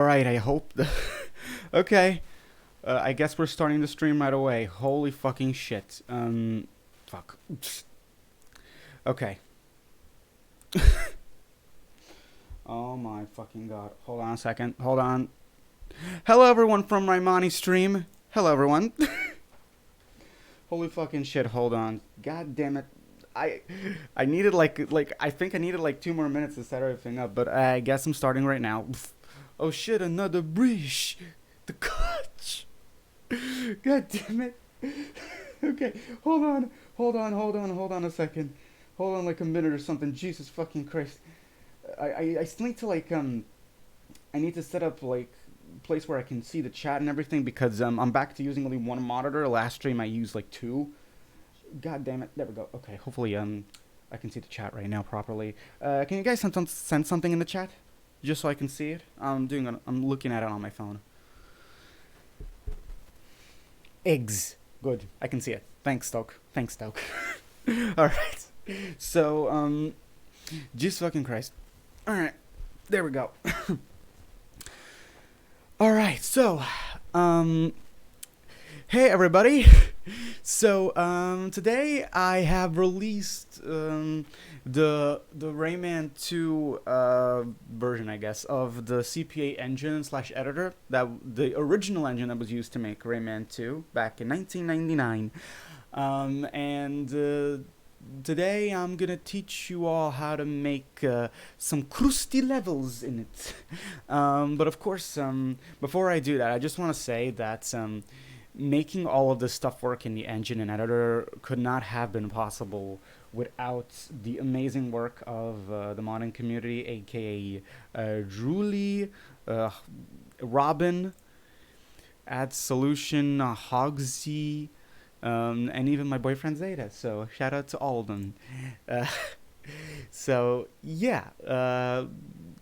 Alright, I hope. Okay. I guess we're starting the stream right away. Holy fucking shit. Fuck. Okay. Oh my fucking god. Hold on a second. Hold on. Hello everyone from Raimani stream. Hello everyone. Holy fucking shit. Hold on. God damn it. I I needed like I think I needed like 2 more minutes to set everything up, but I guess I'm starting right now. Oh shit, another breach. The coach. God damn it. Okay, hold on a second. Hold on like a minute or something. Jesus fucking Christ. I still need to I need to set up like place where I can see the chat and everything because I'm back to using only one monitor. Last stream I used like two. God damn it. There we go. Okay, hopefully I can see the chat right now properly. Can you guys send something in the chat? Just so I can see it? I'm looking at it on my phone. Eggs. Good. I can see it. Thanks, Stoke. Alright. So, Jesus fucking Christ. Alright. There we go. Alright, so, hey everybody. So, today I have released, the Rayman 2 version, I guess, of the CPA engine / editor, that the original engine that was used to make Rayman 2 back in 1999. Today I'm gonna teach you all how to make some crusty levels in it. But of course, before I do that, I just want to say that making all of this stuff work in the engine and editor could not have been possible without the amazing work of the modding community, aka Julie, Robin, Add Solution, Hogsy, and even my boyfriend Zeta. So shout out to all of them. Uh, so yeah,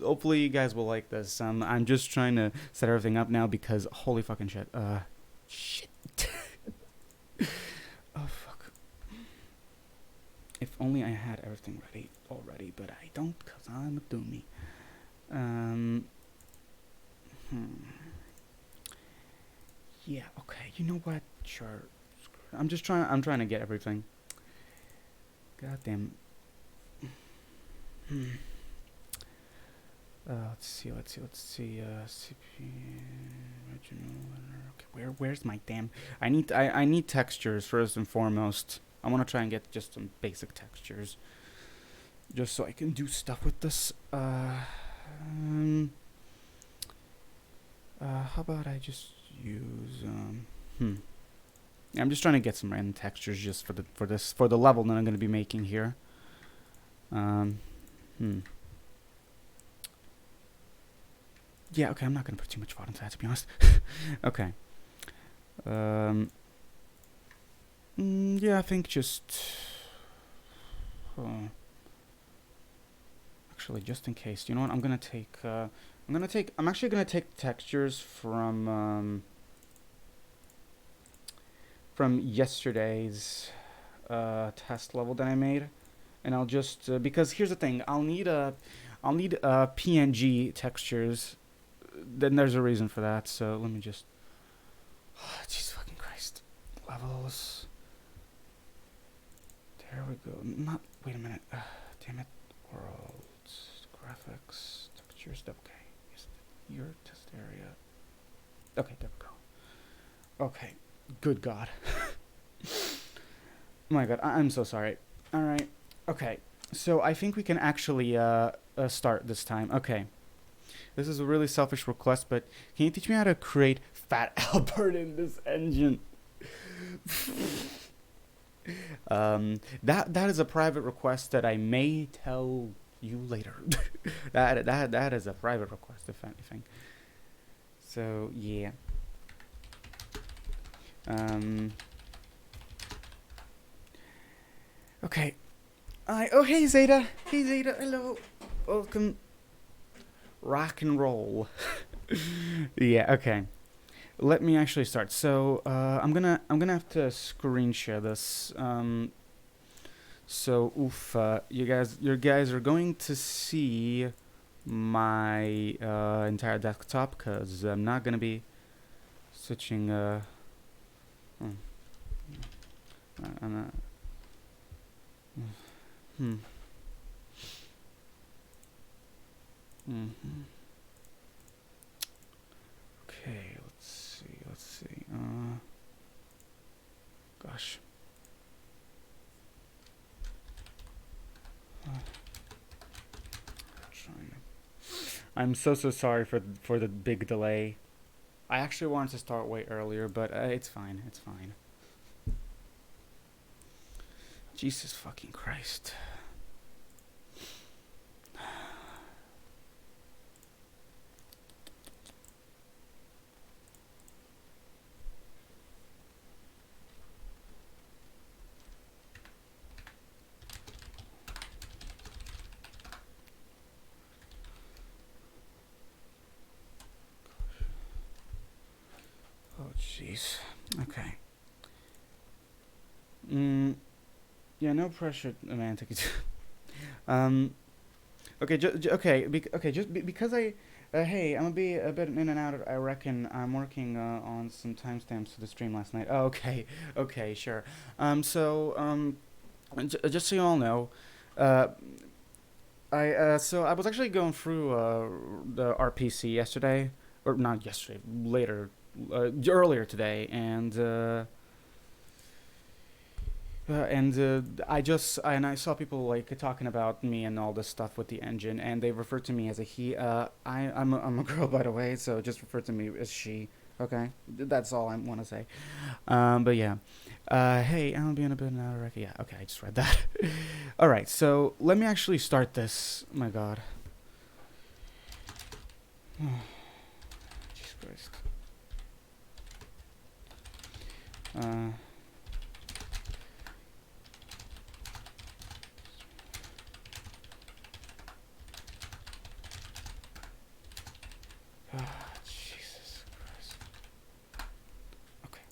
hopefully you guys will like this. I'm just trying to set everything up now because holy fucking shit. Shit. Oh fuck. If only I had everything ready already, but I don't because I'm a dummy. Yeah, okay. You know what? Sure. I'm trying to get everything. God damn. Let's see. CP original. Okay, where's my damn? I need textures first and foremost. I want to try and get just some basic textures, just so I can do stuff with this. How about I just use I'm just trying to get some random textures just for the level that I'm going to be making here. Yeah, okay, I'm not going to put too much thought into that, to be honest. Okay. Yeah, I think just... actually, just in case, you know what, I'm going to take... I'm actually going to take textures from yesterday's test level that I made. And I'll just... because here's the thing, I'll need PNG textures. Then there's a reason for that, so let me just... Jesus fucking Christ. Levels. There we go. Not... Wait a minute. Damn it. Worlds. Graphics. Textures. Okay. Your test area. Okay, there we go. Okay. Good God. Oh my God. I'm so sorry. Alright. Okay. So I think we can actually start this time. Okay. This is a really selfish request, but can you teach me how to create Fat Albert in this engine? That is a private request that I may tell you later. that is a private request, if anything. So yeah. Okay. Oh hey Zeta. Hey Zeta. Hello. Welcome. Rock and roll. Yeah, okay. Let me actually start. So I'm gonna have to screen share this. So you guys are going to see my entire desktop because I'm not gonna be switching. I'm not. Hmm. Mm-hmm. Okay, let's see. Let's see. Gosh. Trying to. I'm so sorry for the big delay. I actually wanted to start way earlier, but it's fine. It's fine. Jesus fucking Christ. Oh jeez. Okay. Yeah, no pressure, man. Take it. Okay, okay, okay. Because hey, I'm gonna be a bit in and out. I reckon I'm working on some timestamps for the stream last night. Oh, okay, okay, sure. Just so you all know, uh, I was actually going through the RPC yesterday, or not yesterday, later, earlier today, and I saw people like talking about me and all this stuff with the engine, and they referred to me as a he. I'm a girl, by the way, so just refer to me as she. Okay, that's all I want to say. But yeah, hey, I'm being a bit out of record. Yeah, okay, I just read that. All right, so let me actually start this. Oh my God. Jesus Christ. Jesus Christ. Okay.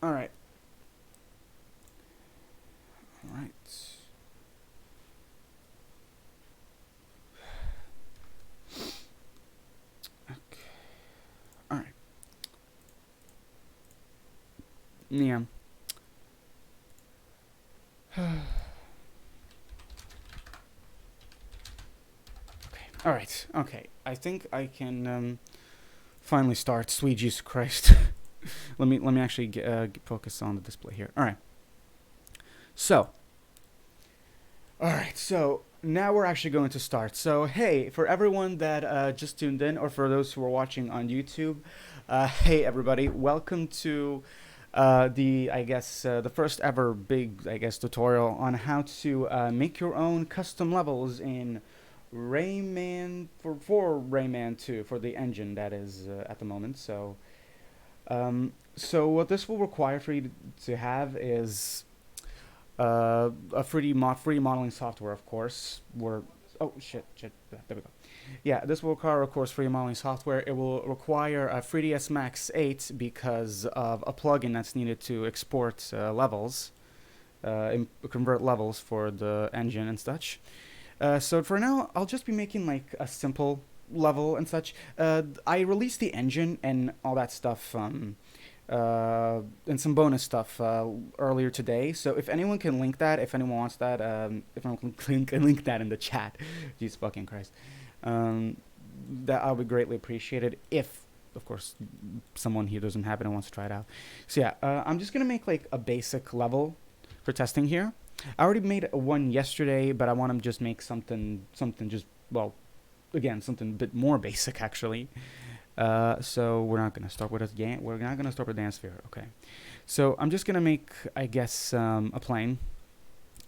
All right. All right. Okay. All right. Yeah. All right. Okay. I think I can finally start. Sweet Jesus Christ. let me actually focus on the display here. All right. So. All right. So now we're actually going to start. So hey, for everyone that just tuned in, or for those who are watching on YouTube, hey everybody, welcome to the the first ever big tutorial on how to make your own custom levels in Rayman for Rayman 2 for the engine that is at the moment. So what this will require for you to have is a 3D modeling software, of course. Oh shit, there we go. Yeah, this will require, of course, 3D modeling software. It will require a 3ds Max 8 because of a plugin that's needed to export levels, convert levels for the engine and such. So for now, I'll just be making like a simple level and such. I released the engine and all that stuff, and some bonus stuff earlier today. So if anyone can link that, if anyone wants that, if anyone can link that in the chat, Jesus fucking Christ, that I would greatly appreciate it. If, of course, someone here doesn't have it and wants to try it out. So yeah, I'm just gonna make like a basic level for testing here. I already made one yesterday, but I want to just make something just, well, again, something a bit more basic actually. So we're not gonna start with we're not gonna start with dance sphere. Okay, so I'm just gonna make, I guess, a plane.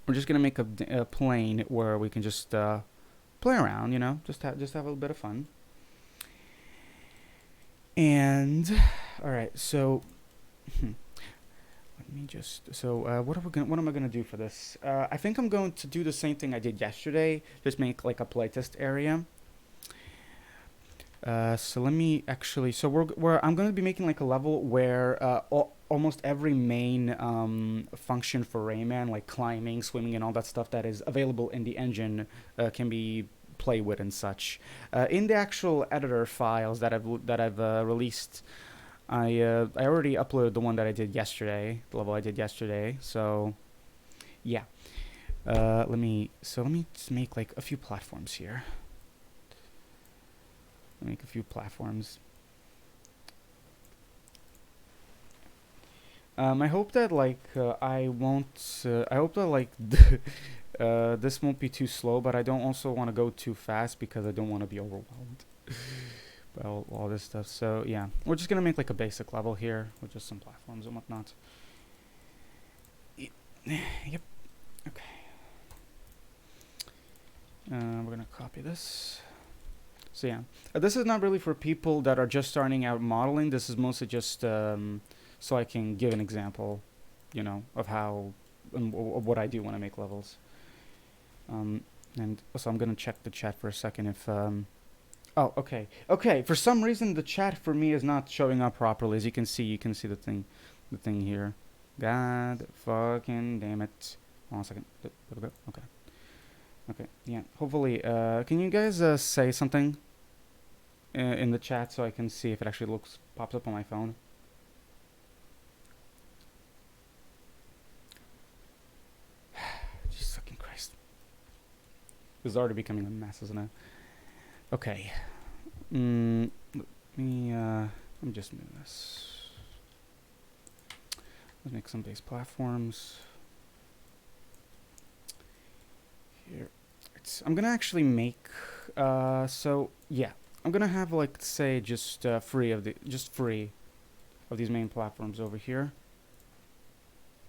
We're just gonna make a plane where we can just play around, you know, just have a little bit of fun. And all right, so. Let me just, so what am I gonna do for this? I think I'm going to do the same thing I did yesterday. Just make like a playtest area. So let me actually. So I'm going to be making like a level where almost every main function for Rayman, like climbing, swimming, and all that stuff that is available in the engine, can be played with and such. In the actual editor files that I've released, I already uploaded the one that I did yesterday, the level I did yesterday. So yeah. Let me just make like a few platforms here. Make a few platforms. I hope that like I won't. I hope that like this won't be too slow, but I don't also want to go too fast because I don't want to be overwhelmed by all this stuff. So yeah, we're just gonna make like a basic level here with just some platforms and whatnot. Yep. Okay. We're gonna copy this. So yeah, this is not really for people that are just starting out modeling. This is mostly just so I can give an example, you know, of how of what I do when I make levels. And also I'm gonna check the chat for a second if oh, okay. Okay, for some reason the chat for me is not showing up properly. As you can see the thing here. God fucking damn it. Hold on a second. Okay. Okay, yeah. Hopefully, can you guys say something in the chat so I can see if it actually pops up on my phone? Jesus fucking Christ. This is already becoming a mess, isn't it? Okay. Let me just move this. Let's make some base platforms. Here. I'm gonna actually make so yeah, I'm gonna have like say just three of these main platforms over here.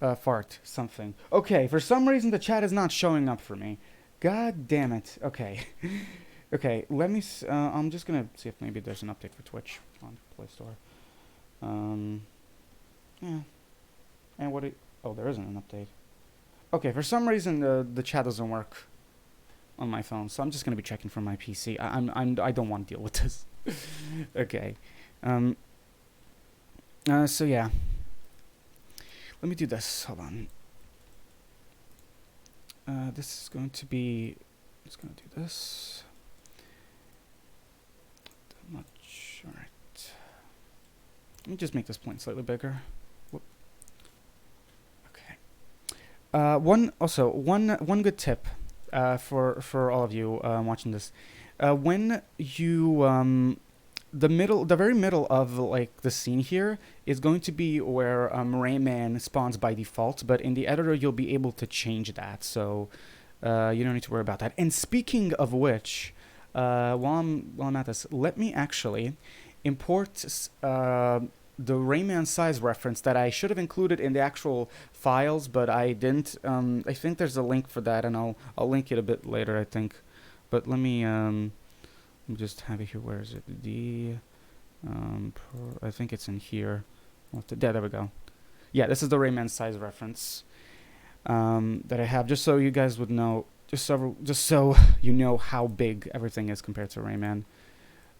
Fart something. Okay, for some reason the chat is not showing up for me. God damn it. Okay. Okay, let me I'm just gonna see if maybe there's an update for Twitch on Play Store. Yeah. And oh, there isn't an update. Okay, for some reason the chat doesn't work on my phone, so I'm just gonna be checking from my PC. I don't want to deal with this. Okay. So yeah. Let me do this. Hold on. This is going to be. Just gonna do this. That much. All right. Let me just make this point slightly bigger. Whoop. Okay. One good tip. For all of you watching this, when you the very middle of like the scene here is going to be where Rayman spawns by default, but in the editor you'll be able to change that, so you don't need to worry about that. And speaking of which, while I'm at this, let me actually import the Rayman Size Reference that I should have included in the actual files, but I didn't. I think there's a link for that, and I'll link it a bit later, I think. But let me just have it here. Where is it? I think it's in here. Yeah, there we go. Yeah, this is the Rayman Size Reference that I have, just so you guys would know, just so you know how big everything is compared to Rayman.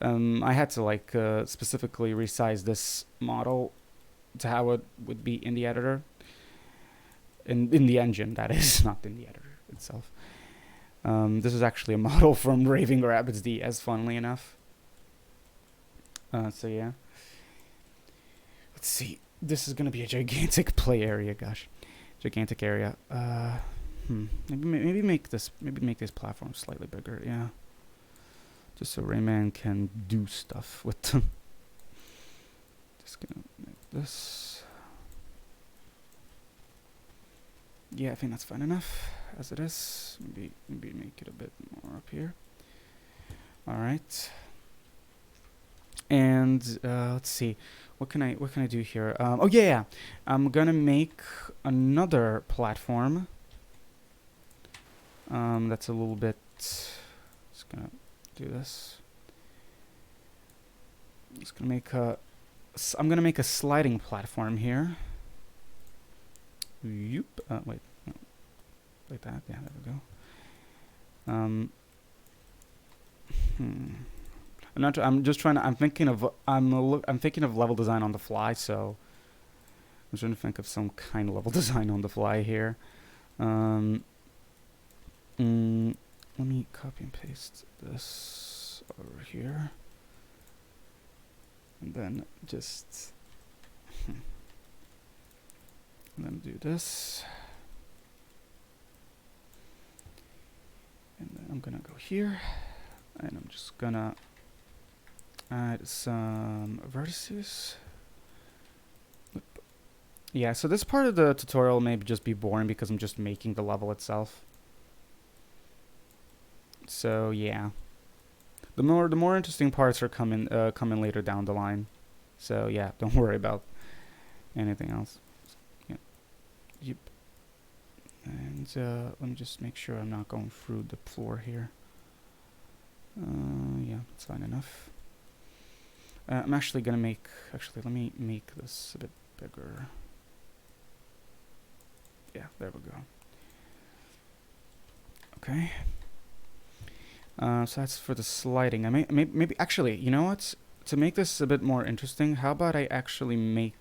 I had to like specifically resize this model to how it would be in the editor, in the engine, that is, not in the editor itself. This is actually a model from Raving Rabbids DS, funnily enough. So yeah. Let's see. This is gonna be a gigantic play area. Gosh, gigantic area. Maybe make this platform slightly bigger. Yeah. Just so Rayman can do stuff with them. Just gonna make this. Yeah, I think that's fine enough as it is. Maybe make it a bit more up here. All right. And let's see, what can I do here? Oh yeah, I'm gonna make another platform. That's a little bit. Just gonna do this. I'm gonna make a sliding platform here. Wait, no, like that. Yeah, there we go. I'm just trying to. I'm thinking of. I'm thinking of level design on the fly. So I'm trying to think of some kind of level design on the fly here. Let me copy and paste this over here, and then just and then do this, and then I'm gonna go here, and I'm just gonna add some vertices. Yeah, so this part of the tutorial may just be boring because I'm just making the level itself. So yeah, the more interesting parts are coming later down the line. So yeah, don't worry about anything else. Yeah. Yep. And let me just make sure I'm not going through the floor here. Yeah, that's fine enough. I'm actually gonna make. Actually, let me make this a bit bigger. Yeah, there we go. Okay. So that's for the sliding. I maybe actually, you know what? To make this a bit more interesting, how about I actually make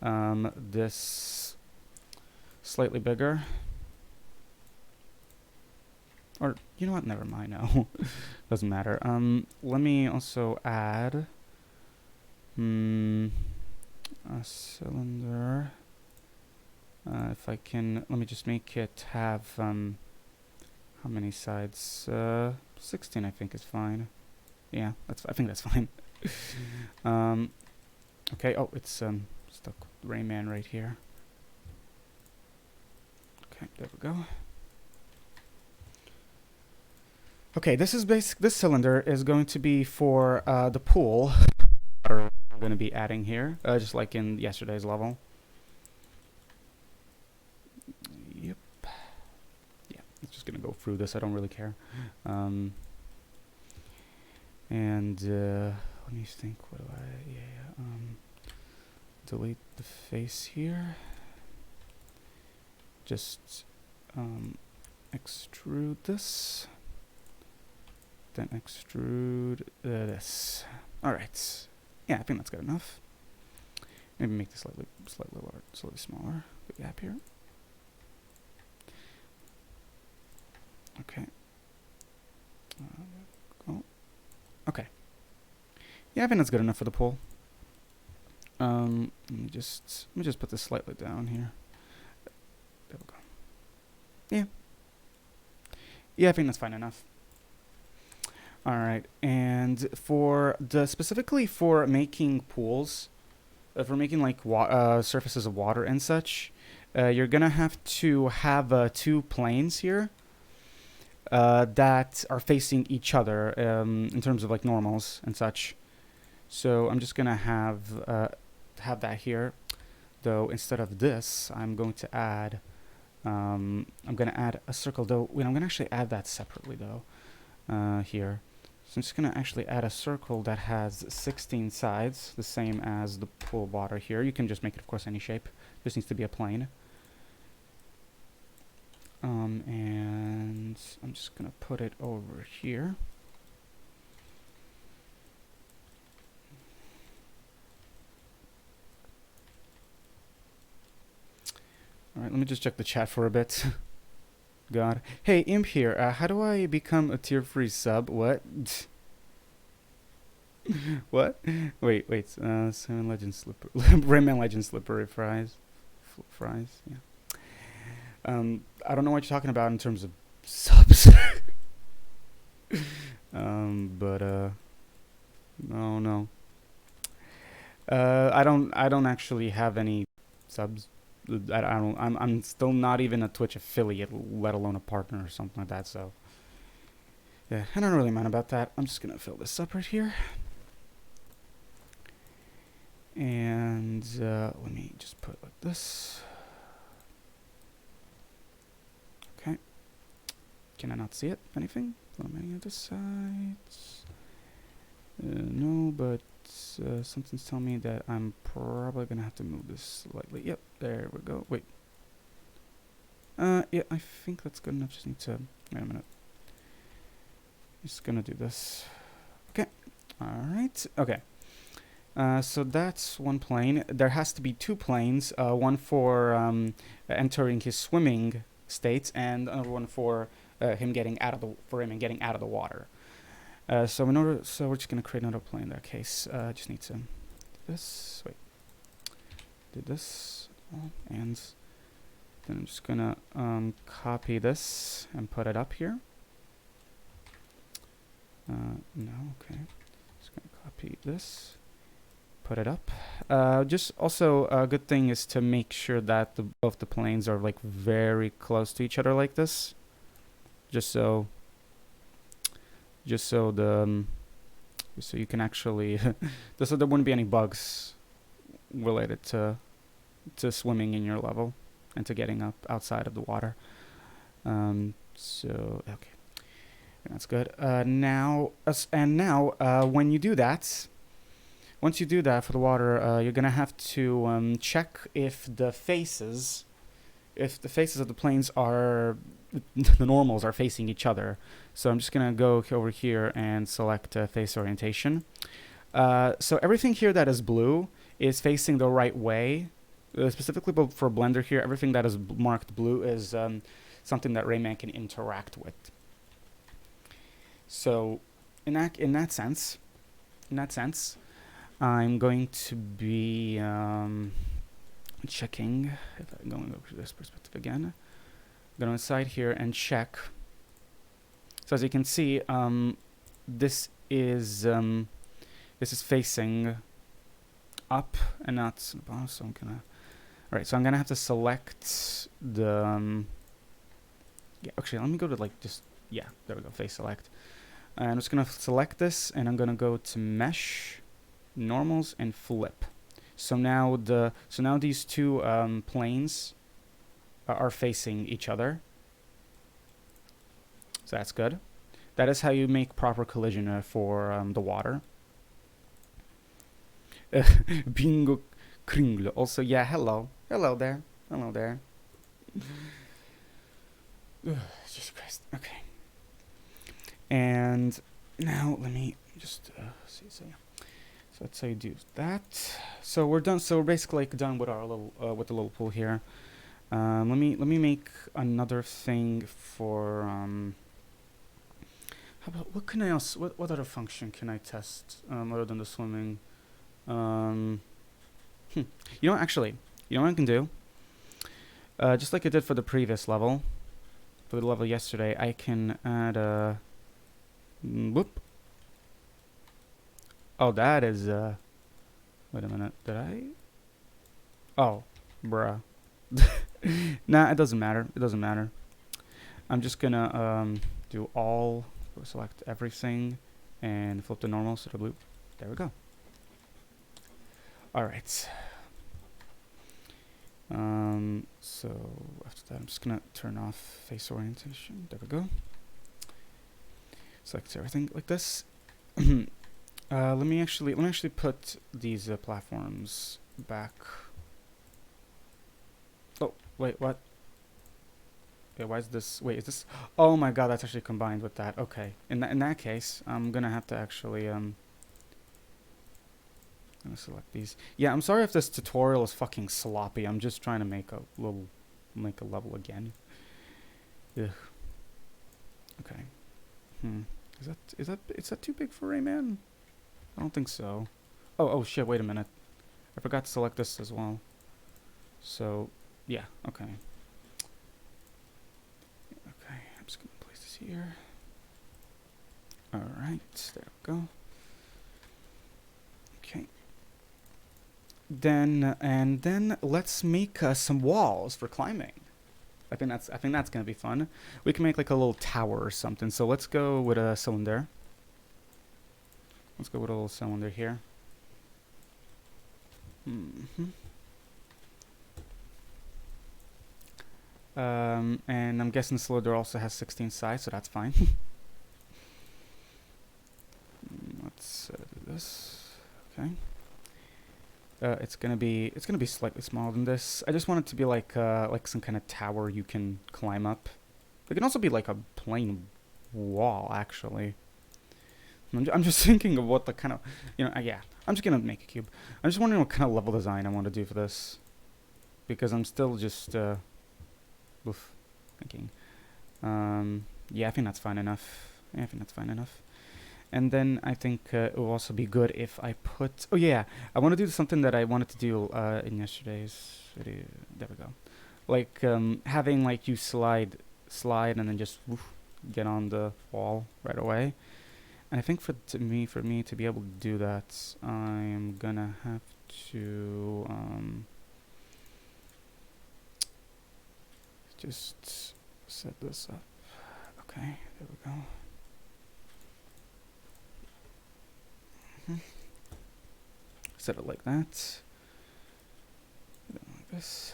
this slightly bigger? Or you know what? Never mind. No, doesn't matter. Let me also add a cylinder. If I can, let me just make it have how many sides? 16, I think is fine. Yeah, I think that's fine. Okay. Oh, it's stuck with Rayman right here. Okay, there we go. Okay, this cylinder is going to be for the pool we're going to be adding here, just like in yesterday's level. Yep. Yeah, it's just going to go through this. I don't really care. And let me think. What do I? Yeah. Delete the face here. Just extrude this. Then extrude this. All right. Yeah, I think that's good enough. Maybe make this slightly smaller. Big gap here. Okay. Oh. Okay. Yeah, I think that's good enough for the pool. Let me just put this slightly down here. There we go. Yeah. Yeah, I think that's fine enough. All right, and specifically for making pools, for making like surfaces of water and such, you're gonna have to have 2 planes here that are facing each other in terms of like normals and such. So I'm just gonna have that here, though instead of this, I'm going to add I'm gonna add a circle. Though I'm gonna actually add that separately though here. So I'm just going to actually add a circle that has 16 sides, the same as the pool of water here. You can just make it, of course, any shape. This needs to be a plane. And I'm just going to put it over here. All right, let me just check the chat for a bit. God. Hey, Imp here. How do I become a tier 3 sub? What? What? Wait. 7 Legend Slipper. Rayman Legend Slippery fries. Fries, yeah. I don't know what you're talking about in terms of subs. But no. I don't actually have any subs. I'm still not even a Twitch affiliate, let alone a partner or something like that. So yeah, I don't really mind about that. I'm just gonna fill this up right here, and let me just put it like this. Okay. Can I not see it? Anything from any other sides? No, but something's telling me that I'm probably gonna have to move this slightly. Yep, there we go. Wait. Yeah, I think that's good enough. Just need to wait a minute. Just gonna do this. Okay. Alright, okay. So that's one plane. There has to be two planes, one for entering his swimming states, and another one for him getting out of the water. So we're just gonna create another plane in that case. Just need to do this. Wait, do this, and then I'm just gonna copy this and put it up here. No, okay. Just gonna copy this, put it up. Just also a good thing is to make sure that both the planes are like very close to each other like this, just so so you can actually so there wouldn't be any bugs related to swimming in your level and to getting up outside of the water. So okay, that's good. Now when you do that, once you do that for the water, you're gonna have to check if the faces of the planes are the normals are facing each other. So I'm just gonna go over here and select face orientation. So everything here that is blue is facing the right way. Specifically for Blender here, everything that is marked blue is something that Rayman can interact with. So in that sense, I'm going to be checking if I'm going over to this perspective again. Go inside here and check. So as you can see, this is facing up and not bottom. So I'm gonna. All right, so I'm gonna have to select the. Yeah, actually, let me go to like just there we go, face select. And I'm just gonna select this, and I'm gonna go to mesh, normals, and flip. So now these two planes are facing each other. So that's good. That is how you make proper collision for the water. Bingo Kringle. Also, yeah, hello there. Jesus Christ. Okay. And now let me just see. So yeah. So that's how you do that. So we're done. So we're basically like done with our little with the little pool here. Let me make another thing for how about what can I else what other function can I test other than the swimming? You know what, actually, you know what I can do? Just like I did for the previous level, for the level yesterday, I can add a whoop. Oh, that is wait a minute, did I? Oh, bruh. Nah, it doesn't matter. I'm just gonna do all, select everything, and flip the normal to the blue. There we go. All right. So after that, I'm just gonna turn off face orientation. There we go. Select everything like this. Let me actually put these platforms back. Oh wait, what? Okay, why is this? Wait, is this? Oh my God, that's actually combined with that. Okay, in that case, I'm gonna have to actually I'm gonna select these. Yeah, I'm sorry if this tutorial is fucking sloppy. I'm just trying to make a level again. Ugh. Okay. Is that too big for Rayman? I don't think so. Oh shit, wait a minute. I forgot to select this as well. So, yeah, okay. Okay, I'm just gonna place this here. Alright, there we go. Okay. Then let's make some walls for climbing. I think that's gonna be fun. We can make like a little tower or something. So let's go with a cylinder. Let's go with a little cylinder here. And I'm guessing the cylinder also has 16 sides, so that's fine. Let's do this. Okay. It's gonna be slightly smaller than this. I just want it to be like some kind of tower you can climb up. It can also be like a plain wall, actually. I'm just thinking of what the kind of, yeah, I'm just gonna make a cube. I'm just wondering what kind of level design I want to do for this, because I'm still just thinking. Yeah, I think that's fine enough. Yeah, I think that's fine enough. And then I think it will also be good if I put. Oh yeah, I want to do something that I wanted to do in yesterday's video. There we go. Like having like you slide, and then just get on the wall right away. And I think for me to be able to do that, I'm gonna have to just set this up. Okay, there we go. Set it like that. Like this.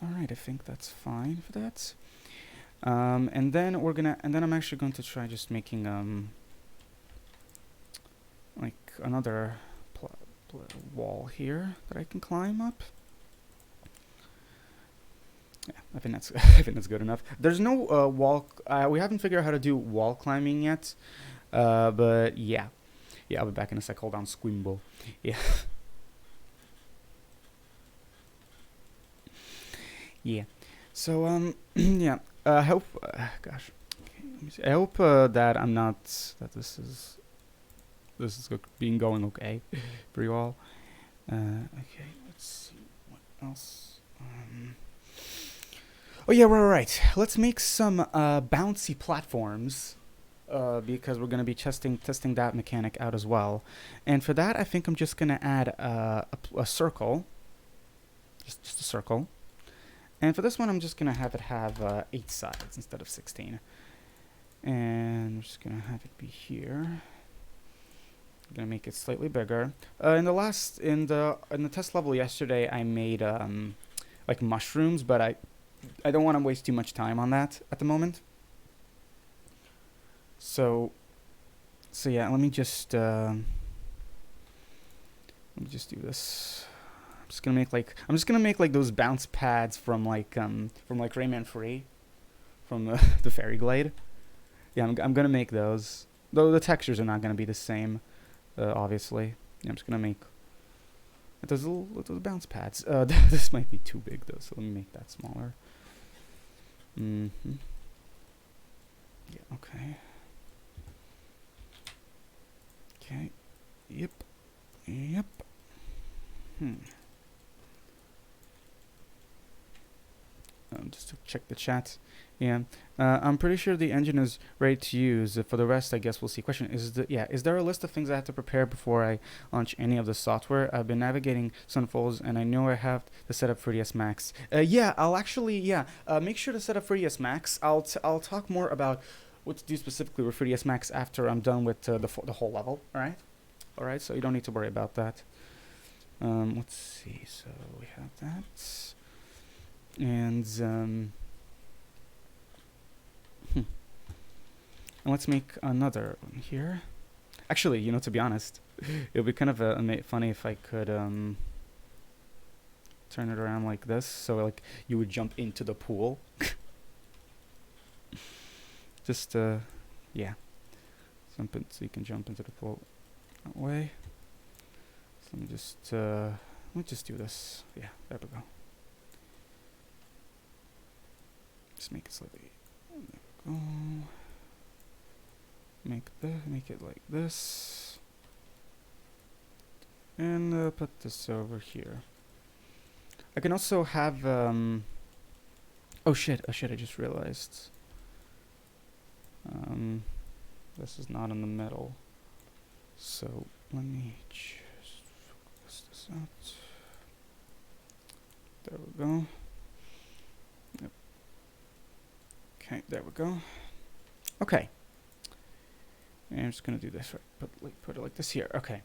Alright, I think that's fine for that. And then I'm actually going to try just making like another wall here that I can climb up. Yeah, I think that's I think that's good enough. There's no wall. We haven't figured out how to do wall climbing yet. But yeah, I'll be back in a sec. Hold on, Squimbo. Yeah. Yeah. So yeah. I hope. Gosh. Okay, let me see. I hope that I'm not. That this is being going okay for you all. Okay. Let's see what else. Oh yeah, right. Let's make some bouncy platforms. Because we're going to be testing that mechanic out as well. And for that, I think I'm just going to add a circle. Just a circle. And for this one, I'm just going to have it have 8 sides instead of 16. And I'm just going to have it be here. I'm going to make it slightly bigger. In the test level yesterday, I made like mushrooms, but I don't want to waste too much time on that at the moment. So yeah, let me just do this. I'm just gonna make like those bounce pads from like Rayman Free, from the Fairy Glade. Yeah, I'm gonna make those. Though the textures are not gonna be the same, obviously. Yeah, I'm just gonna make those little bounce pads. This might be too big though, so let me make that smaller. Yeah. Okay. Okay. Yep. Just to check the chat. Yeah. I'm pretty sure the engine is ready to use. For the rest, I guess we'll see. Question is there a list of things I have to prepare before I launch any of the software? I've been navigating Sunfolds, and I know I have to set up for ES Max. I'll actually make sure to set up for ES Max. I'll talk more about what to do specifically with 3ds Max after I'm done with the whole level. All right, so you don't need to worry about that. Let's see. So we have that, and and let's make another one here. Actually, to be honest, it would be kind of funny if I could turn it around like this, so like you would jump into the pool. Just yeah, so you can jump into the pool that way. So let me just do this. Yeah, there we go. Just make it slightly. There we go. Make it like this, and put this over here. I can also have oh shit! I just realized. This is not in the middle, so let me just focus this out. There we go. Yep. Okay, there we go. Okay. And I'm just gonna do this, right? Put it like this here. Okay.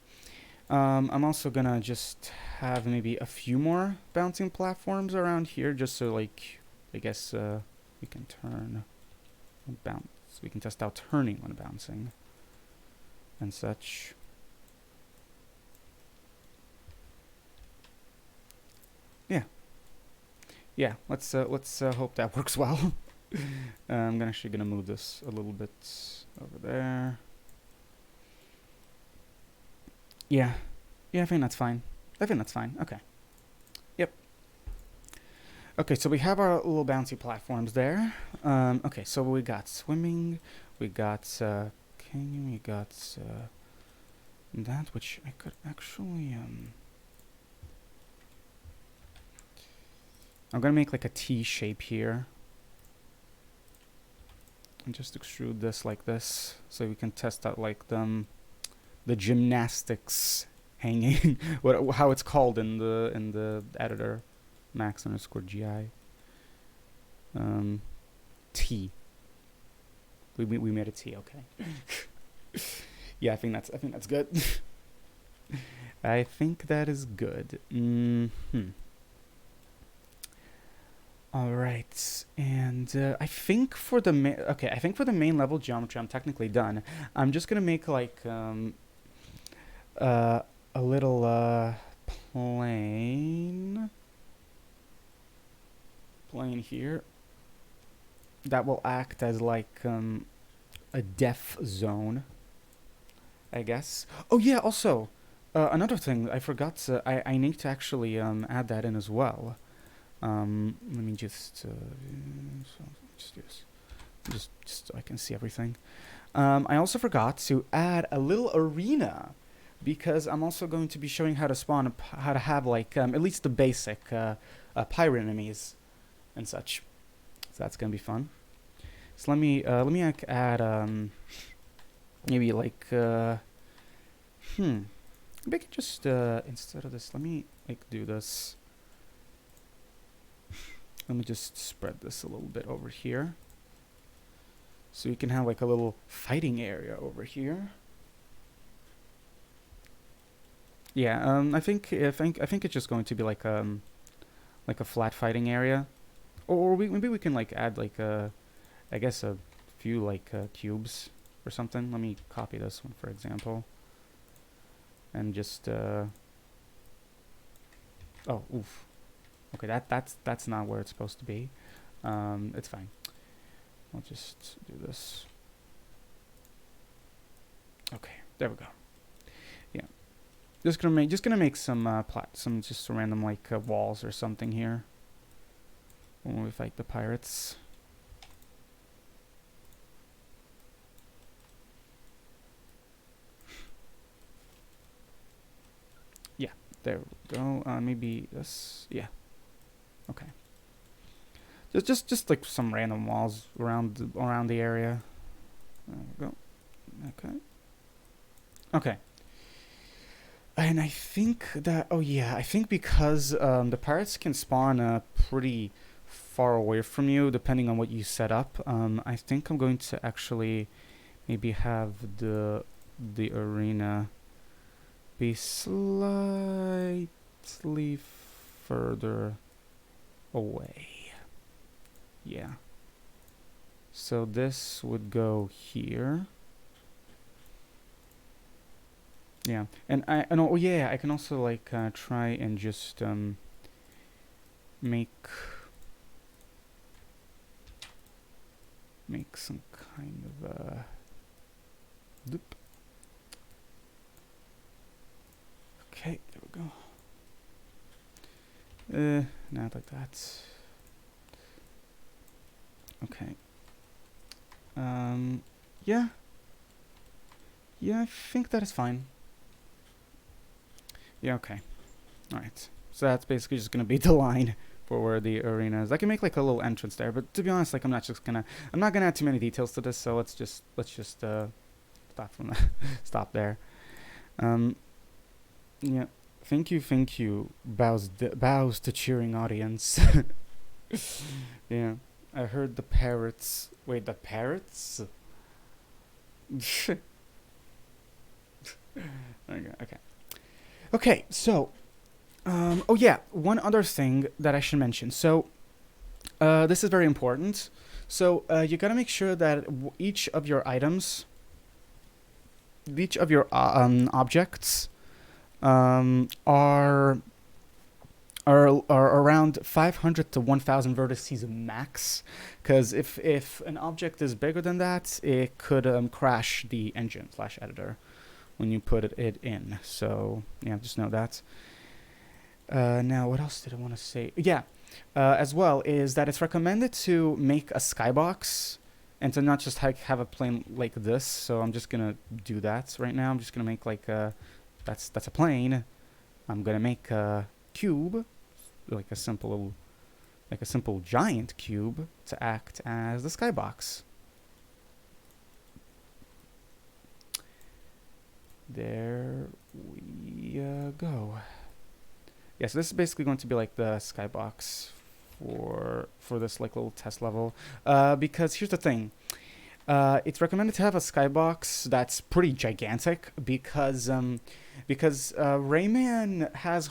I'm also gonna just have maybe a few more bouncing platforms around here, just so like I guess we can turn and bounce. So we can test out turning when bouncing and such. Yeah. Let's hope that works well. I'm actually gonna move this a little bit over there. Yeah, I think that's fine. Okay. Yep. Okay, so we have our little bouncy platforms there. Okay, so we got swimming, we got canyon, we got that, which I could actually I'm gonna make like a T shape here. And just extrude this like this, so we can test out like the gymnastics hanging, how it's called in the editor, max_gi. T. We made a T. Okay. Yeah, I think that's good. I think that is good. All right, and I think for the main level geometry, I'm technically done. I'm just gonna make like a little plane here that will act as like a def zone, I guess. Oh yeah, also another thing I forgot. I need to actually add that in as well. Let me just do this, just so I can see everything. I also forgot to add a little arena, because I'm also going to be showing how to spawn, how to have like at least the basic pirate enemies and such. So that's gonna be fun. So let me add maybe like maybe I could just instead of this, let me like do this. Let me just spread this a little bit over here, so you can have like a little fighting area over here. Yeah, I think it's just going to be like a flat fighting area, or maybe we can like add like I guess a few like cubes or something. Let me copy this one for example, and just oh oof. Okay, that's not where it's supposed to be. It's fine. I'll just do this. Okay, there we go. Yeah, just gonna make some just random like walls or something here when we fight the pirates. Yeah, there we go. Maybe this. Yeah. Okay. Just like some random walls around the area. There we go. Okay. Okay. And I think that I think because the pirates can spawn pretty far away from you depending on what you set up. I think I'm going to actually maybe have the arena be slightly further away. Yeah. So this would go here. Yeah, and I can also like try and just make some kind of doop. Okay, there we go. Not like that. Okay. Yeah. Yeah, I think that is fine. Yeah, okay. Alright. So that's basically just gonna be the line for where the arena is. I can make like a little entrance there, but to be honest, like I'm not gonna add too many details to this, so let's just stop from that. Stop there. Yeah. Thank you, bows to cheering audience. Yeah. I heard the parrots. Wait, the parrots? Okay. Okay, so, oh yeah, one other thing that I should mention. So, this is very important. So, you gotta make sure that each of your items, each of your objects, are are around 500 to 1000 vertices max, because if an object is bigger than that, it could crash the engine slash editor when you put it in. So yeah, just know that. Now, what else did I want to say? Yeah, as well is that it's recommended to make a skybox and to not just have a plane like this. So I'm just gonna do that right now. I'm just gonna make like that's a plane. I'm gonna make a cube, like a simple giant cube to act as the skybox. There we go. Yeah, so this is basically going to be like the skybox for this like little test level. Because here's the thing. It's recommended to have a skybox that's pretty gigantic because Rayman has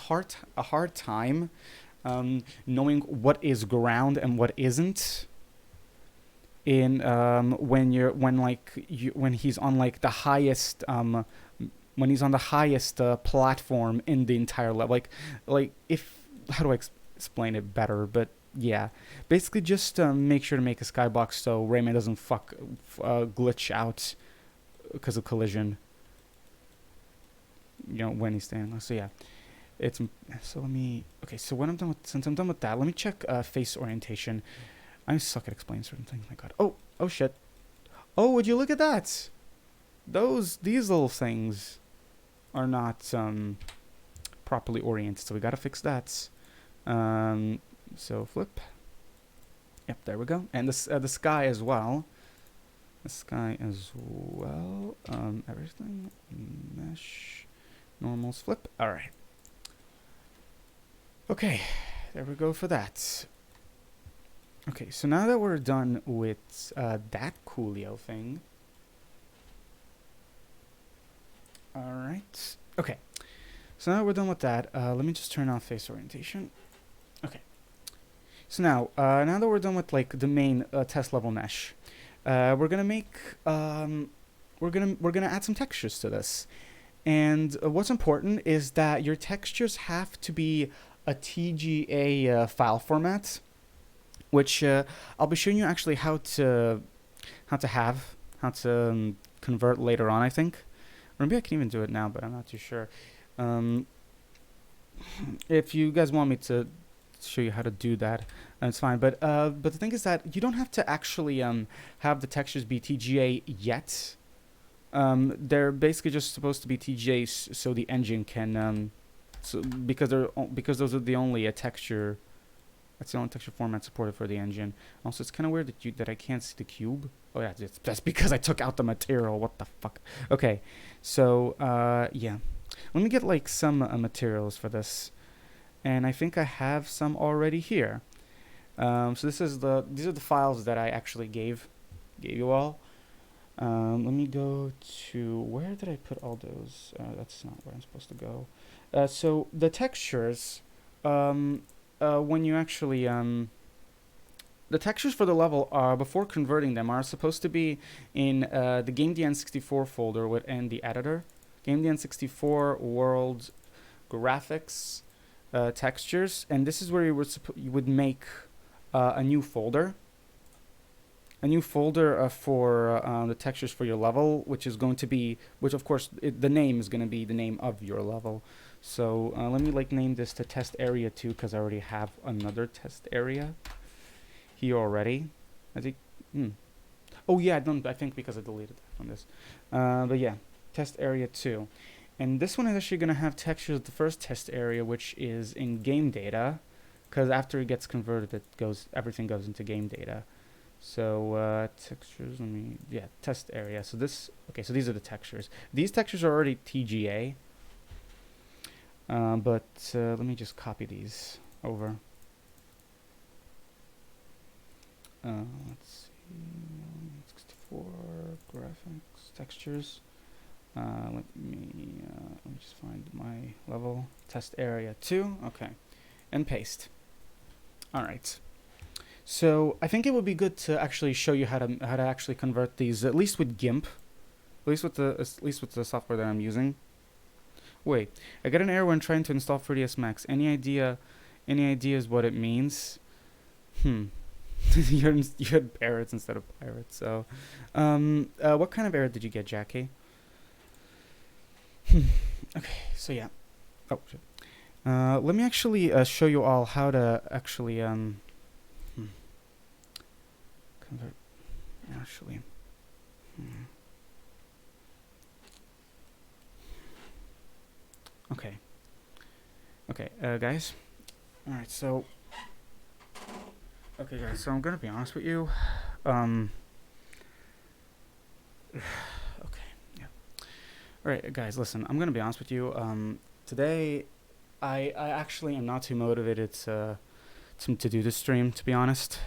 a hard time knowing what is ground and what isn't in when he's on like the highest when he's on the highest platform in the entire level. Like if how do I explain it better? But yeah, basically just make sure to make a skybox so Rayman doesn't glitch out because of collision. You know, when he's standing. So yeah, so let me. Okay, so when I'm done with since I'm done with that, let me check face orientation. I suck at explaining certain things. My God. Oh shit. Oh, would you look at that? These little things are not properly oriented, so we gotta fix that. So flip. Yep, there we go. And the sky as well. The sky as well. Everything mesh normals flip. All right. Okay, there we go for that. Okay, so now that we're done with that coolio thing. All right. Okay. So now we're done with that. Let me just turn off face orientation. Okay. So now that we're done with like the main test level mesh, we're gonna make we're gonna add some textures to this. And what's important is that your textures have to be a TGA file format, which I'll be showing you actually how to convert later on, I think. Or maybe I can even do it now, but I'm not too sure. If you guys want me to show you how to do that, it's fine. But the thing is that you don't have to actually have the textures be TGA yet. They're basically just supposed to be TGAs so the engine can because those are the only texture. That's the only texture format supported for the engine. Also, it's kind of weird that I can't see the cube. Oh yeah, that's because I took out the material. What the fuck? Okay, so yeah, let me get like some materials for this, and I think I have some already here. So these are the files that I actually gave you all. Let me go to where did I put all those? That's not where I'm supposed to go. So the textures. When you actually the textures for the level before converting them are supposed to be in the GameDN64 folder and the editor. GameDN64 World Graphics textures, and this is where you would make a new folder. A new folder for the textures for your level, which of course the name is going to be the name of your level. So let me like name this to test area 2 because I already have another test area here already. I think. Oh yeah, I think because I deleted that from this. But yeah, test area 2, and this one is actually gonna have textures of the first test area, which is in game data, because after it gets converted, everything goes into game data. So textures. Test area. So these are the textures. These textures are already TGA. But let me just copy these over. Let's see, 64 graphics textures. Let me just find my level test area 2. Okay, and paste. All right. So I think it would be good to actually show you how to actually convert these, at least with GIMP, at least with the software that I'm using. Wait, I got an error when trying to install 3ds Max. Any idea Any ideas what it means? You had parrots instead of pirates. So, what kind of error did you get, Jackie? Okay, so yeah. Oh, shit. Let me actually show you all how to actually convert. Actually, okay, okay, guys. All right, so okay, guys. So I'm gonna be honest with you. Okay, yeah. All right, guys. Listen, I'm gonna be honest with you. Today, I actually am not too motivated to do this stream. To be honest.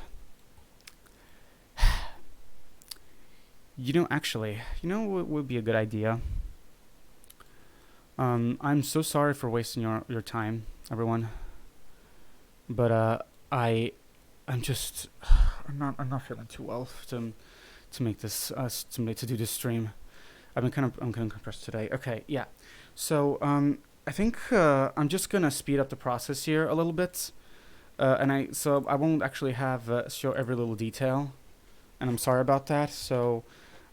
Actually, what would be a good idea? I'm so sorry for wasting your time, everyone. But I'm just I'm not feeling too well to make this to do this stream. I'm kind of compressed today. Okay, yeah. So I think I'm just gonna speed up the process here a little bit, and I won't actually have show every little detail, and I'm sorry about that. So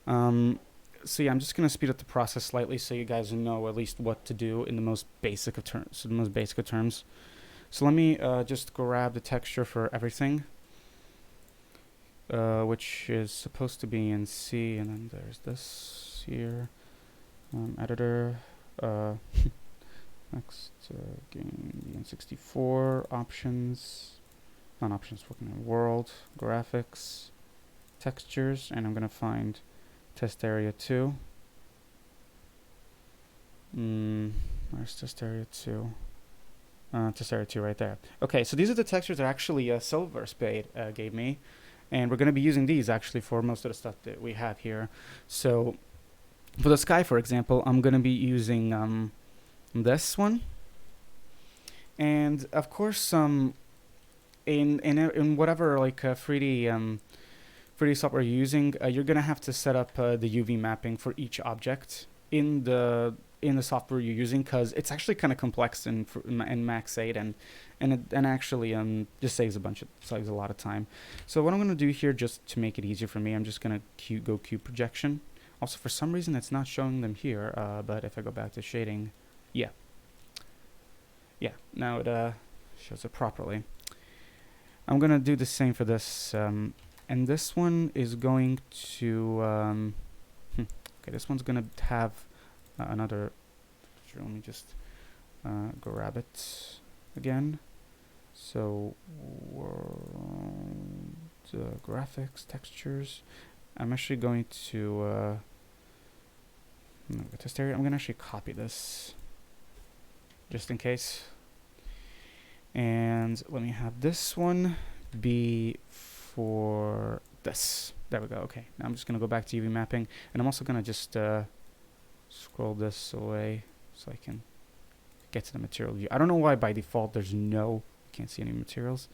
yeah, I'm just gonna speed up the process slightly so you guys know at least what to do in the most basic of terms. So let me just grab the texture for everything, which is supposed to be in C, and then there's this here, editor, next game N64 options, not options, working on world graphics, textures, and I'm gonna find test area 2. Where's test area 2? Test area 2 right there. Okay, so these are the textures that actually Silver Spade gave me, and we're going to be using these actually for most of the stuff that we have here. So for the sky, for example, I'm going to be using this one, and of course in whatever like 3D software you're using, you're gonna have to set up the UV mapping for each object in the software you're using, because it's actually kind of complex in Max 8, and it actually just saves a lot of time. So what I'm gonna do here, just to make it easier for me, I'm just gonna go cube projection. Also, for some reason it's not showing them here, but if I go back to shading, yeah, now it shows it properly. I'm gonna do the same for this. And this one is going to, okay, this one's going to have another, sure, let me just grab it again. So, graphics, textures. I'm actually going to, test area. I'm going to actually copy this, just in case. And let me have this one be for this. There we go. Okay, now I'm just gonna go back to UV mapping, and I'm also gonna just scroll this away so I can get to the material view. I don't know why by default there's can't see any materials.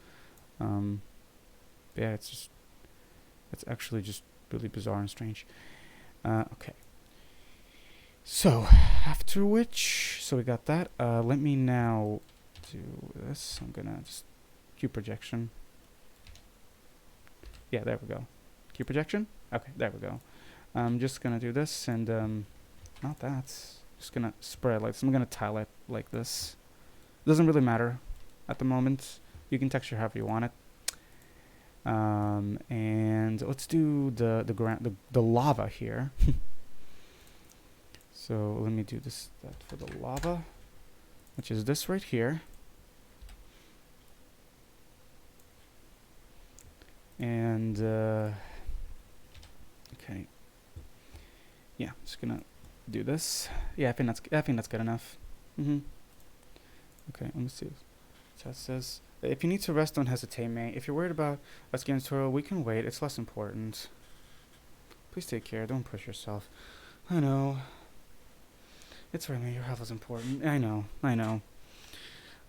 Yeah, it's actually just really bizarre and strange. Okay, so after which, so we got that. Let me now do this. I'm gonna just cube projection. Yeah, there we go. Cube projection? Okay, there we go. I'm just gonna do this, and not that. Just gonna spread like this. I'm gonna tile it like this. Doesn't really matter at the moment. You can texture however you want it. And let's do the lava here. So let me do that for the lava, which is this right here. And okay, yeah, just gonna do this. Yeah, I think that's good enough. Okay, let me see. Chat says, if you need to rest, don't hesitate, mate. If you're worried about us getting tutorial, we can wait. It's less important. Please take care. Don't push yourself. I know. It's right, mate. Your health is important. I know.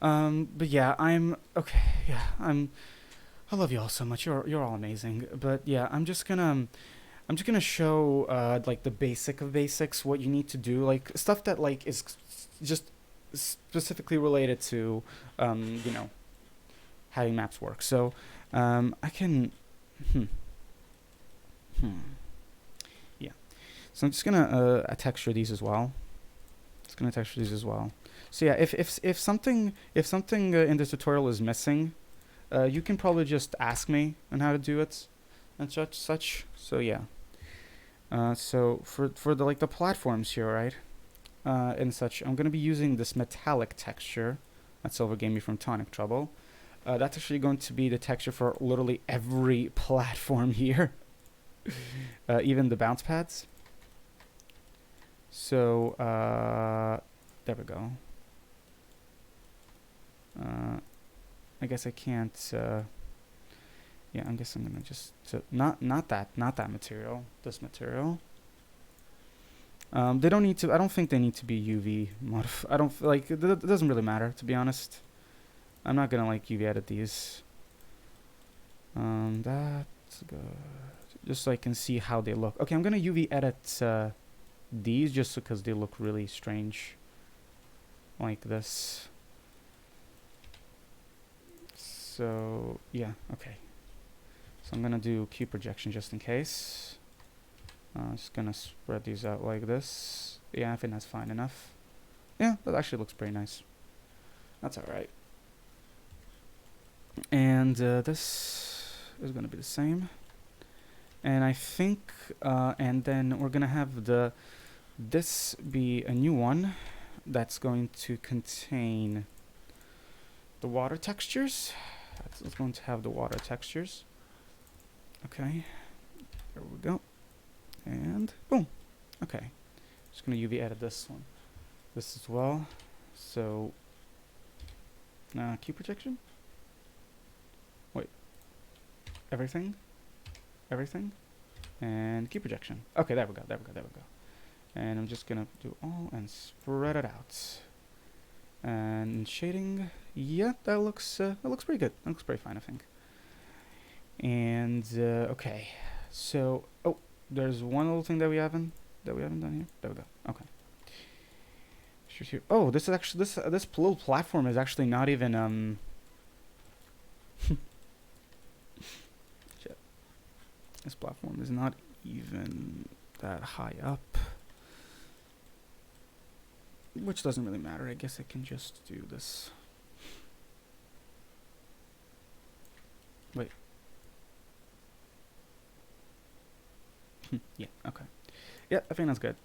But yeah, I'm okay. Yeah, I love you all so much. You're all amazing. But yeah, I'm just gonna show like the basic of basics, what you need to do, like stuff that like is just specifically related to having maps work. So I can, yeah. So I'm just gonna texture these as well. Just gonna texture these as well. So yeah, if something in this tutorial is missing, you can probably just ask me on how to do it, and such. So yeah. So for the the platforms here, right, and such, I'm gonna be using this metallic texture that Silver gave me from Tonic Trouble. That's actually going to be the texture for literally every platform here, even the bounce pads. So there we go. I guess I can't. Yeah, I guess I'm gonna just not that material. This material. They don't need to. I don't think they need to be UV modified. I don't like. It doesn't really matter, to be honest. I'm not gonna like UV edit these. That's good. Just so I can see how they look. Okay, I'm gonna UV edit these just because they look really strange, like this. So yeah, okay. So I'm gonna do Q projection just in case. Just gonna spread these out like this. Yeah, I think that's fine enough. Yeah, that actually looks pretty nice. That's alright. And this is gonna be the same. And I think, and then we're gonna have this be a new one that's going to contain the water textures. It's going to have the water textures. Okay, there we go. And boom. Okay, just gonna UV edit this one, this as well. So Q projection. Wait, everything, and Q projection. Okay, there we go. And I'm just gonna do all and spread it out. And shading, yeah, that looks pretty good. That looks pretty fine, I think. And okay, so there's one little thing that we haven't done here. There we go. Okay. Sure. Oh, this is actually this little platform is actually not even Shit. This platform is not even that high up, which doesn't really matter. I guess I can just do this. Wait. Yeah, okay. Yeah, I think that's good.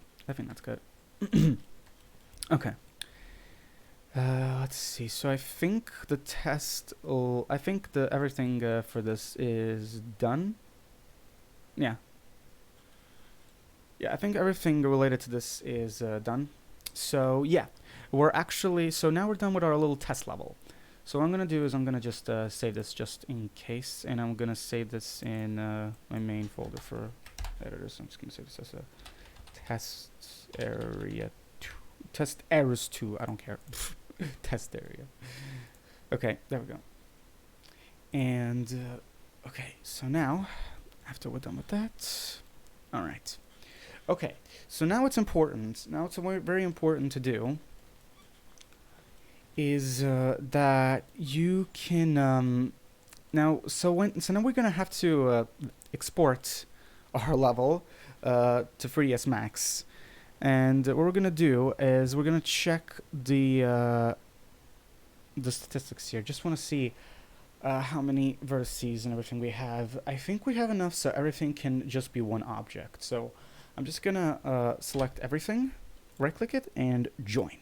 Okay. Let's see. So I think the test, I think everything for this is done. Yeah. Yeah, I think everything related to this is done. So yeah, so now we're done with our little test level. So what I'm gonna do is I'm gonna just save this just in case, and I'm gonna save this in my main folder for editors. I'm just gonna save this as a test area 2, test errors 2. I don't care. Test area. Okay, there we go. And okay, so now after we're done with that, all right. Okay, so now it's important. Now it's very important to do is that you can so now we're gonna have to export our level to 3ds Max, and what we're gonna do is we're gonna check the statistics here. Just want to see how many vertices and everything we have. I think we have enough so everything can just be one object. So I'm just gonna select everything, right click it, and join.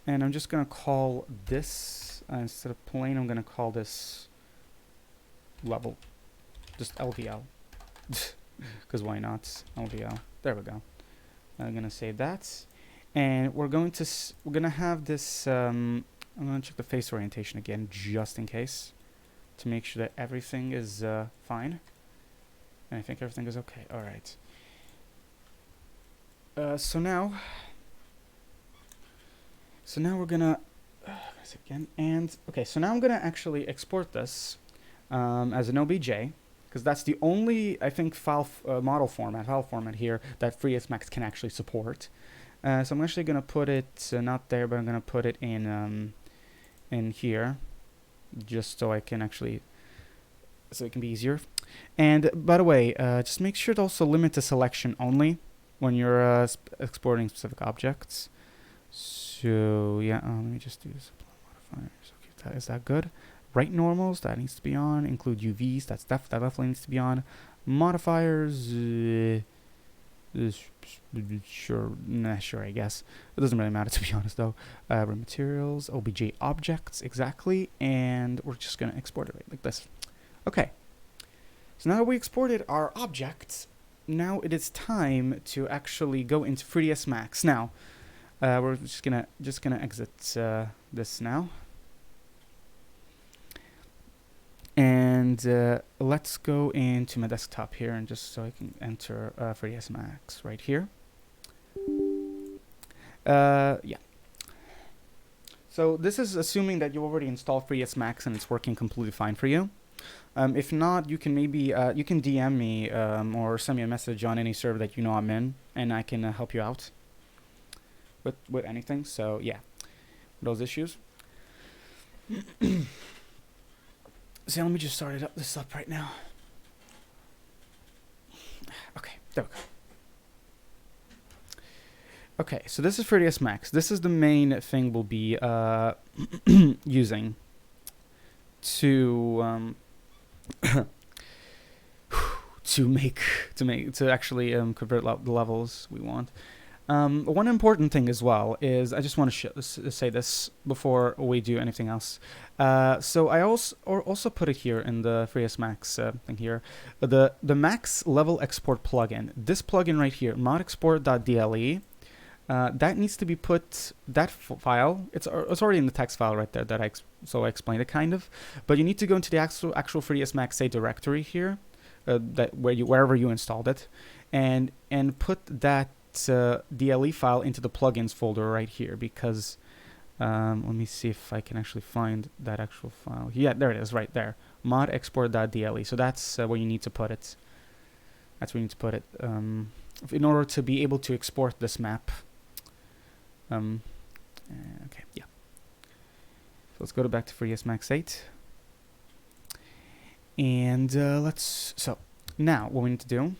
And I'm just gonna call this instead of plane, I'm gonna call this level, just LVL, because why not? LVL. There we go. I'm gonna save that, and we're gonna have this. I'm gonna check the face orientation again, just in case, to make sure that everything is fine. And I think everything is okay. All right. So now we're gonna again, and okay. So now I'm gonna actually export this as an OBJ, because that's the only, I think, file format here that 3ds Max can actually support. So I'm actually gonna put it not there, but I'm gonna put it in here. just so it can be easier. And by the way, just make sure to also limit the selection only when you're exporting specific objects. So yeah, let me just do this. Modifiers. Okay, is that good? Right normals, that needs to be on. Include UVs, that definitely needs to be on. Modifiers, sure, I guess. It doesn't really matter, to be honest, though. Raw materials, OBJ objects, exactly. And we're just going to export it right like this. Okay. So now that we exported our objects, now it is time to actually go into 3ds Max. Now, we're just gonna exit this now. And let's go into my desktop here, and just so I can enter 3ds Max right here. Yeah. So this is assuming that you already installed 3ds Max and it's working completely fine for you. If not, you can maybe you can DM me or send me a message on any server that you know I'm in, and I can help you out with anything. So yeah, those issues. So let me just start this up right now. Okay, there we go. Okay, so this is 3ds Max. This is the main thing we'll be using to to actually convert the levels we want. One important thing as well is, I just want to say this before we do anything else. So I also put it here in the 3ds Max thing here, the Max Level Export plugin. This plugin right here, modexport.dle, that needs to be put, that file, it's already in the text file right there that I explained it kind of, but you need to go into the actual 3ds Max say directory here, wherever you installed it, and put that DLE file into the plugins folder right here, because let me see if I can actually find that actual file. Yeah, there it is, right there, modexport.dle. So that's where you need to put it. That's where you need to put it in order to be able to export this map. Okay, yeah. So let's go back to 3ds Max 8, and so now what we need to do.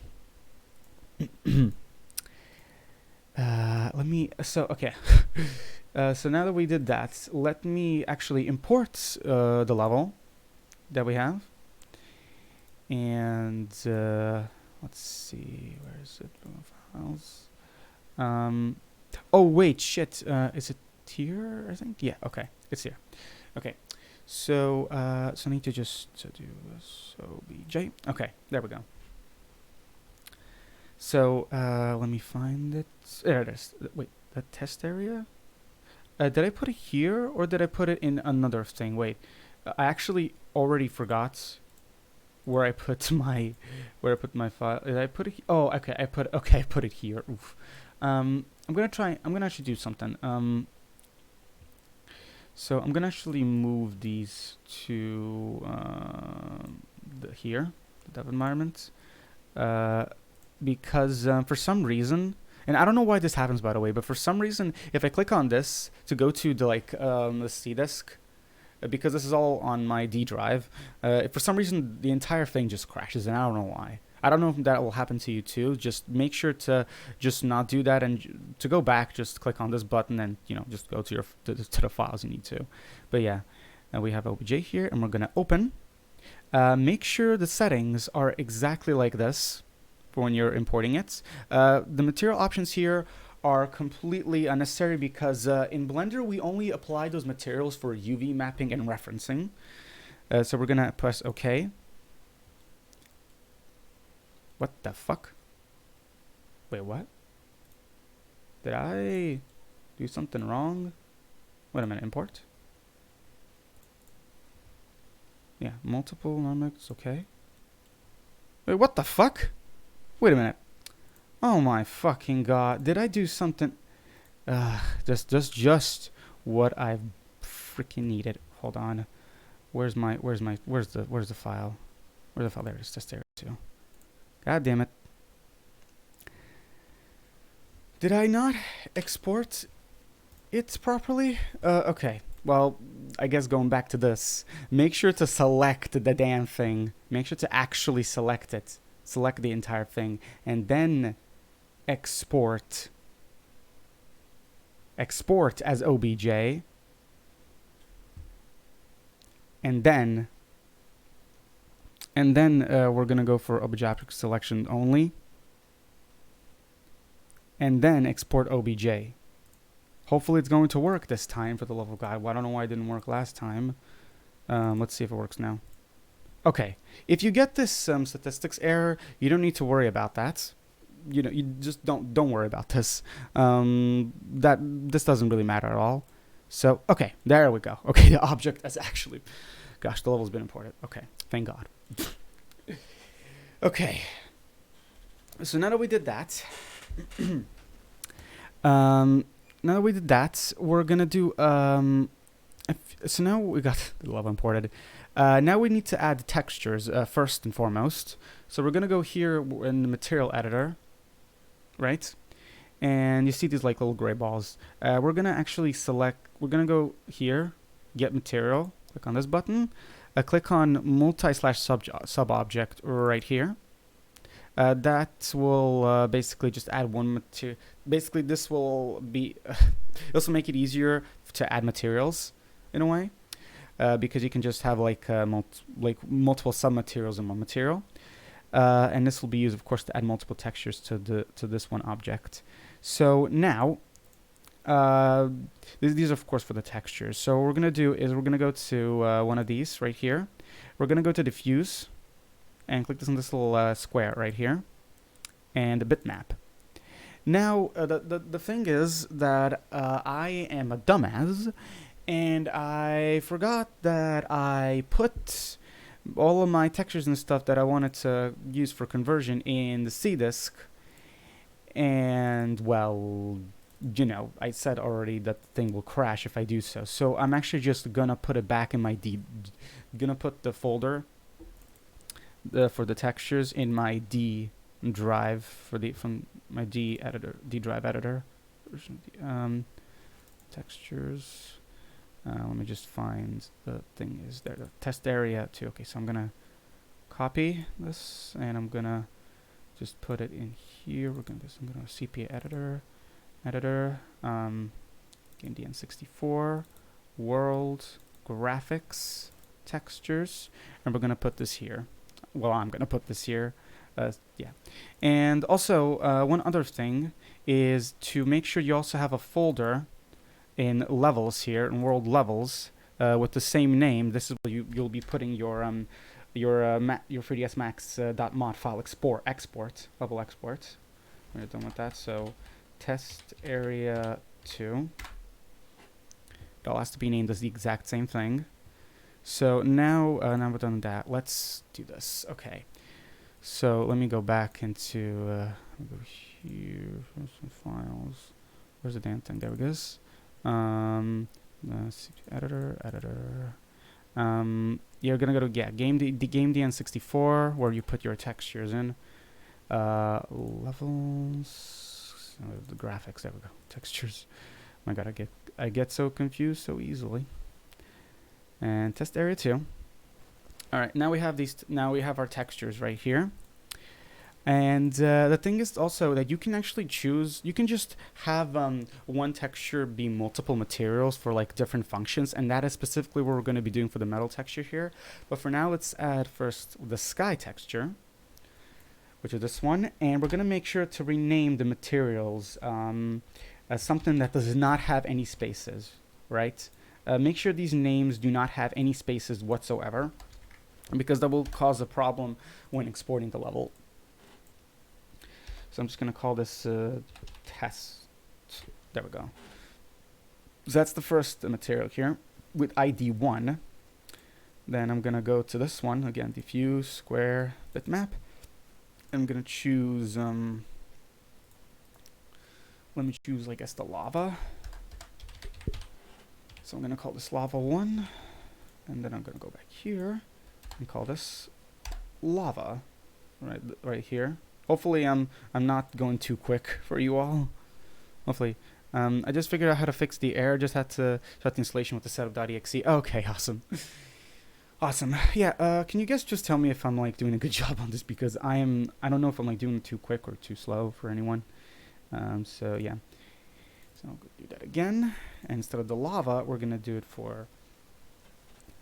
Okay. So now that we did that, let me actually import the level that we have. And let's see, where is it? Files. Oh wait, shit. Is it here? I think. Yeah. Okay, it's here. Okay. So I need to just do this. OBJ. Okay, there we go. So let me find it. There it is. Wait, that test area? Did I put it here, or did I put it in another thing? Wait, I actually already forgot where I put my file. Did I put it? Oh, okay. I put it here. Oof. I'm gonna actually do something. So I'm gonna actually move these to here, the dev environment. Because for some reason, and I don't know why this happens, by the way, but for some reason, if I click on this to go to the the C disk, because this is all on my D drive, for some reason the entire thing just crashes, and I don't know why. I don't know if that will happen to you too. Just make sure to just not do that, and to go back, just click on this button, and just go to the files you need to. But yeah, we have OBJ here, and we're gonna open. Make sure the settings are exactly like this for when you're importing it. The material options here are completely unnecessary, because in Blender we only apply those materials for UV mapping and referencing. So we're gonna press OK. What the fuck? Wait, what? Did I do something wrong? Wait a minute, import? Yeah, multiple normics, okay. Wait, what the fuck? Wait a minute. Oh my fucking god. Did I do something? Just what I freaking needed. Hold on. Where's the file? Where's the file? There it is. Just there too. God damn it. Did I not export it properly? Okay. well, I guess going back to this, make sure to select the damn thing. Make sure to actually select it. Select the entire thing. And then export. Export as OBJ. And then we're going to go for object selection only. And then export OBJ. Hopefully it's going to work this time, for the love of God. Well, I don't know why it didn't work last time. Let's see if it works now. Okay. If you get this statistics error, you don't need to worry about that. You know, you just don't worry about this. This doesn't really matter at all. So, okay, there we go. Okay, the object is actually... Gosh, the level's been imported. Okay, thank God. Okay. So now that we did that... now that we did that, we're gonna do so now we got the level imported. Now we need to add textures first and foremost. So we're gonna go here in the material editor, right? And you see these like little gray balls. We're gonna actually select. We're gonna go here, get material. Click on this button. Click on multi/sub object right here. That will basically just add one material. Basically, this will be also make it easier to add materials in a way, because you can just have like multiple sub-materials in one material, and this will be used, of course, to add multiple textures to this one object. So now, these are of course for the textures. So what we're gonna do is we're gonna go to one of these right here. We're gonna go to diffuse. And click this on this little square right here, and the bitmap. Now, the thing is that I am a dumbass, and I forgot that I put all of my textures and stuff that I wanted to use for conversion in the C disk. And, well, you know, I said already that the thing will crash if I do so. So I'm actually just gonna put it back in my gonna put the folder for the textures in my D drive from my D drive editor. Textures. Let me just find the thing is there. The test area too. Okay, so I'm gonna copy this and I'm gonna just put it in here. I'm gonna CPA editor. Game DN64 world graphics textures, and we're gonna put this here. Well, I'm gonna put this here. Yeah. And also, one other thing is to make sure you also have a folder in levels here, in world levels, with the same name. This is where you'll be putting your 3ds Max .mod file export level export. When you're done with that, so test area 2. It all has to be named as the exact same thing. So now we're done with that. Let's do this. Okay. So let me go back into go here. Some files. Where's the damn thing? There it goes. Editor. You're gonna go to game DN64 where you put your textures in. Levels. The graphics. There we go. Textures. My God, I get so confused so easily. And test area 2. All right, now we have these. Now we have our textures right here. And the thing is also that you can actually choose. You can just have one texture be multiple materials for like different functions, and that is specifically what we're going to be doing for the metal texture here. But for now, let's add first the sky texture, which is this one, and we're going to make sure to rename the materials as something that does not have any spaces, right? Make sure these names do not have any spaces whatsoever, because that will cause a problem when exporting the level. So I'm just going to call this test. There we go. So that's the first material here with ID 1. Then I'm going to go to this one, again, diffuse, square, bitmap. I'm going to choose, let me choose, I guess, the lava. So I'm going to call this lava 1, and then I'm going to go back here and call this lava, right here. Hopefully I'm not going too quick for you all. Hopefully I just figured out how to fix the error. Just had to start the installation with the setup.exe. Okay, awesome. Awesome. Yeah, can you guys just tell me if I'm like doing a good job on this, because I don't know if I'm like doing it too quick or too slow for anyone. So yeah. So I'll go do that again. And instead of the lava, we're gonna do it for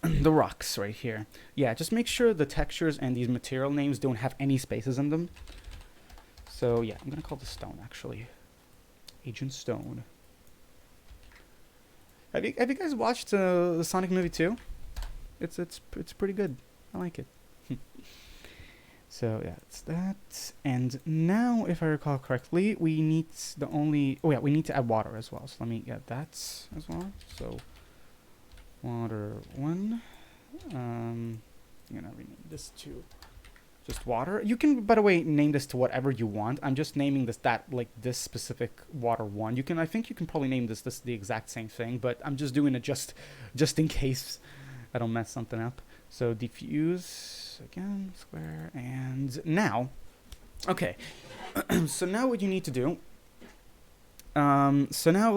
the rocks right here. Yeah, just make sure the textures and these material names don't have any spaces in them. So yeah, I'm gonna call this stone actually. Agent Stone. Have you guys watched the Sonic movie too? It's pretty good. I like it. So yeah, it's that. And now, if I recall correctly, we need we need to add water as well. So let me get that as well. So water 1. I'm gonna rename this to just water. You can, by the way, name this to whatever you want. I'm just naming this this specific water 1. I think you can probably name this the exact same thing, but I'm just doing it just in case I don't mess something up. So diffuse again, square, and now, okay. So now what you need to do. So now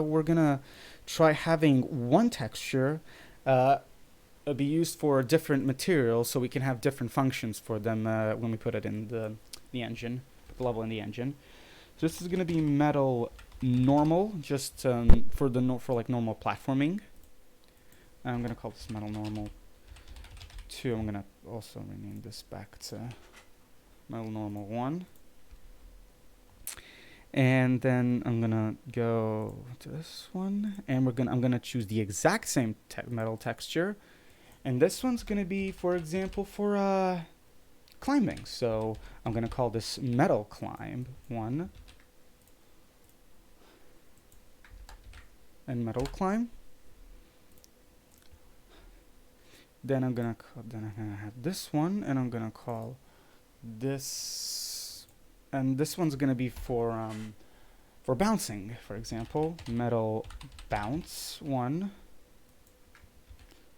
we're gonna try having one texture be used for different materials, so we can have different functions for them when we put it in the engine, put the level in the engine. So this is gonna be metal normal, just for normal platforming. I'm gonna call this metal normal 2. I'm gonna also rename this back to metal normal 1. And then I'm gonna go to this one, and I'm gonna choose the exact same metal texture, and this one's gonna be, for example, for climbing. So I'm gonna call this metal climb 1 and metal climb. Then I'm gonna have this one, and I'm gonna call this, and this one's gonna be for bouncing, for example, metal bounce 1.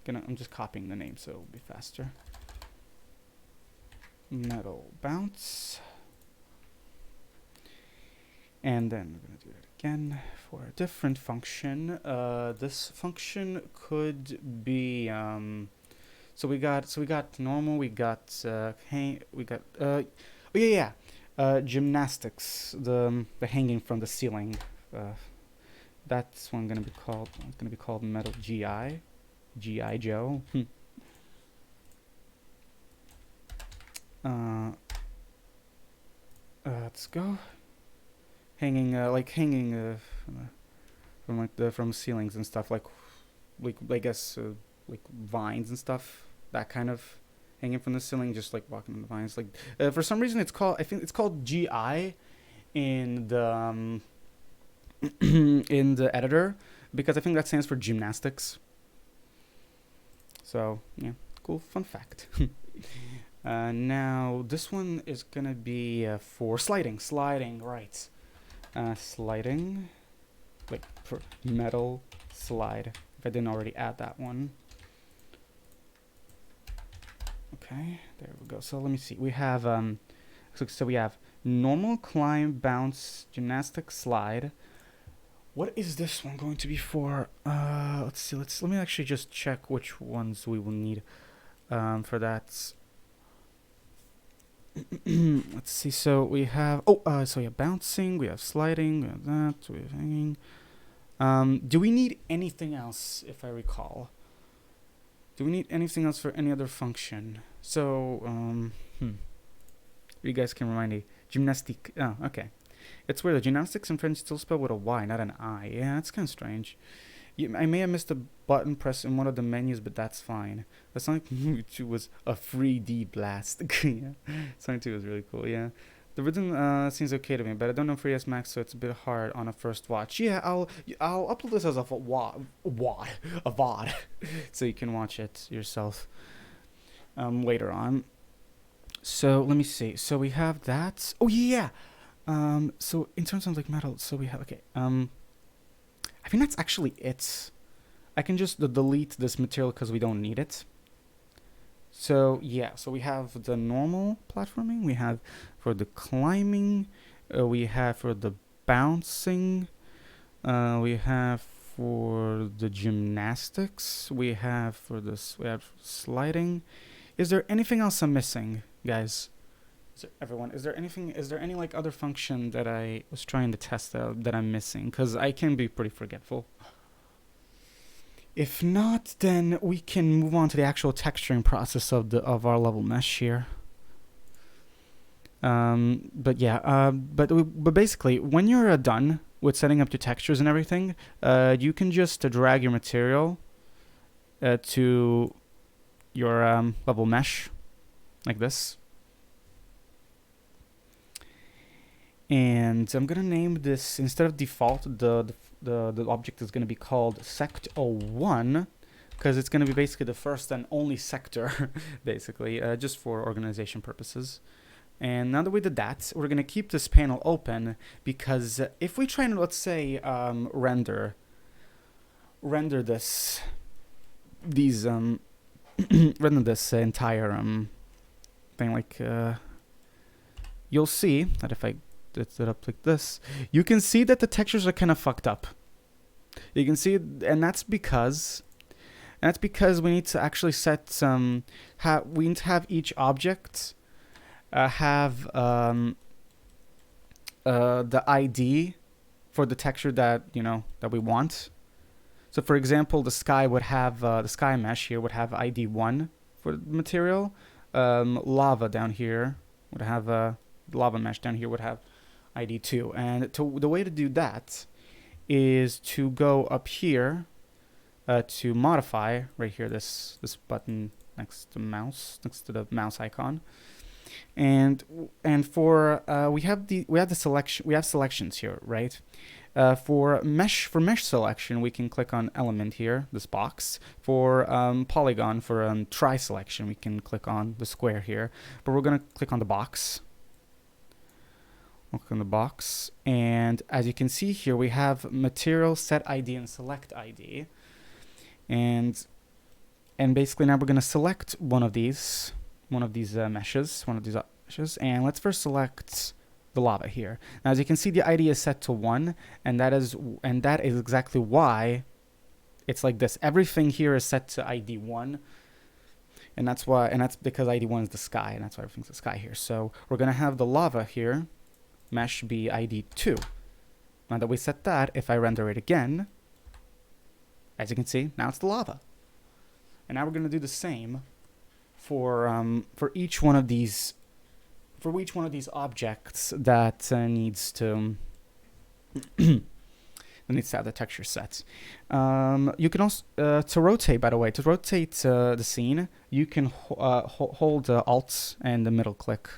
I'm just copying the name so it'll be faster. Metal bounce, and then we're gonna do it again for a different function. This function could be so we got normal, we got gymnastics, the hanging from the ceiling. That's one gonna be called metal GI Joe. Let's go. Hanging from ceilings and stuff, like I guess like vines and stuff. That kind of hanging from the ceiling, just like walking on the vines. Like for some reason, I think it's called GI in the in the editor, because I think that stands for gymnastics. So yeah, cool fun fact. Now this one is gonna be for sliding, right? Sliding, like for metal slide. If I didn't already add that one. Okay, there we go. So let me see. We have so we have normal, climb, bounce, gymnastic, slide. What is this one going to be for? Let's see. Let me actually just check which ones we will need for that. Let's see. So we have so yeah, bouncing. We have sliding. We have that. We have hanging. Do we need anything else? If I recall. Do we need anything else for any other function? So, you guys can remind me. Gymnastic. Oh, okay. It's weird. The gymnastics in French still spelled with a Y, not an I. Yeah, it's kind of strange. I may have missed a button press in one of the menus, but that's fine. The Sonic Movie 2 was a 3D blast. Yeah. Sonic 2 was really cool, yeah. The rhythm seems okay to me, but I don't know 3ds Max, so it's a bit hard on a first watch. Yeah, I'll upload this as a VOD, so you can watch it yourself later on. So let me see. So we have that. Oh yeah. So in terms of like metal, so we have I think that's actually it. I can just delete this material because we don't need it. So yeah, so we have the normal platforming, we have for the climbing, we have for the bouncing. We have for the gymnastics. We have for this. We have sliding. Is there anything else I'm missing, guys? Is there anything? Is there any like other function that I was trying to test out that I'm missing? Because I can be pretty forgetful. If not, then we can move on to the actual texturing process of our level mesh here. But yeah, but basically, when you're done with setting up your textures and everything, you can just drag your material to your level mesh like this. And I'm gonna name this, instead of default, the object is gonna be called sect01, because it's gonna be basically the first and only sector, basically, just for organization purposes. And now that we did that, we're gonna keep this panel open, because if we try and, let's say, render this render this entire thing, like you'll see that if I set it up like this, you can see that the textures are kind of fucked up. You can see, and that's because we need to actually set some. We need to have each object have the ID for the texture that that we want. So, for example, the sky would have the sky mesh here would have ID 1 for the material. Lava down here would have lava mesh down here would have ID 2. And the way to do that is to go up here to modify right here, this button next to the mouse icon, and for we have selections here, right? For mesh selection, we can click on element here, this box. For polygon, for try selection, we can click on the square here. But we're gonna click on the box. We'll click on the box, and as you can see here, we have material, set ID, and select ID. And basically now we're gonna select one of these meshes, and let's first select the lava here. Now, as you can see, the ID is set to 1, and that is exactly why it's like this. Everything here is set to ID 1, and that's because ID 1 is the sky, and that's why everything's the sky here. So we're gonna have the lava here mesh be ID 2. Now that we set that, if I render it again, as you can see, now it's the lava. And now we're gonna do the same for each one of these objects that needs to have the texture set. You can also to rotate. By the way, to rotate the scene, you can hold Alt and the middle click.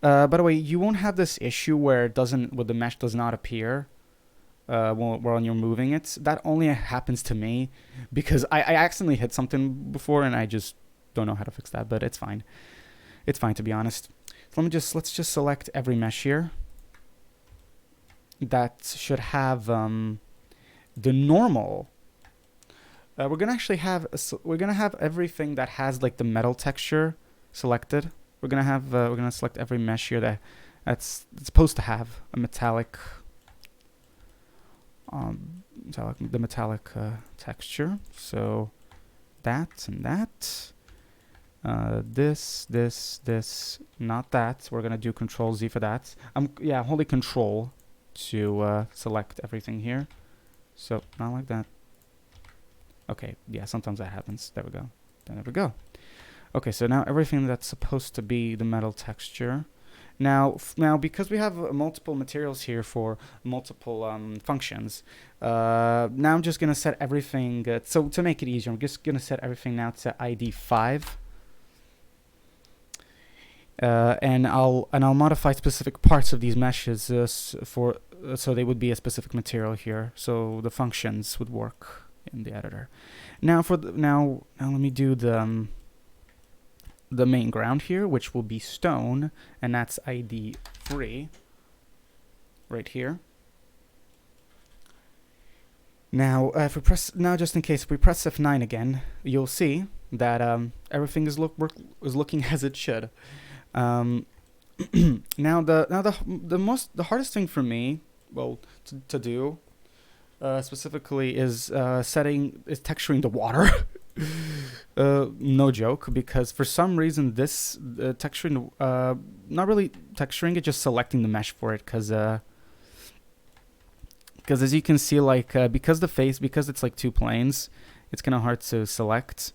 By the way, you won't have this issue where the mesh does not appear when you're moving it. That only happens to me because I accidentally hit something before and I just don't know how to fix that, but it's fine. It's fine, to be honest. So let's just select every mesh here that should have the normal. We're gonna have everything that has like the metal texture selected. We're gonna select every mesh here that's supposed to have a metallic texture. So that and that. This, not that. We're gonna do Control Z for that. I'm holding Control to select everything here. So not like that. Okay, yeah, sometimes that happens. There we go. There we go. Okay, so now everything that's supposed to be the metal texture. Now because we have multiple materials here for multiple functions, now I'm just gonna set everything. So to make it easier, I'm just gonna set everything now to ID 5. And I'll modify specific parts of these meshes so they would be a specific material here, so the functions would work in the editor. Now now let me do the main ground here, which will be stone, and that's ID 3 right here. Now if we press just in case, if we press F9 again, you'll see that everything is looking as it should. Now the hardest thing for me, well, to do specifically is texturing the water. No joke, because for some reason this texturing, not really texturing it, just selecting the mesh for it, because as you can see, like because it's like two planes, it's kind of hard to select.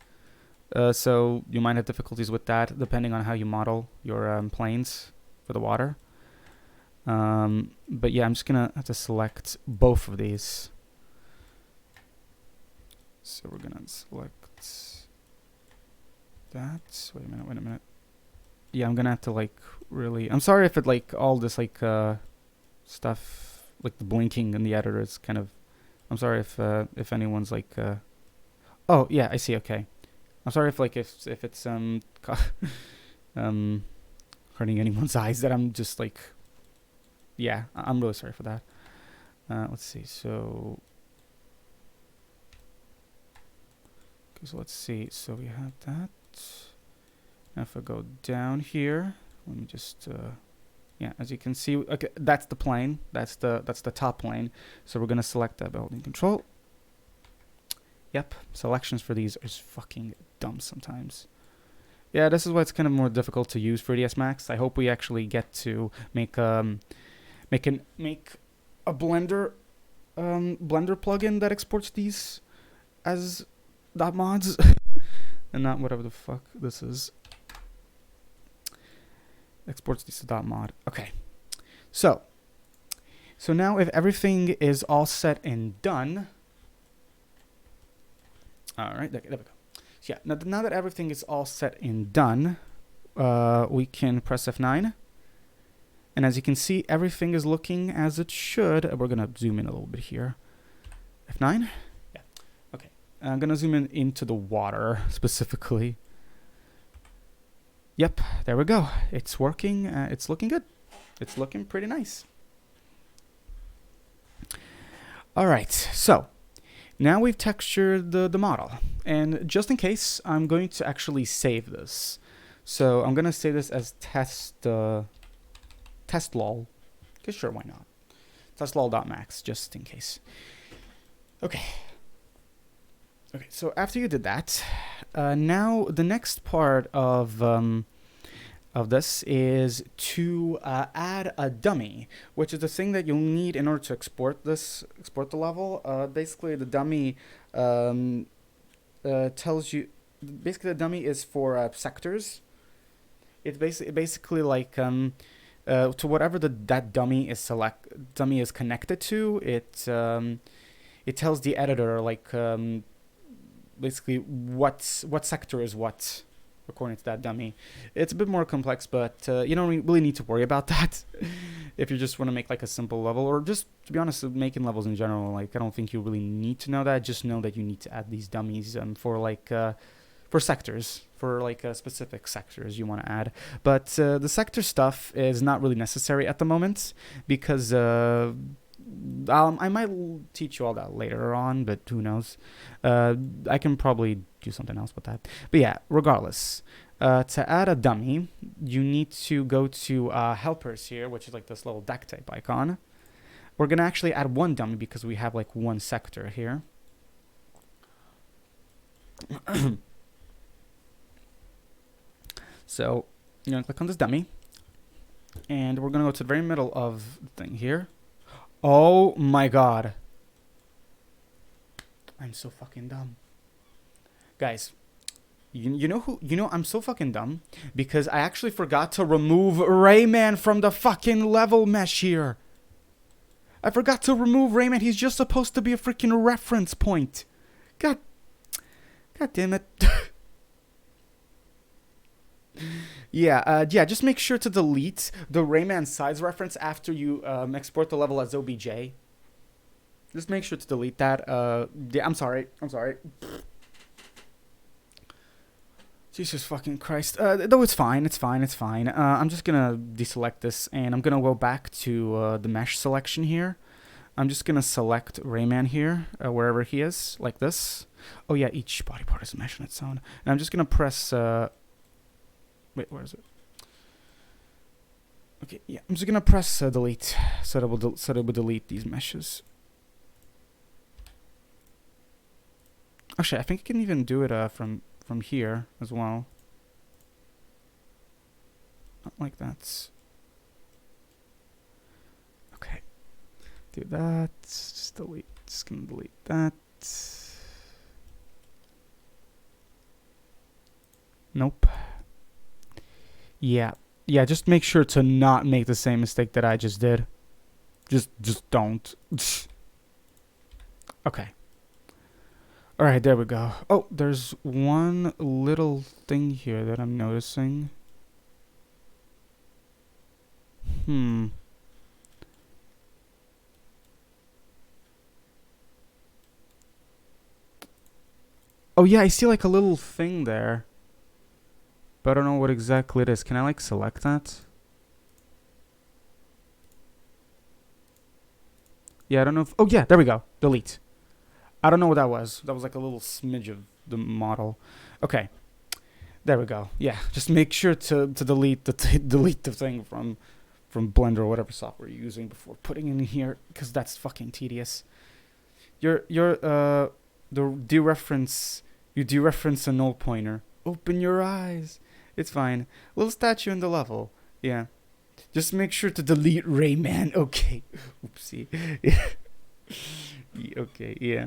So you might have difficulties with that depending on how you model your planes for the water. But yeah, I'm just gonna have to select both of these. So we're gonna select that. Wait a minute. Yeah, I'm gonna have to like really. I'm sorry if it like all this like stuff like the blinking in the editor is kind of. I'm sorry if anyone's like. Oh yeah, I see. Okay. I'm sorry if it's hurting anyone's eyes, that I'm just like. Yeah, I'm really sorry for that. Let's see. So let's see. So we have that. Now if I go down here, let me just yeah, as you can see, okay, that's the plane. That's the top plane. So we're gonna select that by holding Control. Yep, selections for these are fucking dumb sometimes. Yeah, this is why it's kind of more difficult to use 3ds Max. I hope we actually get to make a Blender plugin that exports these as .mods and not whatever the fuck this is. Exports these to .mod. Okay, so now if everything is all set and done. All right, there we go. So yeah, now that everything is all set and done, we can press F9. And as you can see, everything is looking as it should. We're going to zoom in a little bit here. F9? Yeah. Okay. I'm going to zoom in into the water specifically. Yep, there we go. It's working. It's looking good. It's looking pretty nice. All right, so now we've textured the model. And just in case, I'm going to actually save this. So I'm going to save this as testlol. Okay, sure, why not? Testlol.max, just in case. Okay. Okay, so after you did that, now the next part of this is to add a dummy, which is the thing that you'll need in order to export the level. Basically, the dummy tells you. Basically, the dummy is for sectors. It's basically like to whatever that dummy is connected to. It tells the editor like basically what sector is what according to that dummy. It's a bit more complex, but you don't really need to worry about that if you just want to make like a simple level, or just to be honest, making levels in general. Like I don't think you really need to know that. Just know that you need to add these dummies for like for sectors, for like specific sectors you want to add. But the sector stuff is not really necessary at the moment because I might teach you all that later on, but who knows? I can probably do something else with that. But yeah, regardless, to add a dummy, you need to go to helpers here, which is like this little deck type icon. We're going to actually add one dummy because we have like one sector here. So you're going to click on this dummy, and we're going to go to the very middle of the thing here. Oh my god. I'm so fucking dumb. Guys, you know I'm so fucking dumb because I actually forgot to remove Rayman from the fucking level mesh here. I forgot to remove Rayman. He's just supposed to be a freaking reference point. God damn it. Yeah, just make sure to delete the Rayman Size Reference after you export the level as OBJ. Just make sure to delete that. Yeah, I'm sorry. Jesus fucking Christ. Though it's fine. I'm just gonna deselect this, and I'm gonna go back to the mesh selection here. I'm just gonna select Rayman here, wherever he is, like this. Oh yeah, each body part is a mesh on its own. And I'm just gonna press... wait, where is it? Okay, yeah, I'm just gonna press delete so that it will delete these meshes. Actually, I think you can even do it from here as well. Not like that. Okay, do that. Just delete. Just gonna delete that. Nope. Yeah. Yeah, just make sure to not make the same mistake that I just did. Just don't. Okay. Alright, there we go. Oh, there's one little thing here that I'm noticing. Oh yeah, I see like a little thing there. But I don't know what exactly it is. Can I like select that? Yeah, I don't know if... Oh yeah, there we go. Delete. I don't know what that was. That was like a little smidge of the model. Okay. There we go. Yeah, just make sure to delete delete the thing from Blender or whatever software you're using before putting it in here, because that's fucking tedious. You dereference a null pointer. Open your eyes. It's fine. Little statue in the level. Yeah. Just make sure to delete Rayman. Okay. Oopsie. Yeah. Okay, yeah,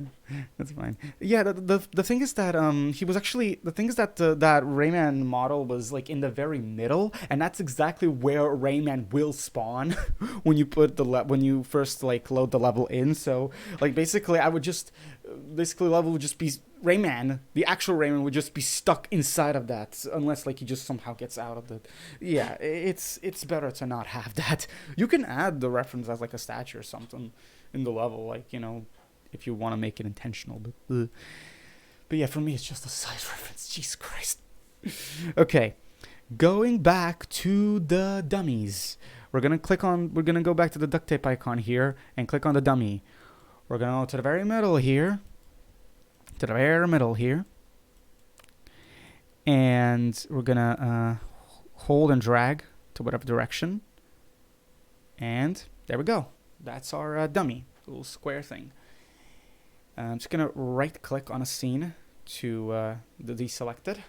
that's fine. Yeah, the thing is that he was actually, the thing is that that Rayman model was like in the very middle, and that's exactly where Rayman will spawn when you put when you first like load the level in. So like basically I would just level would just be Rayman, the actual Rayman would just be stuck inside of that, unless like he just somehow gets out of the... Yeah, it's better to not have that. You can add the reference as like a statue or something in the level, like, you know, if you want to make it intentional. But yeah, for me, it's just a size reference. Jesus Christ. Okay, going back to the dummies. We're gonna go back to the duct tape icon here and click on the dummy. We're gonna go to the very middle here. And we're gonna hold and drag to whatever direction. And there we go. That's our dummy, little square thing. I'm just gonna right click on a scene to deselect it.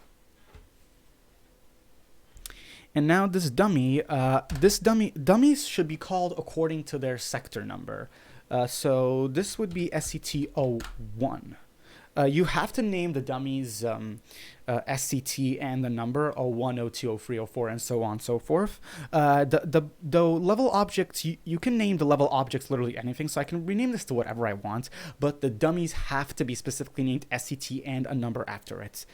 And now this dummy, dummies should be called according to their sector number. So this would be SCT-01. You have to name the dummies SCT and the number 01, 02, 03, 04, and so on and so forth. The level objects, you can name the level objects literally anything, so I can rename this to whatever I want, but the dummies have to be specifically named SCT and a number after it.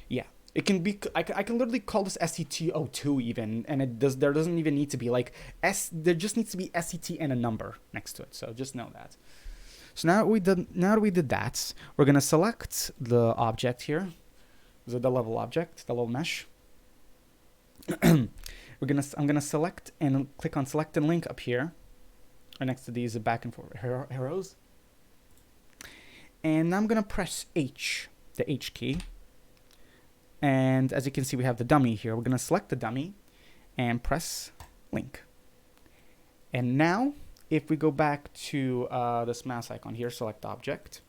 Yeah. It can be, I can literally call this SCT-02 even, and there doesn't even need to be like there just needs to be SCT and a number next to it, so just know that. So now that we did that, we're gonna select the object here, the level object, the level mesh. I'm gonna select and click on select and link up here, or next to these back and forth arrows. And now I'm gonna press H, the H key. And as you can see, we have the dummy here. We're gonna select the dummy and press link. And now, if we go back to this mouse icon here, select object,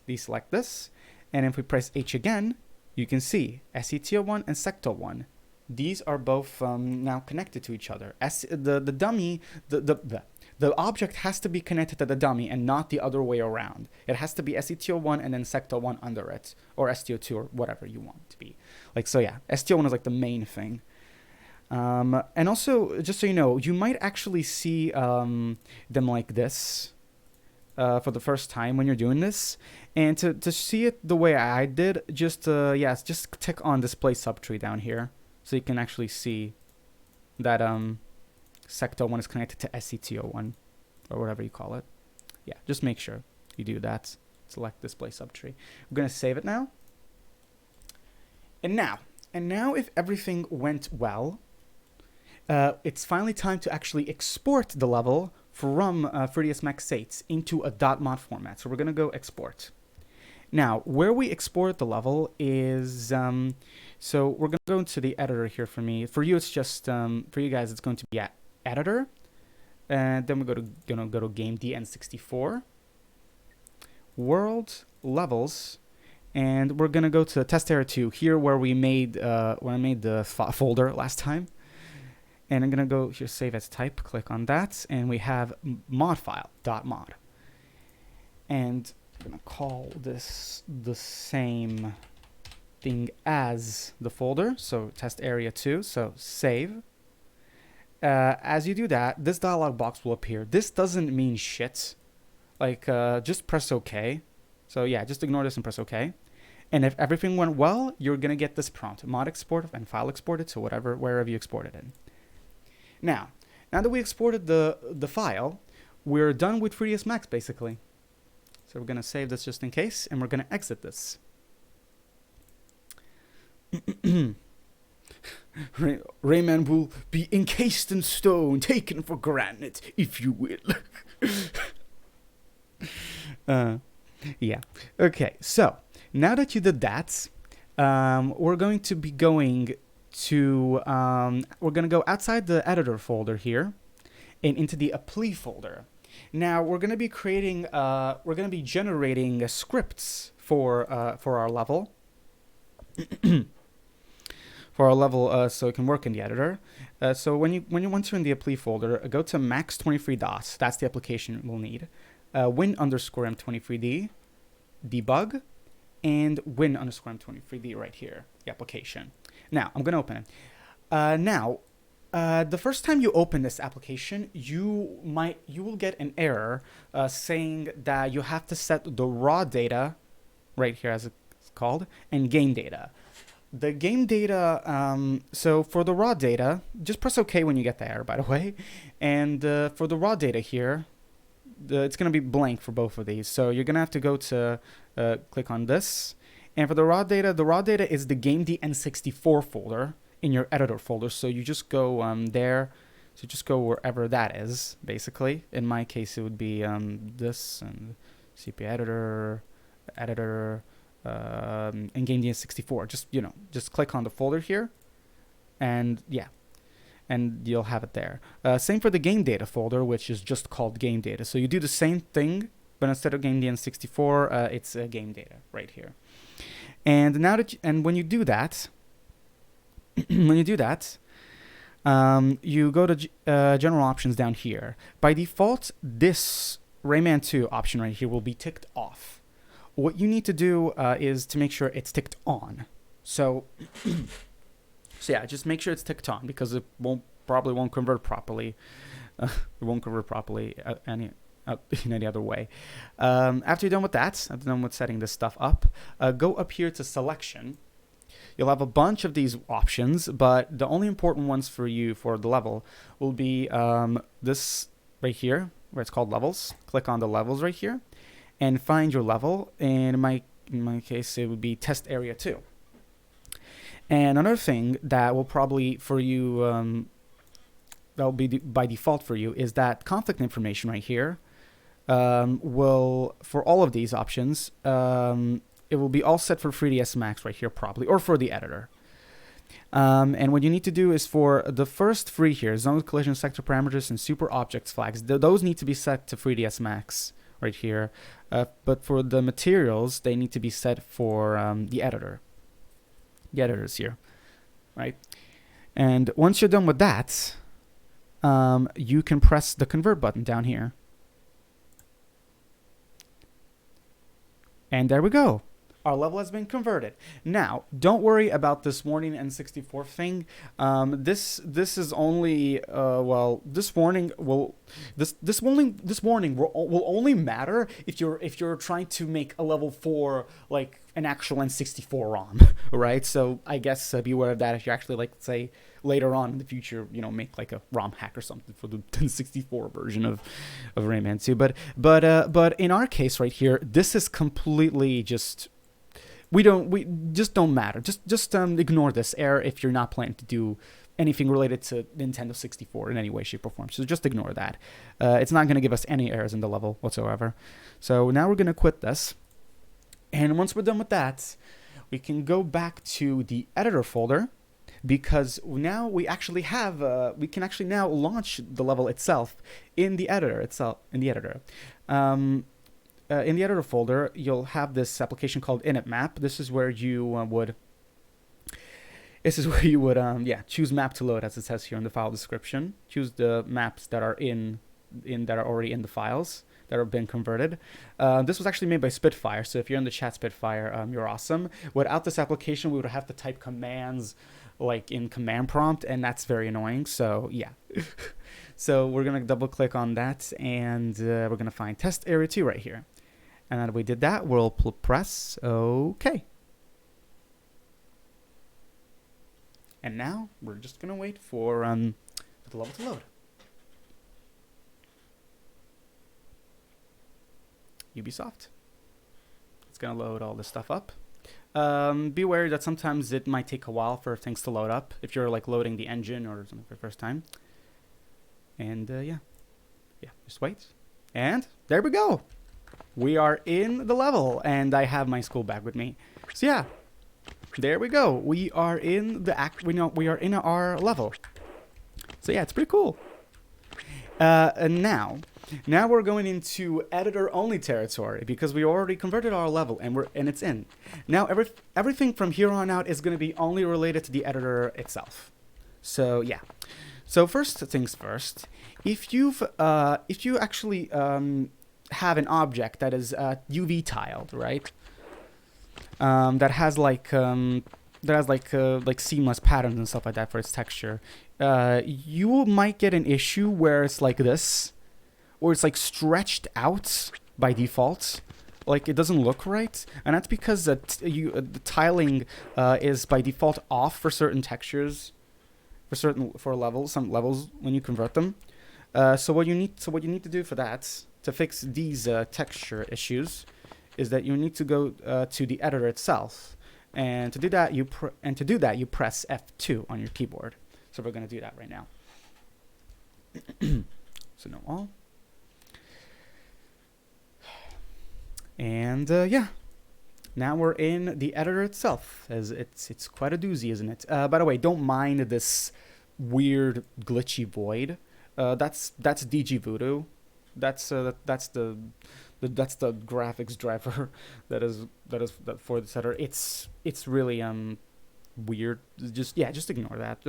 deselect this, and if we press H again, you can see SCT-01 and Sector-01. These are both now connected to each other. The object has to be connected to the dummy and not the other way around. It has to be SCT-01 and then Sector-01 under it, or STO2 or whatever you want it to be. Like, so yeah, STO-1 is like the main thing. And also, just so you know, you might actually see them like this for the first time when you're doing this. And to see it the way I did, just tick on display subtree down here, so you can actually see that Sector-1 is connected to SCT-01 or whatever you call it. Yeah, just make sure you do that. Select display subtree. We're gonna save it now. And now, if everything went well, it's finally time to actually export the level from 3ds Max 8 into a .mod format. So we're going to go export. Now, where we export the level is So we're going to go into the editor here for me. For you, it's just, for you guys, it's going to be editor. And then we're gonna go to game DN64, world, levels, and we're gonna go to test area 2 here where we made where I made the folder last time. And I'm gonna go here, save as type, click on that, and we have mod file .mod. And I'm gonna call this the same thing as the folder, so test area 2, so save. As you do that, this dialog box will appear. This doesn't mean shit. Like, just press OK. So yeah, just ignore this and press OK. And if everything went well, you're gonna get this prompt: mod export and file exported to wherever you exported it. Now that we exported the file, we're done with 3ds Max basically. So we're gonna save this just in case, and we're gonna exit this. Rayman will be encased in stone, taken for granted, if you will. Yeah. Okay, so now that you did that, we're going to be going to, we're going to go outside the editor folder here and into the apply folder. Now we're going to be creating, we're going to be generating scripts for our level. For our level, so it can work in the editor. So once you're in the apply folder, go to max 23 dots. That's the application we'll need. win_m23d, debug, and win_m23d right here, the application. Now I'm gonna open it. The first time you open this application, you will get an error saying that you have to set the raw data right here, as it's called, and game data. The game data, so for the raw data, just press OK when you get the error, by the way. And for the raw data here, it's going to be blank for both of these. So you're going to have to go to, click on this. And for the raw data is the game DN64 folder in your editor folder. So you just go there. So just go wherever that is, basically. In my case, it would be this and CPA Editor, and game DN64. Just click on the folder here, and yeah, and you'll have it there. Same for the game data folder, which is just called game data. So you do the same thing, but instead of game DN64, it's game data right here. And now that when you do that, you go to general options down here. By default, this Rayman 2 option right here will be ticked off. What you need to do is to make sure it's ticked on. So, yeah, just make sure it's ticked on, because it probably won't convert properly. It won't convert properly in any other way. After you're done with that, after you're done with setting this stuff up, go up here to selection. You'll have a bunch of these options, but the only important ones for you for the level will be this right here, where it's called levels. Click on the levels right here and find your level. And in my case, it would be test area 2. And another thing that will probably for you, that will be by default for you, is that conflict information right here will, for all of these options, it will be all set for 3ds Max right here probably, or for the editor. And what you need to do is for the first three here, zone collision sector parameters and super objects flags, those need to be set to 3ds Max right here. But for the materials, they need to be set for the editor. The editors here, right? And once you're done with that, you can press the convert button down here. And there we go. Our level has been converted. Now, don't worry about this warning N64 thing. This is only this warning will only matter if you're trying to make a level for like an actual N64 ROM, right? So I guess be aware of that if you actually, like, say later on in the future, make like a ROM hack or something for the N64 version of Rayman 2. But in our case right here, this is completely just. We just don't matter. Just ignore this error if you're not planning to do anything related to Nintendo 64 in any way, shape, or form. So just ignore that. It's not going to give us any errors in the level whatsoever. So now we're going to quit this. And once we're done with that, we can go back to the editor folder, because now we actually have we can actually now launch the level itself in the editor in the editor. In the editor folder, you'll have this application called init map. This is where you would choose map to load, as it says here in the file description. Choose the maps that are that are already in the files that have been converted. This was actually made by Spitfire, so if you're in the chat, Spitfire, you're awesome. Without this application, we would have to type commands like in command prompt, and that's very annoying. So yeah. So we're gonna double click on that, and we're gonna find test area 2 right here. And then we did that, we'll press OK. And now we're just gonna wait for the level to load. Ubisoft. It's gonna load all this stuff up. Be aware that sometimes it might take a while for things to load up if you're like loading the engine or something for the first time. And yeah, just wait. And there we go. We are in the level, and I have my school bag with me. So yeah, there we go. We are in the we are in our level. So yeah, it's pretty cool. And now we're going into editor-only territory, because we already converted our level and it's in. Now everything from here on out is going to be only related to the editor itself. So yeah. So first things first, if you actually have an object that is UV tiled, right? That has like seamless patterns and stuff like that for its texture. You might get an issue where it's like this, or it's like stretched out by default, like it doesn't look right, and that's because the tiling is by default off for certain textures, some levels when you convert them. So what you need to do for that, to fix these texture issues, is that you need to go to the editor itself, and to do that you press F2 on your keyboard. So we're going to do that right now. So no all. And yeah, now we're in the editor itself, as it's quite a doozy, isn't it? By the way, don't mind this weird glitchy void. That's DG Voodoo. That's the graphics driver that for the editor. It's really weird. Just ignore that.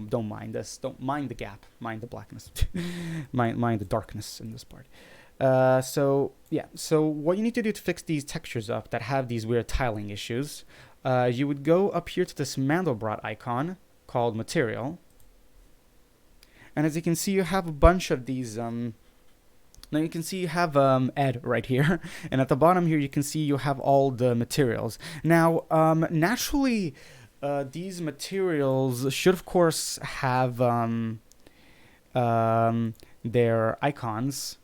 Don't mind this. Don't mind the gap. Mind the blackness. mind the darkness in this part. So what you need to do to fix these textures up that have these weird tiling issues, you would go up here to this Mandelbrot icon called Material, and as you can see, you have a bunch of these. Now you can see you have Ed right here, and at the bottom here you can see you have all the materials. Now naturally, these materials should of course have their icons.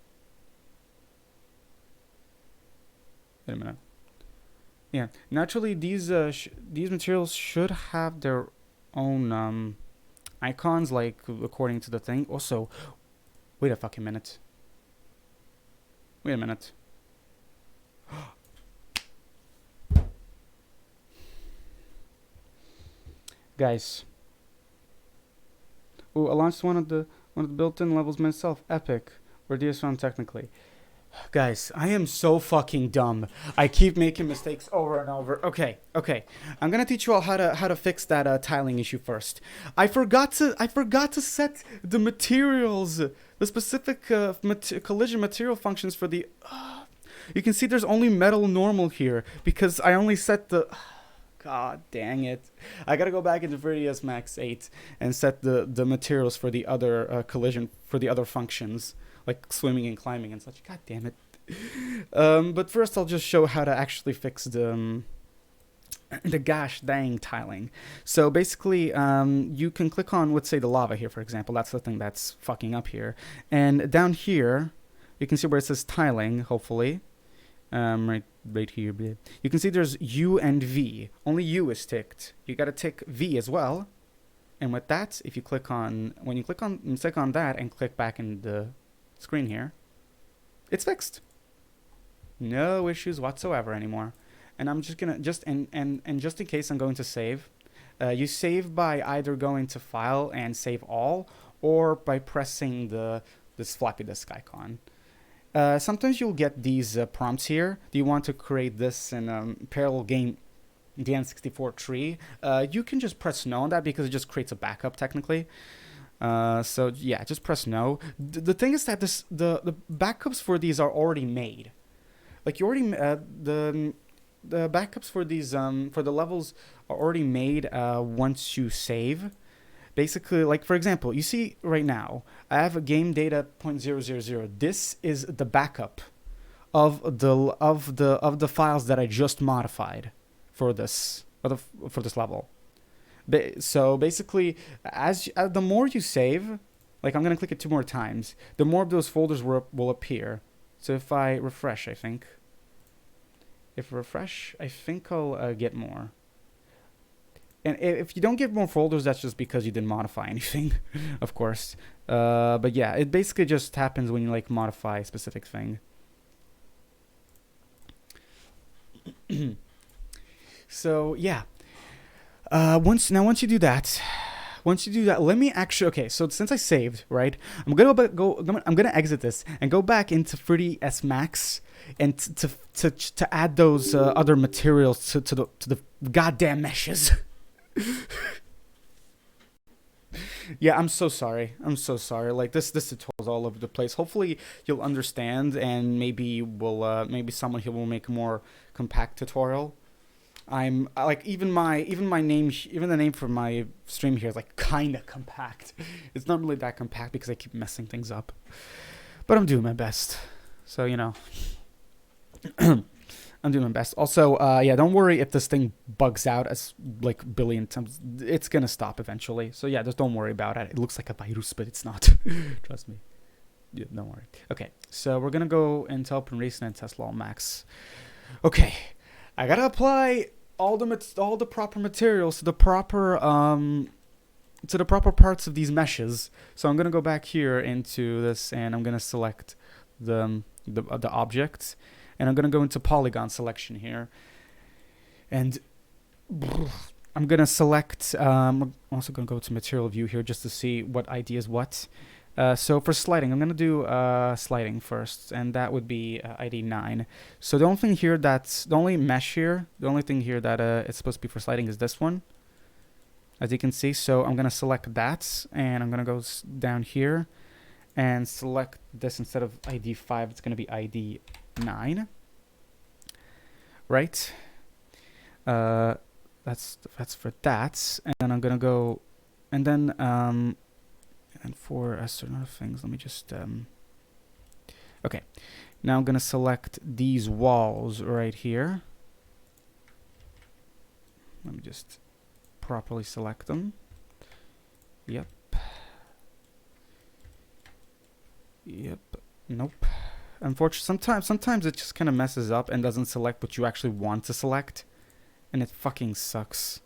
Wait a minute. Yeah, naturally these materials should have their own icons, like according to the thing. Also, wait a fucking minute. Wait a minute. Guys. Ooh, I launched one of the built-in levels myself. Epic. Or DS1 technically. Guys, I am so fucking dumb. I keep making mistakes over and over. Okay. I'm gonna teach you all how to fix that tiling issue first. I forgot to set the materials, the specific collision material functions for the. You can see there's only metal normal here because I only set the. God dang it! I gotta go back into 3ds Max 8 and set the materials for the other collision, for the other functions, like swimming and climbing and such. God damn it. But first I'll just show how to actually fix the gosh dang tiling. So basically, you can click on, let's say, the lava here, for example. That's the thing that's fucking up here. And down here, you can see where it says tiling, hopefully. Right here. You can see there's U and V. Only U is ticked. You gotta tick V as well. And with that, if you click on, when you click on that and click back in the screen here, it's fixed. No issues whatsoever anymore. and I'm just gonna and just in case I'm going to save. You save by either going to File and Save All, or by pressing this floppy disk icon. Sometimes you'll get these prompts here. Do you want to create this in parallel game the N64 tree? You can just press no on that because it just creates a backup technically. So yeah, just press no. The thing is that the backups for these are already made. Like you already the backups for these for the levels are already made once you save. Basically, like for example, you see right now I have a game data 0.000. This is the backup of the files that I just modified for this level. So basically, as the more you save, like I'm gonna click it 2 more times, the more of those folders will appear. So if I refresh, I think. If refresh, I think I'll get more. And if you don't get more folders, that's just because you didn't modify anything, of course. But yeah, it basically just happens when you like modify a specific thing. So yeah, once you do that, let me actually. Okay, so since I saved, right, I'm gonna exit this and go back into 3ds Max and to add those other materials to the goddamn meshes. Yeah, I'm so sorry. Like this tutorial's all over the place. Hopefully you'll understand, and maybe someone here will make a more compact tutorial. I'm like even the name for my stream here is like kind of compact. It's not really that compact because I keep messing things up, but I'm doing my best. So you know, I'm doing my best. Also, yeah, don't worry if this thing bugs out as like billion times. It's gonna stop eventually. So yeah, just don't worry about it. It looks like a virus, but it's not. Trust me. Yeah, don't worry. Okay, so we're gonna go into Open Recent and test lol max. Okay. I gotta apply all the proper materials to the proper parts of these meshes. So I'm gonna go back here into this, and I'm gonna select the object, and I'm gonna go into polygon selection here, and I'm gonna select. I'm also gonna go to material view here just to see what ID is what. So for sliding, I'm gonna do sliding first, and that would be ID 9. So the only thing here the only thing here that it's supposed to be for sliding is this one, as you can see. So I'm gonna select that, and I'm gonna go down here and select this. Instead of ID 5, it's gonna be ID 9. Right? That's for that, and then I'm gonna go, and then and for certain other things, let me just okay, now I'm gonna select these walls right here. Let me just properly select them. Yep. Nope. Unfortunately, sometimes it just kind of messes up and doesn't select what you actually want to select, and it fucking sucks.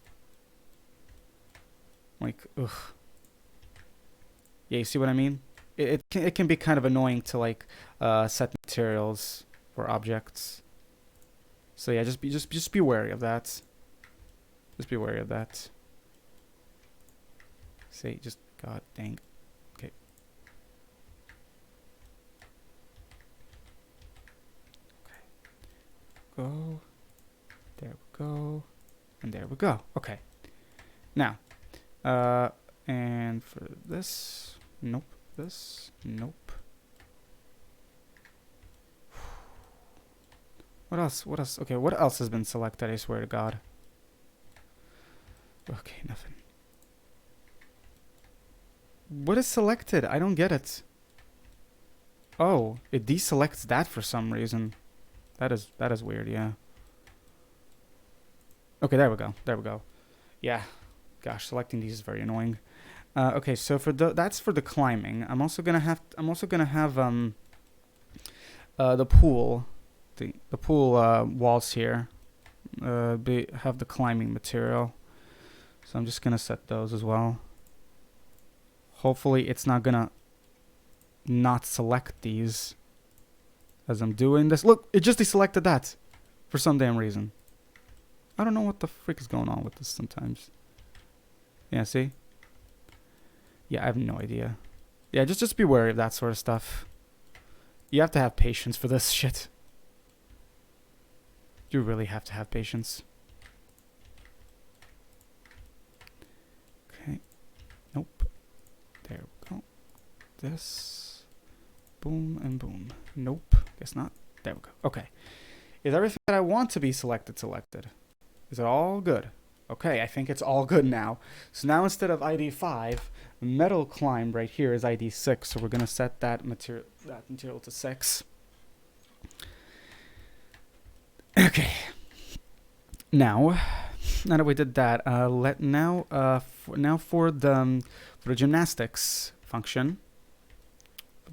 Like, ugh. Yeah, you see what I mean? It can be kind of annoying to like set materials for objects. So yeah, just be wary of that. Just be wary of that. See, just god dang. Okay. Go. There we go. And there we go. Okay. Now, and for this, nope. This, nope. What else? Okay, what else has been selected? I swear to God. Okay, nothing. What is selected? I don't get it. Oh, it deselects that for some reason. That is weird. Yeah. Okay, there we go. Yeah. Gosh, selecting these is very annoying. Okay, so for that's for the climbing. I'm also gonna have the pool, the pool walls here, have the climbing material. So I'm just gonna set those as well. Hopefully, it's not gonna not select these as I'm doing this. Look, it just deselected that for some damn reason. I don't know what the frick is going on with this sometimes. Yeah, see? Yeah, I have no idea. Yeah, just be wary of that sort of stuff. You have to have patience for this shit. You really have to have patience. Okay. Nope. There we go. This. Boom and boom. Nope. Guess not. There we go. Okay. Is everything that I want to be selected selected? Is it all good? Okay, I think it's all good now. So now instead of ID 5, metal climb right here is ID 6. So we're going to set that material to 6. Okay. Now that we did that, for the gymnastics function,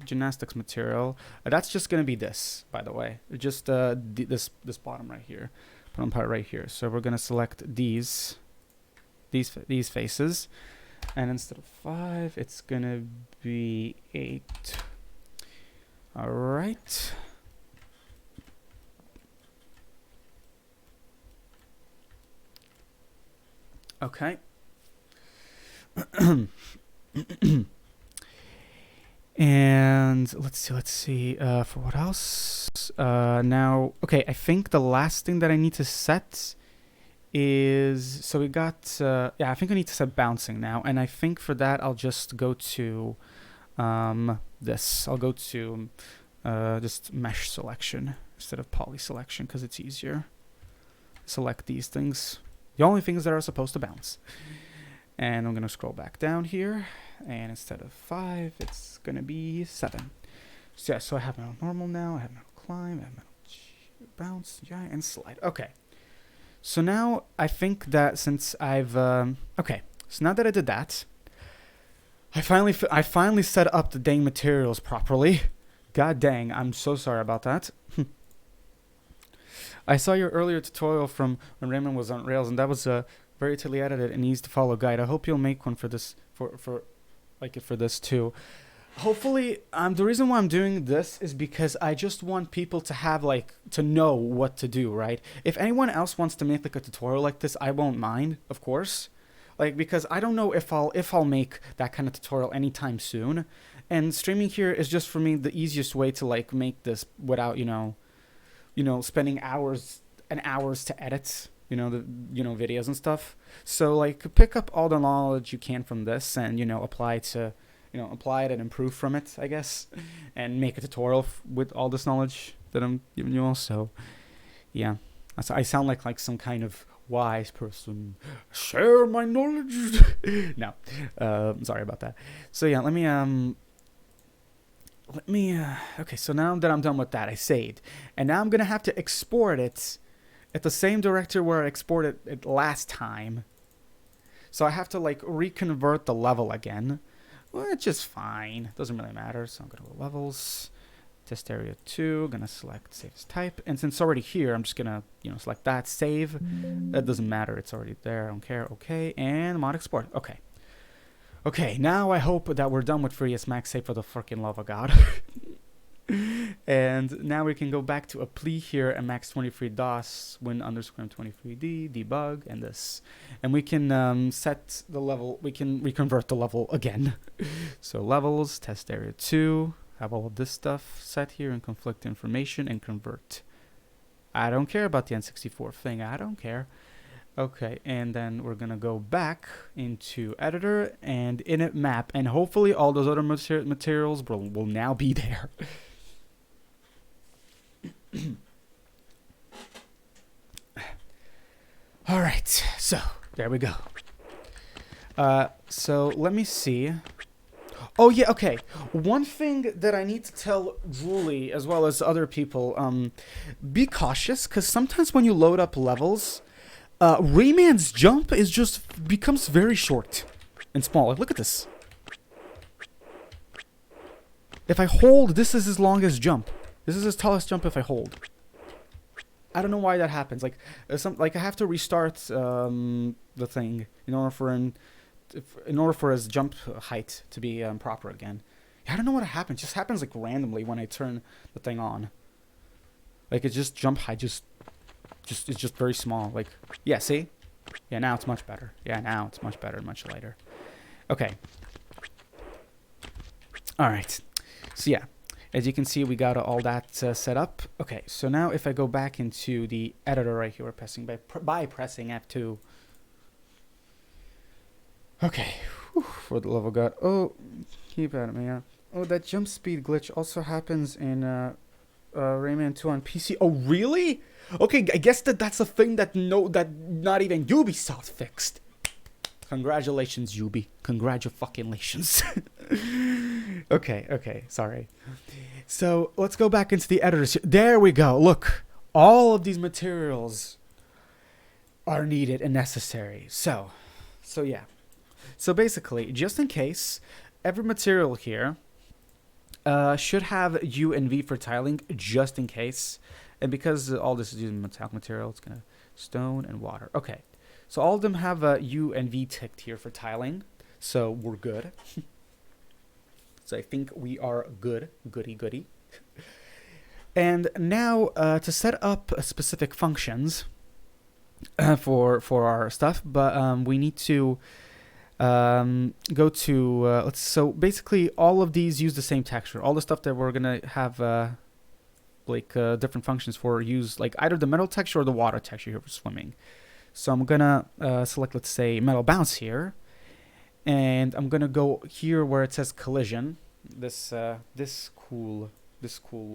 gymnastics material, that's just going to be this, by the way. Just this bottom right here. Bottom part right here. So we're going to select these faces, and instead of 5 it's going to be 8. All right. Okay. And let's see, for what else? Now, okay, I think the last thing that I need to set is, so we got, yeah, I think I need to set bouncing now. And I think for that, I'll just go to this. I'll go to just mesh selection instead of poly selection because it's easier. Select these things. The only things that are supposed to bounce. And I'm going to scroll back down here. And instead of 5, it's going to be 7. So yeah, so I have metal normal now. I have metal climb. I have metal bounce, giant, and slide. Okay. So now I think that since I've... okay. So now that I did that, I finally set up the dang materials properly. God dang, I'm so sorry about that. I saw your earlier tutorial from when Rayman was on Rails, and that was very tightly edited and easy to follow guide. I hope you'll make one for this for this too. Hopefully, the reason why I'm doing this is because I just want people to have to know what to do, right? If anyone else wants to make a tutorial like this, I won't mind, of course. Because I don't know if I'll make that kind of tutorial anytime soon. And streaming here is just for me the easiest way to make this without, spending hours and hours to edit, videos and stuff. So pick up all the knowledge you can from this and, apply it and improve from it, I guess, and make a tutorial with all this knowledge that I'm giving you all. So yeah, I sound like some kind of wise person. Share my knowledge. No, sorry about that. So yeah, let me okay, so now that I'm done with that, I saved, and now I'm gonna have to export it at the same directory where I exported it last time. So I have to reconvert the level again, which is fine, doesn't really matter. So I'm gonna go levels, test area 2, gonna select save as type, and since it's already here, I'm just gonna select that, save. That doesn't matter, it's already there, I don't care. Okay, and mod export. Okay, now I hope that we're done with FreeS Max, save for the freaking love of God. And now we can go back to apply here and max 23 DOS, win underscore M23D, debug, and this. And we can set the level, we can reconvert the level again. So levels, test area 2, have all of this stuff set here and conflict information and convert. I don't care about the N64 thing, I don't care. Okay, and then we're gonna go back into editor and init map, and hopefully all those other materials will now be there. All right, so there we go. So let me see. Oh yeah, okay. One thing that I need to tell Julie as well as other people, be cautious, because sometimes when you load up levels, Rayman's jump becomes very short and small. Look at this. If I hold, this is his longest jump. This is his tallest jump if I hold. I don't know why that happens. I have to restart the thing in order for his jump height to be proper again. I don't know what happens. It just happens randomly when I turn the thing on. It's just jump height just it's just very small. Like, yeah, see? Yeah, now it's much better. Yeah, now it's much better, much lighter. Okay. All right. So yeah, as you can see, we got all that set up. Okay, so now if I go back into the editor right here, we're pressing by pressing F2. Okay, whew, for the love of God. Oh, keep at me, yeah. Oh, that jump speed glitch also happens in Rayman 2 on PC. Oh, really? Okay, I guess that's a thing that not even Ubisoft fixed. Congratulations, Ubi. Congratulations. Okay, sorry. So let's go back into the editors. There we go. Look, all of these materials are needed and necessary. So yeah. So basically, just in case, every material here should have U and V for tiling, just in case. And because all this is using metallic material, it's gonna stone and water. Okay, so all of them have a U and V ticked here for tiling, so we're good. So I think we are good, goody. And now to set up specific functions for our stuff, but we need to go to so basically all of these use the same texture. All the stuff that we're gonna have different functions for use like either the metal texture or the water texture here for swimming. So I'm gonna select, let's say, metal bounce here, and I'm gonna go here where it says collision. This cool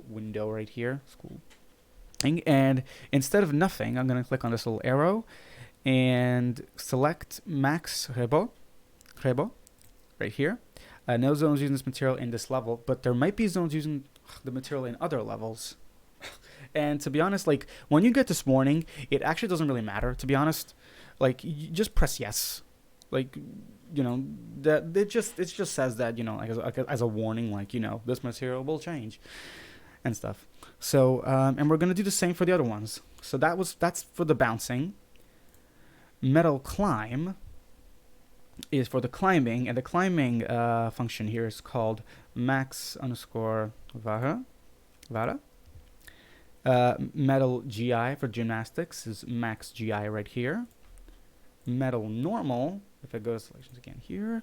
window right here, this cool thing. And instead of nothing, I'm gonna click on this little arrow and select max rebo right here. No zones using this material in this level, but there might be zones using the material in other levels. And to be honest, like when you get this warning, it actually doesn't really matter, to be honest. Like you just press yes. Like, you know, that it just says that, you know, like as a warning, like, you know, this material will change and stuff. So and we're gonna do the same for the other ones. So that's for the bouncing. Metal climb is for the climbing, and the climbing function here is called max underscore vara. Metal GI for gymnastics is max GI right here. Metal normal, if I go to selections again here,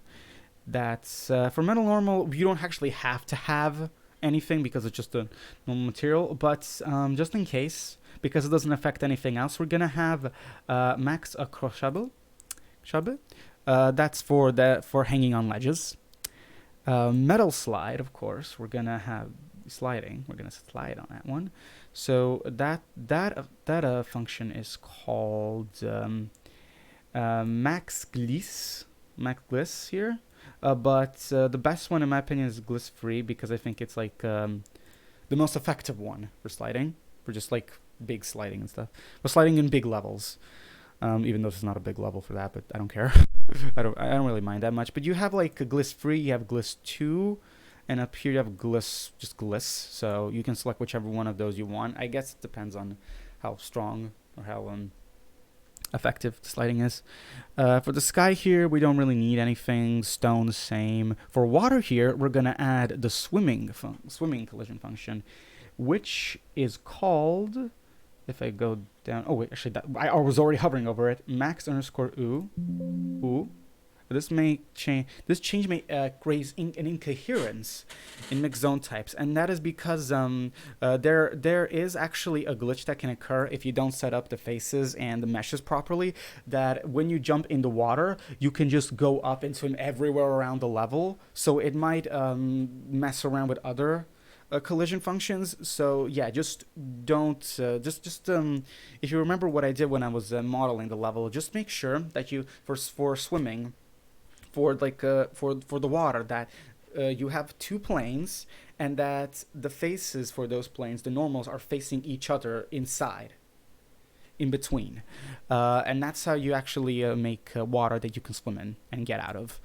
that's for metal normal, you don't actually have to have anything because it's just a normal material, but just in case, because it doesn't affect anything else, we're gonna have max accrochable. That's for hanging on ledges. Metal slide, of course, we're gonna have sliding. We're gonna slide on that one. So that function is called max gliss here. But the best one in my opinion is gliss free, because I think it's like the most effective one for sliding, for just like big sliding and stuff. For sliding in big levels. Even though this is not a big level for that, but I don't care. I don't really mind that much. But you have like a gliss free, you have gliss 2, and up here you have gliss, just gliss. So you can select whichever one of those you want. I guess it depends on how strong or how effective the sliding is. For the sky here, we don't really need anything. Stone, same. For water here, we're gonna add the swimming collision function, which is called, if I go down, oh wait, actually I was already hovering over it. Max underscore oo. This change may raise an incoherence in mixed zone types, and that is because there is actually a glitch that can occur if you don't set up the faces and the meshes properly, that when you jump in the water, you can just go up and swim everywhere around the level, so it might mess around with other collision functions. So yeah, just don't if you remember what I did when I was modeling the level, just make sure that you for swimming, for the water, that you have two planes, and that the faces for those planes, the normals, are facing each other in between, and that's how you actually make water that you can swim in and get out of.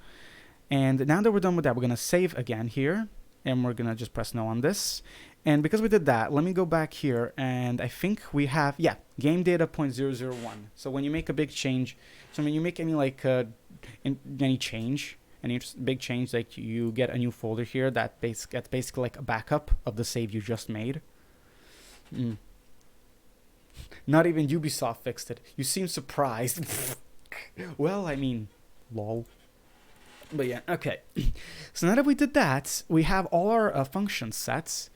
And now that we're done with that, we're gonna save again here, and we're gonna just press no on this. And because we did that, let me go back here, and I think we have, yeah, game data 0.001. So when you make a big change, so when you make any like any change, any big change, like you get a new folder here that's basically like a backup of the save you just made. Not even Ubisoft fixed it. You seem surprised. Well, I mean, lol. But yeah, okay. So now that we did that, we have all our functions set.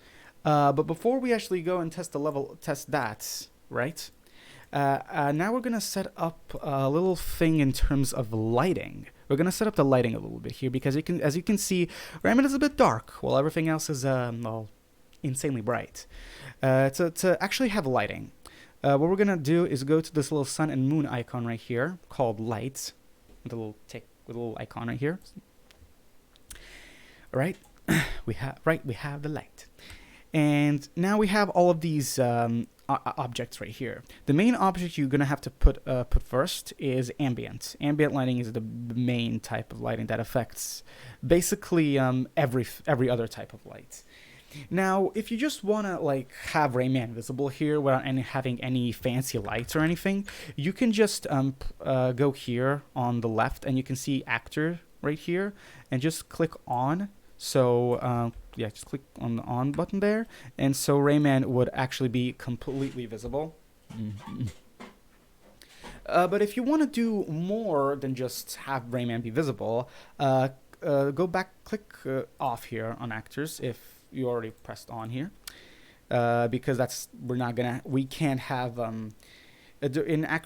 But before we actually go and test the level, test that, right? Now we're gonna set up a little thing in terms of lighting. We're gonna set up the lighting a little bit here because as you can see, Rayman is a bit dark while everything else is well, insanely bright. To actually have lighting, what we're gonna do is go to this little sun and moon icon right here called light, with a little tick, with a little icon right here. All right, we have the light, and now we have all of these objects right here. The main object you're gonna have to put first is ambient. Ambient lighting is the main type of lighting that affects basically every other type of light. Now, if you just wanna like have Rayman visible here without having any fancy lights or anything, you can just go here on the left and you can see actor right here and just click on. So yeah, just click on the on button there, and so Rayman would actually be completely visible. But if you want to do more than just have Rayman be visible, go back, click off here on actors if you already pressed on here, because we can't have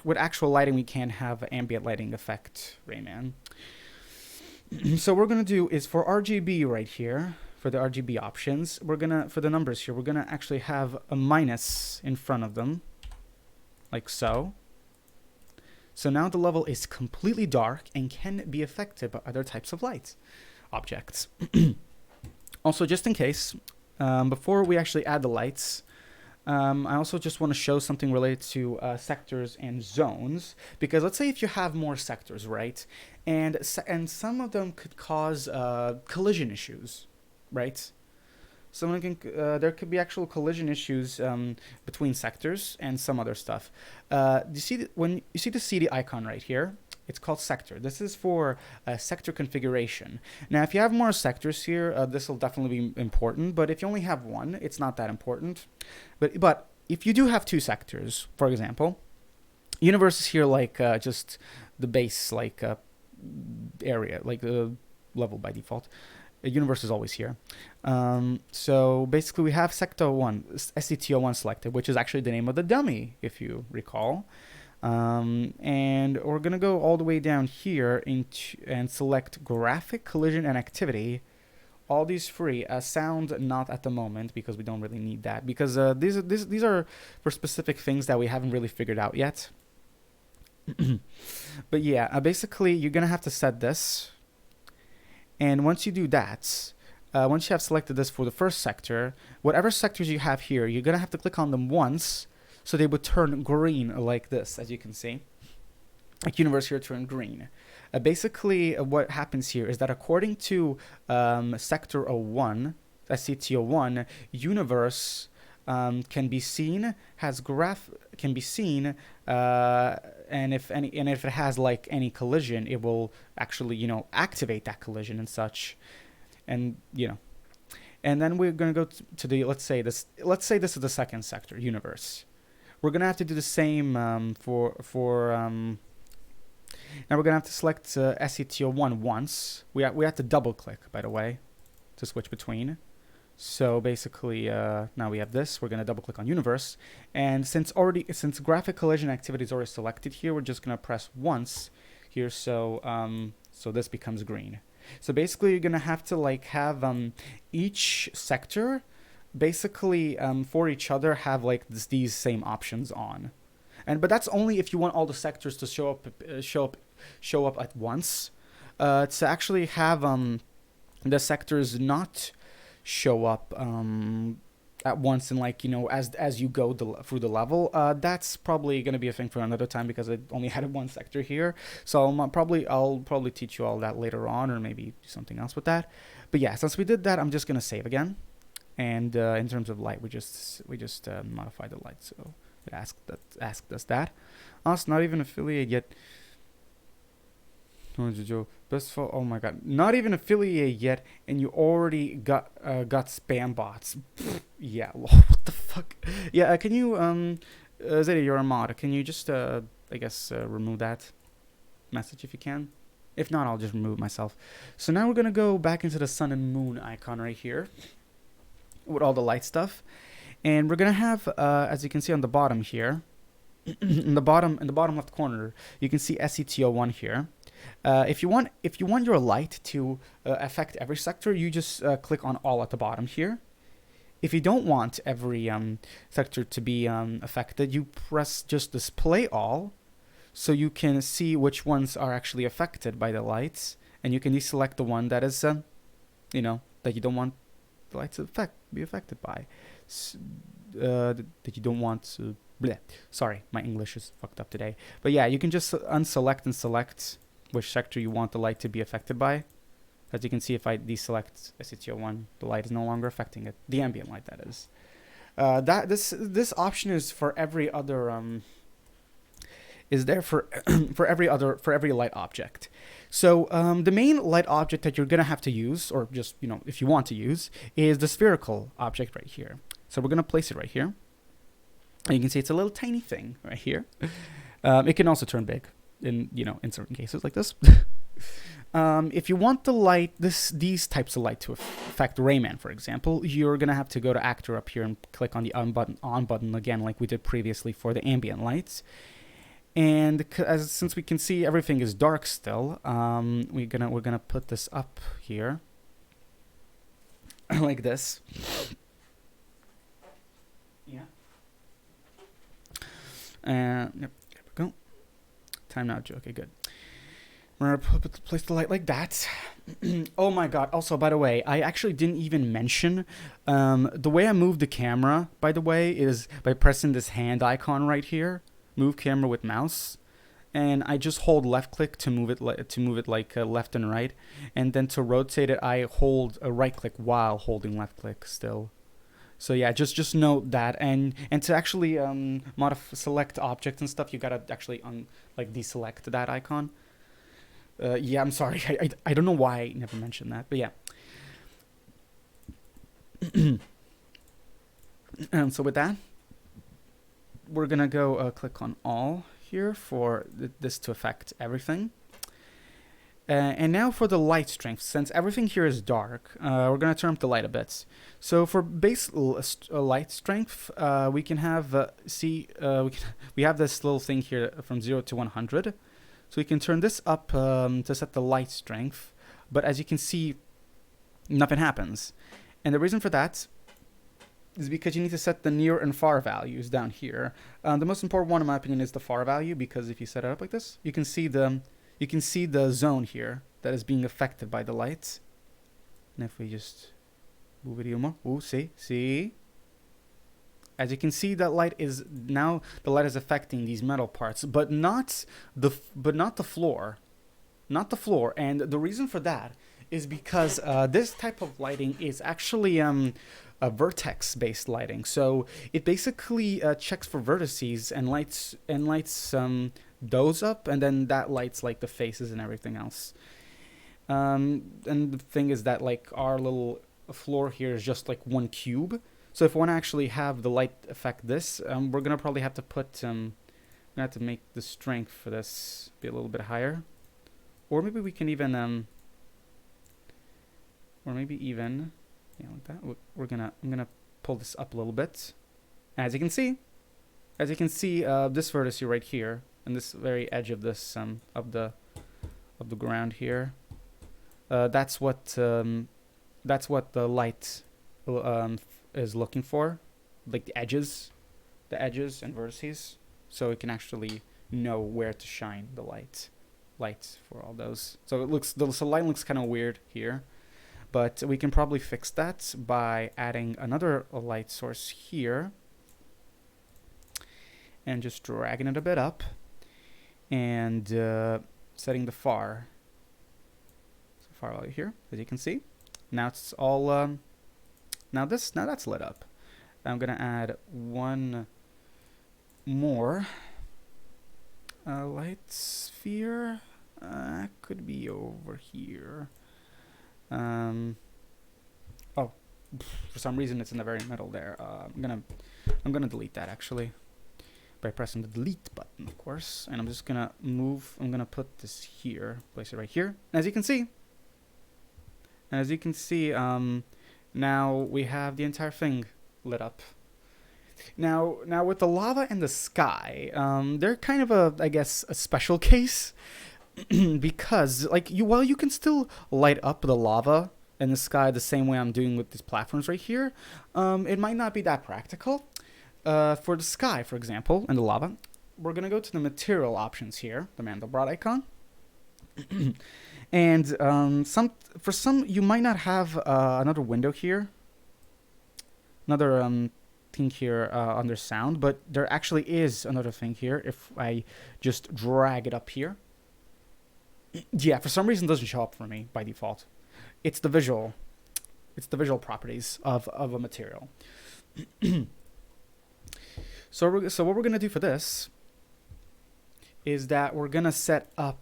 with actual lighting we can't have ambient lighting affect Rayman. So what we're gonna do is for RGB right here, for the RGB options, for the numbers here, we're gonna actually have a minus in front of them, like so. So now the level is completely dark and can be affected by other types of light objects. Also, just in case, before we actually add the lights, I also just want to show something related to sectors and zones, because let's say if you have more sectors, right, and some of them could cause collision issues, right? There could be actual collision issues between sectors and some other stuff. When you see the CD icon right here, it's called sector. This is for sector configuration. Now, if you have more sectors here, this will definitely be important. But if you only have one, it's not that important. But if you do have two sectors, for example, universe is here like just the base like area, like the level by default. Universe is always here. So basically, we have sector 1, SCTO1 selected, which is actually the name of the dummy, if you recall. And we're gonna go all the way down here and select graphic, collision, and activity. All these free. Sound not at the moment because we don't really need that, because these are for specific things that we haven't really figured out yet. But yeah, basically you're gonna have to set this, and once you do that, once you have selected this for the first sector, whatever sectors you have here, you're gonna have to click on them once. So they would turn green like this, as you can see. Like universe here turned green. Basically, what happens here is that according to sector 01, SCTO1, universe can be seen, and if it has like any collision, it will actually activate that collision and such, and and then we're gonna go to the let's say this is the second sector, universe. We're gonna have to do the same now we're gonna have to select SCTO1 once. We have to double click, by the way, to switch between. So basically, now we have this. We're gonna double click on universe, and since graphic collision activity is already selected here, we're just gonna press once here. So so this becomes green. So basically, you're gonna have to like have each sector basically for each other have like these same options on, but that's only if you want all the sectors to show up at once. To actually have the sectors not show up at once and like as you go through the level, that's probably gonna be a thing for another time, because I only had one sector here. So I'll probably teach you all that later on, or maybe do something else with that. But yeah, since we did that, I'm just gonna save again. And in terms of light, we just modify the light, so it asked us that. Us not even affiliated yet. Oh my god, not even affiliated yet, and you already got spam bots. Yeah, what the fuck? Yeah, can you Zeta, you're a mod. Can you just, I guess, remove that message if you can? If not, I'll just remove it myself. So now we're going to go back into the sun and moon icon right here with all the light stuff. And we're going to have, as you can see on the bottom here, in the bottom left corner, you can see SCTO1 here. If you want your light to affect every sector, you just click on all at the bottom here. If you don't want every sector to be affected, you press just display all, so you can see which ones are actually affected by the lights, and you can deselect the one that is, you know, that you don't want the lights to be affected by, that you don't want to. Bleh. Sorry, my English is fucked up today. But yeah, you can just unselect and select which sector you want the light to be affected by. As you can see, if I deselect SCTO1, the light is no longer affecting it. The ambient light, that is. This option is for every other is there for for every light object. So the main light object that you're gonna have to use, or just, you know, if you want to use, is the spherical object right here. So we're gonna place it right here. And you can see it's a little tiny thing right here. It can also turn big in, you know, in certain cases like this. If you want the light, these types of light to affect Rayman, for example, you're gonna have to go to Actor up here and click on the on button again, like we did previously for the ambient lights. And since we can see everything is dark still, we're gonna put this up here like this. Yeah. Yep, there we go. Time now, okay, good. We're gonna place the light like that. Oh my god, also, by the way, I actually didn't even mention, the way I move the camera, by the way, is by pressing this hand icon right here, move camera with mouse, and I just hold left click to move it like left and right, and then to rotate it, I hold a right click while holding left click still. So yeah, just note that, and to actually select objects and stuff, you gotta actually deselect that icon. Yeah, I'm sorry, I don't know why I never mentioned that, but yeah. And so with that, we're gonna go click on all here for this to affect everything. And now for the light strength, since everything here is dark, we're going to turn up the light a bit. So for base light strength, we can have, we have this little thing here from 0 to 100. So we can turn this up to set the light strength. But as you can see, nothing happens. And the reason for that is because you need to set the near and far values down here. The most important one, in my opinion, is the far value, because if you set it up like this, you can see the zone here that is being affected by the lights. And if we just move it more, oh, see. As you can see, that light is now affecting these metal parts, but not the floor, And the reason for that is because this type of lighting is actually a vertex-based lighting. So it basically checks for vertices and lights those up, and then that lights like the faces and everything else. And the thing is that like our little floor here is just like one cube. So if we want to actually have the light affect this, we're gonna probably have to put we're gonna have to make the strength for this be a little bit higher, or maybe we can even yeah, like that. I'm gonna pull this up a little bit. As you can see, this vertex right here, and this very edge of this of the ground here, that's what the light is looking for, like the edges and vertices, so it can actually know where to shine the light for all those. So the light looks kind of weird here, but we can probably fix that by adding another light source here and just dragging it a bit up and setting the far value here, as you can see. Now it's all now that's lit up. I'm gonna add one more light sphere. Could be over here. Oh, for some reason it's in the very middle there. I'm gonna delete that actually. by pressing the delete button, of course. And I'm just gonna move, I'm gonna put this here, place it right here. As you can see, now we have the entire thing lit up. Now with the lava and the sky, they're kind of a, I guess, a special case because like while you can still light up the lava and the sky the same way I'm doing with these platforms right here, it might not be that practical. For the sky, for example, and the lava, we're gonna go to the material options here, the Mandelbrot icon. And for some you might not have another window here, another thing here under sound, but there actually is another thing here if I just drag it up here. Yeah, for some reason it doesn't show up for me by default. It's the visual properties of a material. So what we're gonna do for this is that we're gonna set up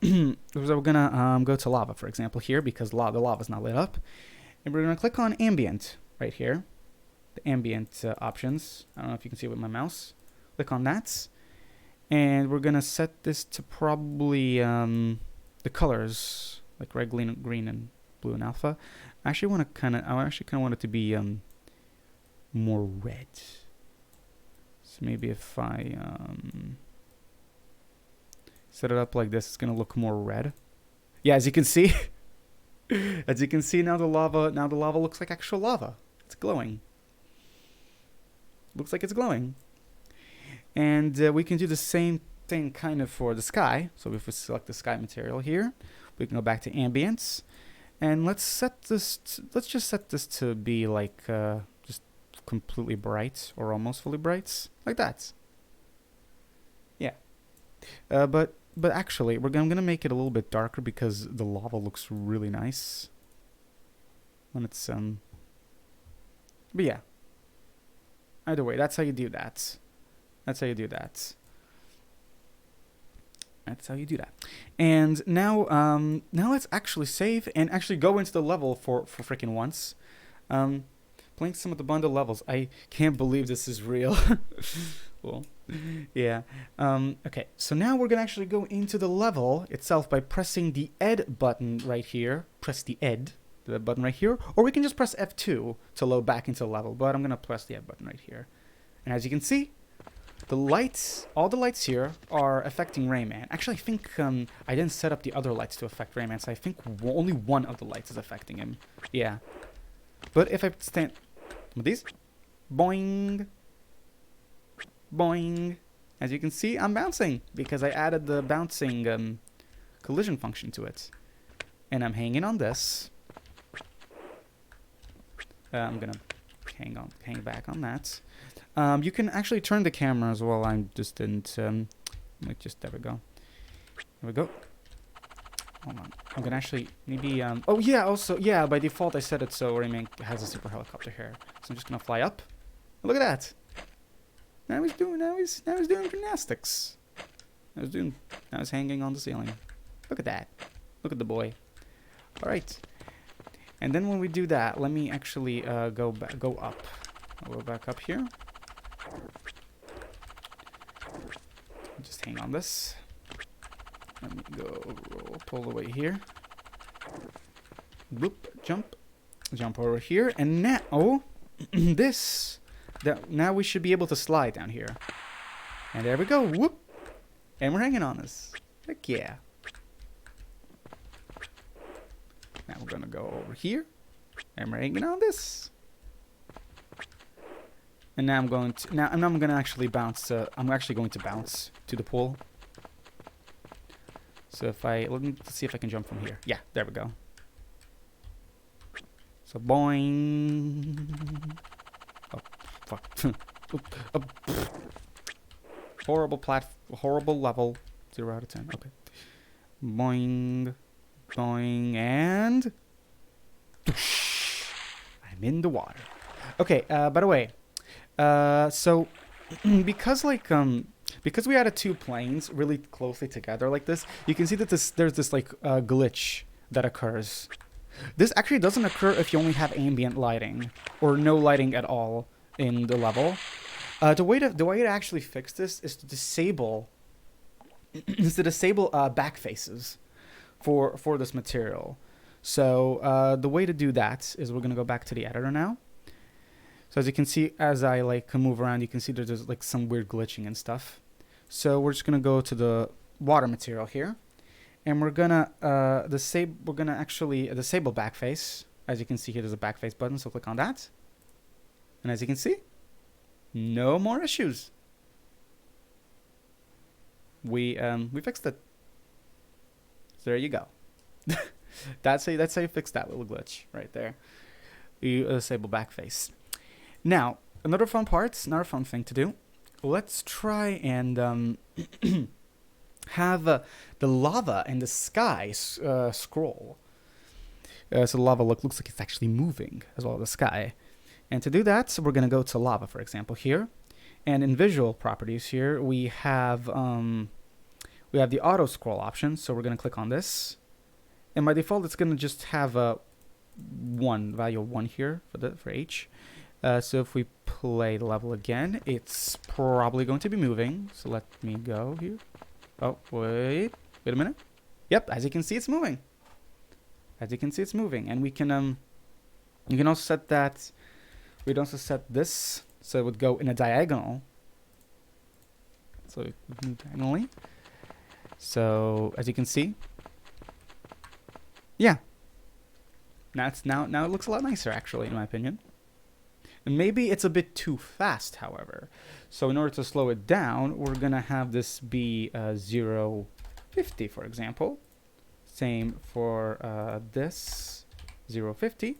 so we're gonna go to lava, for example, here, because the lava's not lit up, and we're gonna click on ambient right here, the ambient options. I don't know if you can see it with my mouse. Click on that, and we're gonna set this to probably the colors like red, green, and blue, and alpha. I actually kind of want it to be more red. So maybe if I set it up like this, it's gonna look more red. Yeah, as you can see, now the lava looks like actual lava. It's glowing. Looks like it's glowing. And we can do the same thing kind of for the sky. So if we select the sky material here, we can go back to ambience, and let's just set this to be like just completely bright or almost fully bright, like that. Yeah. But actually, I'm gonna make it a little bit darker because the lava looks really nice when it's But yeah. Either way, that's how you do that. That's how you do that. That's how you do that. And now let's actually save and actually go into the level for freaking once. Playing some of the bundle levels. I can't believe this is real. Well, yeah. Okay, so now we're gonna actually go into the level itself by pressing the Ed button right here. Press the Ed button right here, or we can just press F2 to load back into the level. But I'm gonna press the Ed button right here, and as you can see, the lights, all the lights here are affecting Rayman. Actually, I think I didn't set up the other lights to affect Rayman, so I think only one of the lights is affecting him. Yeah, but if I stand with these, boing. Boing. As you can see, I'm bouncing because I added the bouncing collision function to it. And I'm hanging on this. I'm gonna hang back on that. You can actually turn the camera as well. I just didn't. There we go. There we go. Hold on. I'm gonna actually maybe. Oh yeah. Also, yeah. By default, I set it so Rayman has a super helicopter here. So I'm just gonna fly up. Look at that. Now he's doing gymnastics. Now he's hanging on the ceiling. Look at that. Look at the boy. All right. And then when we do that, let me actually go up. I'll go back up here. Just hang on this. Let me pull the way here. Boop, jump over here, and now now we should be able to slide down here. And there we go. Whoop! And we're hanging on this. Heck yeah. Now we're gonna go over here. And we're hanging on this. And now I'm gonna actually bounce. I'm actually going to bounce to the pool. So let's see if I can jump from here. Yeah, there we go. So boing. Oh, fuck. Horrible level. 0 out of 10. Okay. Boing. Boing. And I'm in the water. Okay, by the way. So because we added two planes really closely together like this, you can see that there's this glitch that occurs. This actually doesn't occur if you only have ambient lighting or no lighting at all in the level. The way to actually fix this is to disable back faces for this material. So the way to do that is we're gonna go back to the editor now. So as you can see, as I like move around, you can see there's like some weird glitching and stuff. So we're just gonna go to the water material here, and we're gonna actually disable backface. As you can see here, there's a backface button, so click on that. And as you can see, no more issues. We fixed it. So there you go. that's how you fix that little glitch right there. You disable backface. Now, another fun thing to do. Let's try and have the lava in the sky scroll. So the lava looks like it's actually moving as well as the sky. And to do that, we're going to go to lava, for example, here. And in visual properties here, we have the auto scroll option. So we're going to click on this. And by default, it's going to just have a value of 1 here for H. So if we play the level again, it's probably going to be moving. So let me go here. Oh, wait a minute. Yep, as you can see, it's moving. And we can you can also set that. We'd also set this so it would go in a diagonal. So it would move diagonally. So as you can see, yeah. Now it looks a lot nicer, actually, in my opinion. And maybe it's a bit too fast, however. So in order to slow it down, we're gonna have this be 0.50, for example. Same for this 0.50.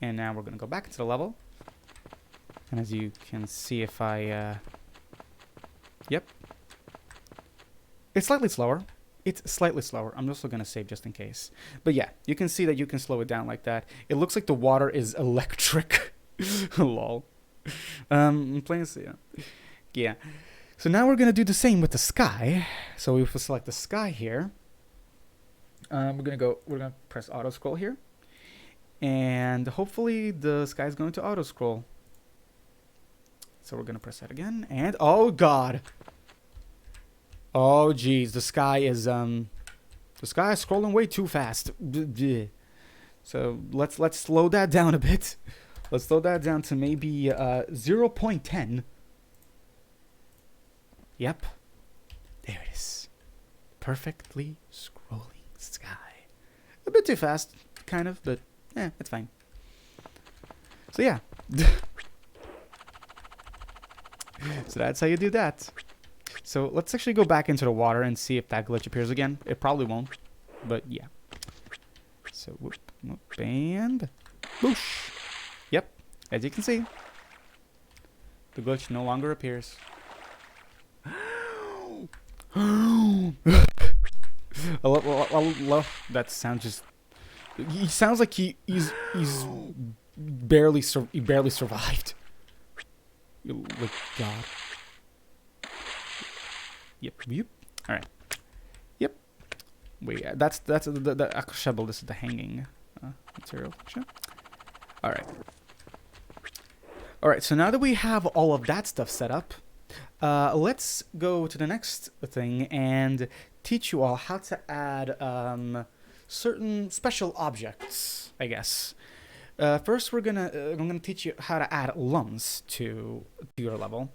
And now we're gonna go back into the level. And as you can see, if I yep, it's slightly slower. I'm also gonna save just in case. But yeah, you can see that you can slow it down like that. It looks like the water is electric. Lol. I'm playing this, yeah. So now we're gonna do the same with the sky. So if we select the sky here, we're gonna press auto scroll here, and hopefully the sky is going to auto scroll. So we're gonna press that again, and oh god, oh geez, the sky is scrolling way too fast. So let's slow that down a bit. Let's slow that down to maybe 0.10. Yep. There it is. Perfectly scrolling sky. A bit too fast, kind of, but it's fine. So yeah. So that's how you do that. So let's actually go back into the water and see if that glitch appears again. It probably won't, but yeah. So whoop, and boosh. Yep, as you can see, the glitch no longer appears. That sound just... He sounds like he's barely survived. Like God. Yep. All right. Yep. Wait, that's the shovel. This is the hanging material. Sure. All right. So now that we have all of that stuff set up, let's go to the next thing and teach you all how to add certain special objects, I guess. First, I'm gonna teach you how to add lums to your level.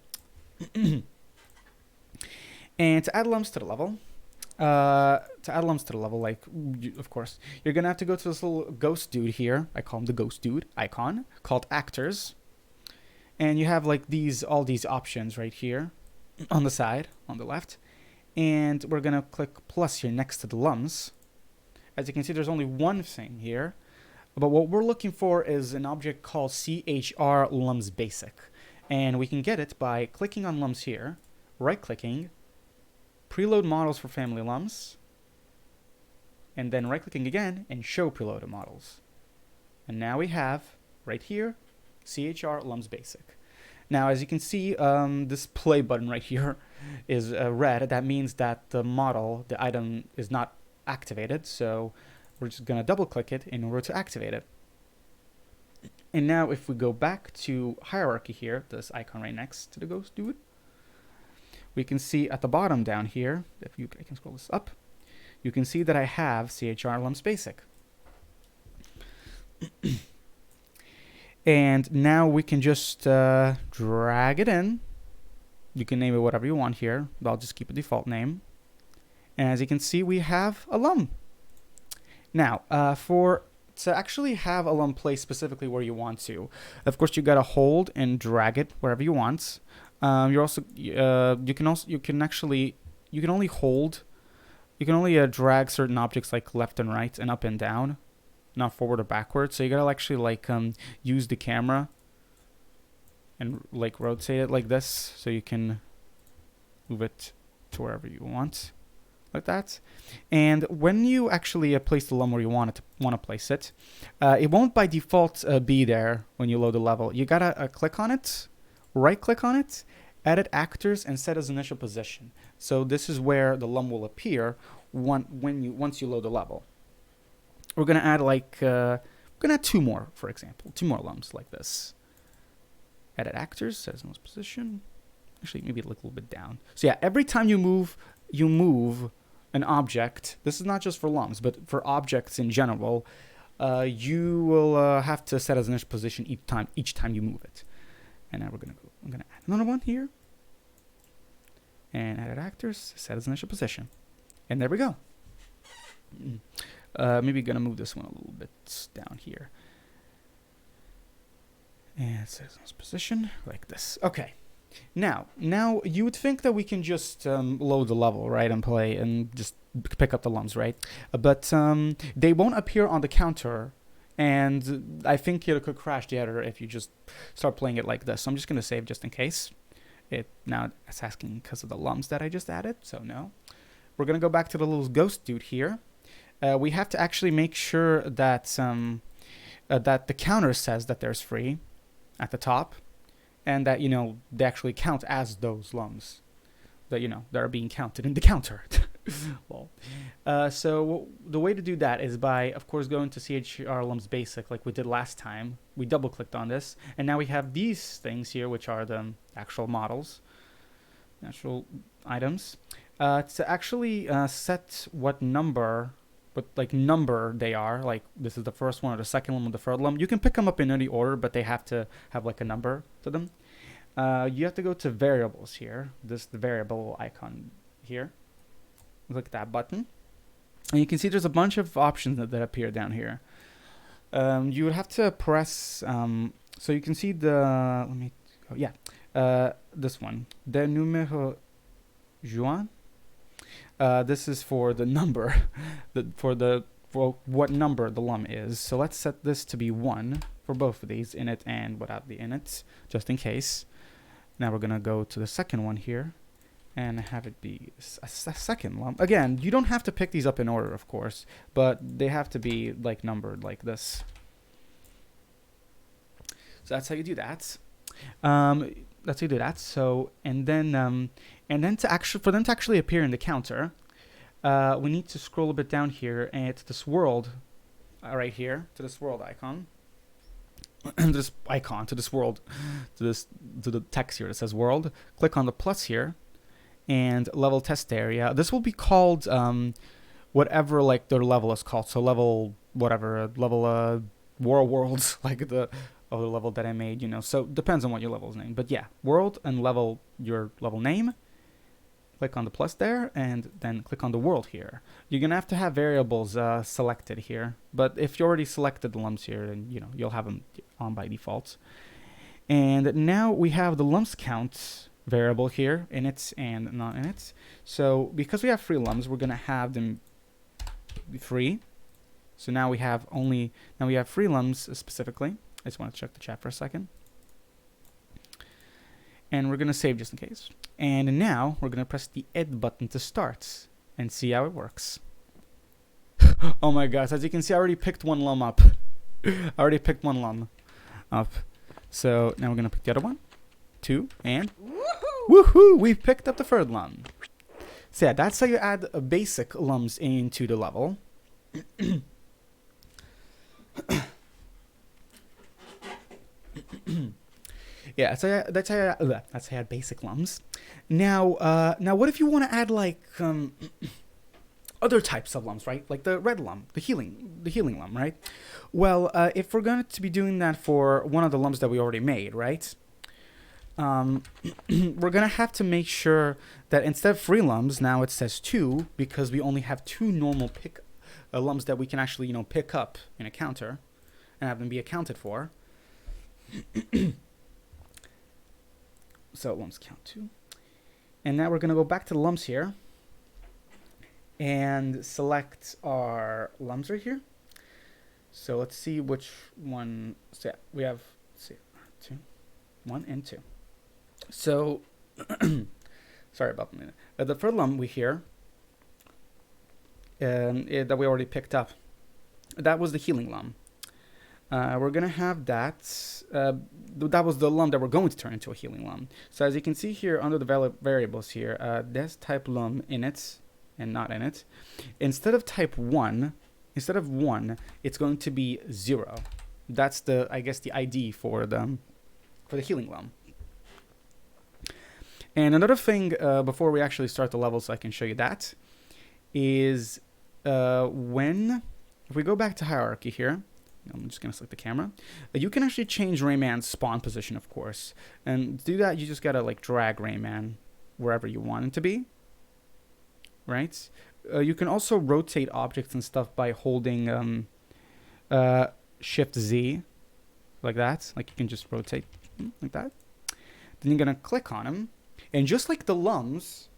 And to add lums to the level, like, of course, you're gonna have to go to this little ghost dude here. I call him the ghost dude icon, called actors. And you have like all these options right here on the side, on the left. And we're gonna click plus here next to the lums. As you can see, there's only one thing here. But what we're looking for is an object called CHR lums basic. And we can get it by clicking on lums here, right-clicking, preload models for family lums, and then right-clicking again and show preloaded models. And now we have, right here, CHR lums basic. Now, as you can see, this play button right here is red. That means that the item is not activated. So we're just going to double-click it in order to activate it. And now if we go back to hierarchy here, this icon right next to the ghost dude, we can see at the bottom down here, I can scroll this up, you can see that I have CHR lumps basic. And now we can just drag it in. You can name it whatever you want here, but I'll just keep a default name. And as you can see, we have a lum. Now, to actually have a lum placed specifically where you want to, of course, you gotta hold and drag it wherever you want. You can only drag certain objects like left and right and up and down, not forward or backwards. So you gotta actually like use the camera and like rotate it like this, so you can move it to wherever you want, like that. And when you actually place the lum where you want to place it, it won't by default be there when you load the level. You gotta click on it, right click on it, edit actors, and set as initial position. So this is where the lum will appear once you load the level. We're gonna add like two more, for example, 2 more lums like this. Edit actors, set as initial position. Actually, maybe look a little bit down. So yeah, every time you move an object. This is not just for lums, but for objects in general. You will have to set as initial position each time you move it. And now I'm gonna add another one here. And edit actors, set as initial position. And there we go. Maybe gonna move this one a little bit down here. And set as initial position like this. Okay. Now you would think that we can just load the level, right, and play and just pick up the lums, right? But they won't appear on the counter, and I think it could crash the editor if you just start playing it like this. So I'm just going to save just in case. Now it's asking because of the lums that I just added, so no. We're going to go back to the little ghost dude here. We have to actually make sure that that the counter says that there's free at the top, and that, you know, they actually count as those lums that, you know, that are being counted in the counter. Well, so the way to do that is by, of course, going to CHR lums basic like we did last time. We double clicked on this, and now we have these things here, which are the actual models, actual items. To actually set what number they are, like this is the first one or the second one or the third lum. You can pick them up in any order, but they have to have like a number to them. You have to go to variables here, the variable icon here. Click that button, and you can see there's a bunch of options that appear down here. You would have to press, so you can see this one, the numéro juin. This is for the number, for what number the lum is. So let's set this to be 1 for both of these, init and without the init, just in case. Now we're gonna go to the second one here, and have it be a second lum. Again, you don't have to pick these up in order, of course, but they have to be like numbered like this. So that's how you do that. That's how you do that. So and then for them to actually appear in the counter, we need to scroll a bit down here and to this world right here, to this world icon. To the text here that says world. Click on the plus here, and level test area. This will be called whatever like their level is called. So level whatever, level worlds like the other level that I made, you know. So depends on what your level is named. But yeah, world and level, your level name. Click on the plus there, and then click on the world here. You're gonna have to have variables selected here, but if you already selected the lums here, then you know you'll have them on by default. And now we have the lums count variable here, init and not init. So because we have free lums, we're gonna have them free. So now we have free lums specifically. I just want to check the chat for a second. And we're going to save just in case. And now we're going to press the Ed button to start and see how it works. Oh my gosh, as you can see, I already picked one lum up. So now we're going to pick the other one, 2, and woohoo! We've picked up the third lum. So yeah, that's how you add basic lums into the level. Yeah, that's how I had basic lums. Now what if you want to add like other types of lums, right? Like the red lum, the healing lum, right? Well, if we're going to be doing that for one of the lums that we already made, right? We're gonna have to make sure that instead of 3 lums, now it says 2, because we only have 2 normal lums that we can actually, pick up in a counter and have them be accounted for. So lums count 2. And now we're gonna go back to the lums here and select our lums right here. So let's see which one. So yeah, we have 2, 1 and 2. So, sorry about the minute. The first lum we hear that we already picked up, that was the healing lum. We're gonna have that. That was the lum that we're going to turn into a healing lum. So as you can see here under the variables here, there's type lum in it and not in it. Instead of 1, it's going to be 0. That's the, I guess, the ID for the healing lum. And another thing, before we actually start the level, so I can show you that, is if we go back to hierarchy here, I'm just going to select the camera, you can actually change Rayman's spawn position, of course. And to do that, you just got to like drag Rayman wherever you want it to be, right? You can also rotate objects and stuff by holding Shift Z, like that. Like you can just rotate like that. Then you're going to click on him. And just like the lums,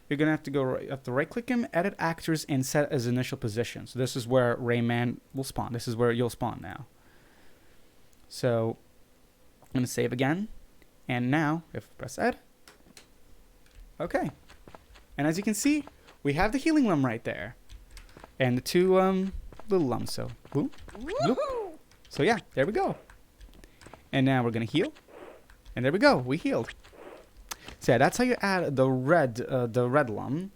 you're going to have to right click him, edit actors, and set as initial position. So this is where Rayman will spawn. This is where you'll spawn now. So I'm going to save again. And now, if I press Ed, okay. And as you can see, we have the healing lum right there. And the 2 little lums. So, boom, bloop. So yeah, there we go. And now we're going to heal. And there we go, we healed. So yeah, that's how you add the red lum.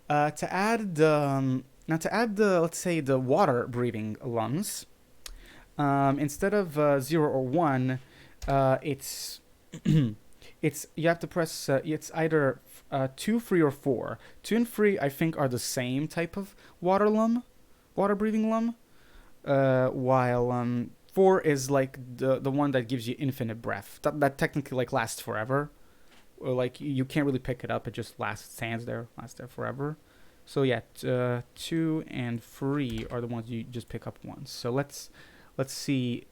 To add the let's say the water breathing lums, instead of 0 or 1, it's you have to press it's either 2, 3, or 4. 2 and 3 I think are the same type of water breathing lum, while 4 is like the one that gives you infinite breath. That technically like lasts forever. Or like you can't really pick it up; it just lasts there forever. So yeah, 2 and 3 are the ones you just pick up once. So let's see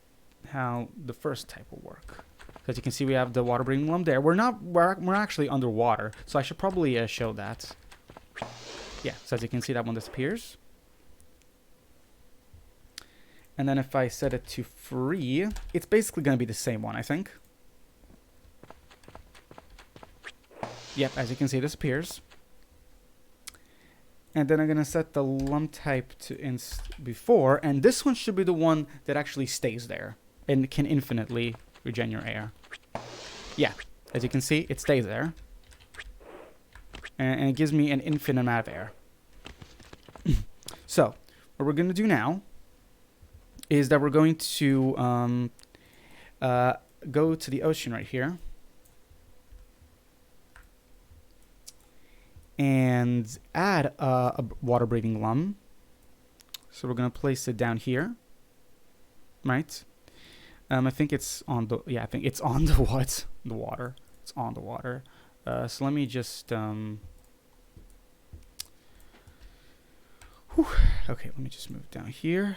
how the first type will work. As you can see, we have the water breathing lum there. We're actually underwater, so I should probably show that. Yeah, so as you can see, that one disappears. And then if I set it to 3, it's basically going to be the same one, I think. Yep, as you can see, it disappears. And then I'm going to set the lum type to before, and this one should be the one that actually stays there and can infinitely regen your air. Yeah, as you can see, it stays there. And it gives me an infinite amount of air. So, what we're going to do now is that we're going to go to the ocean right here. And add a water breathing lum. So we're going to place it down here. Right? I think it's on the, I think it's on the what? The water. It's on the water. So let me just, okay, let me just move down here.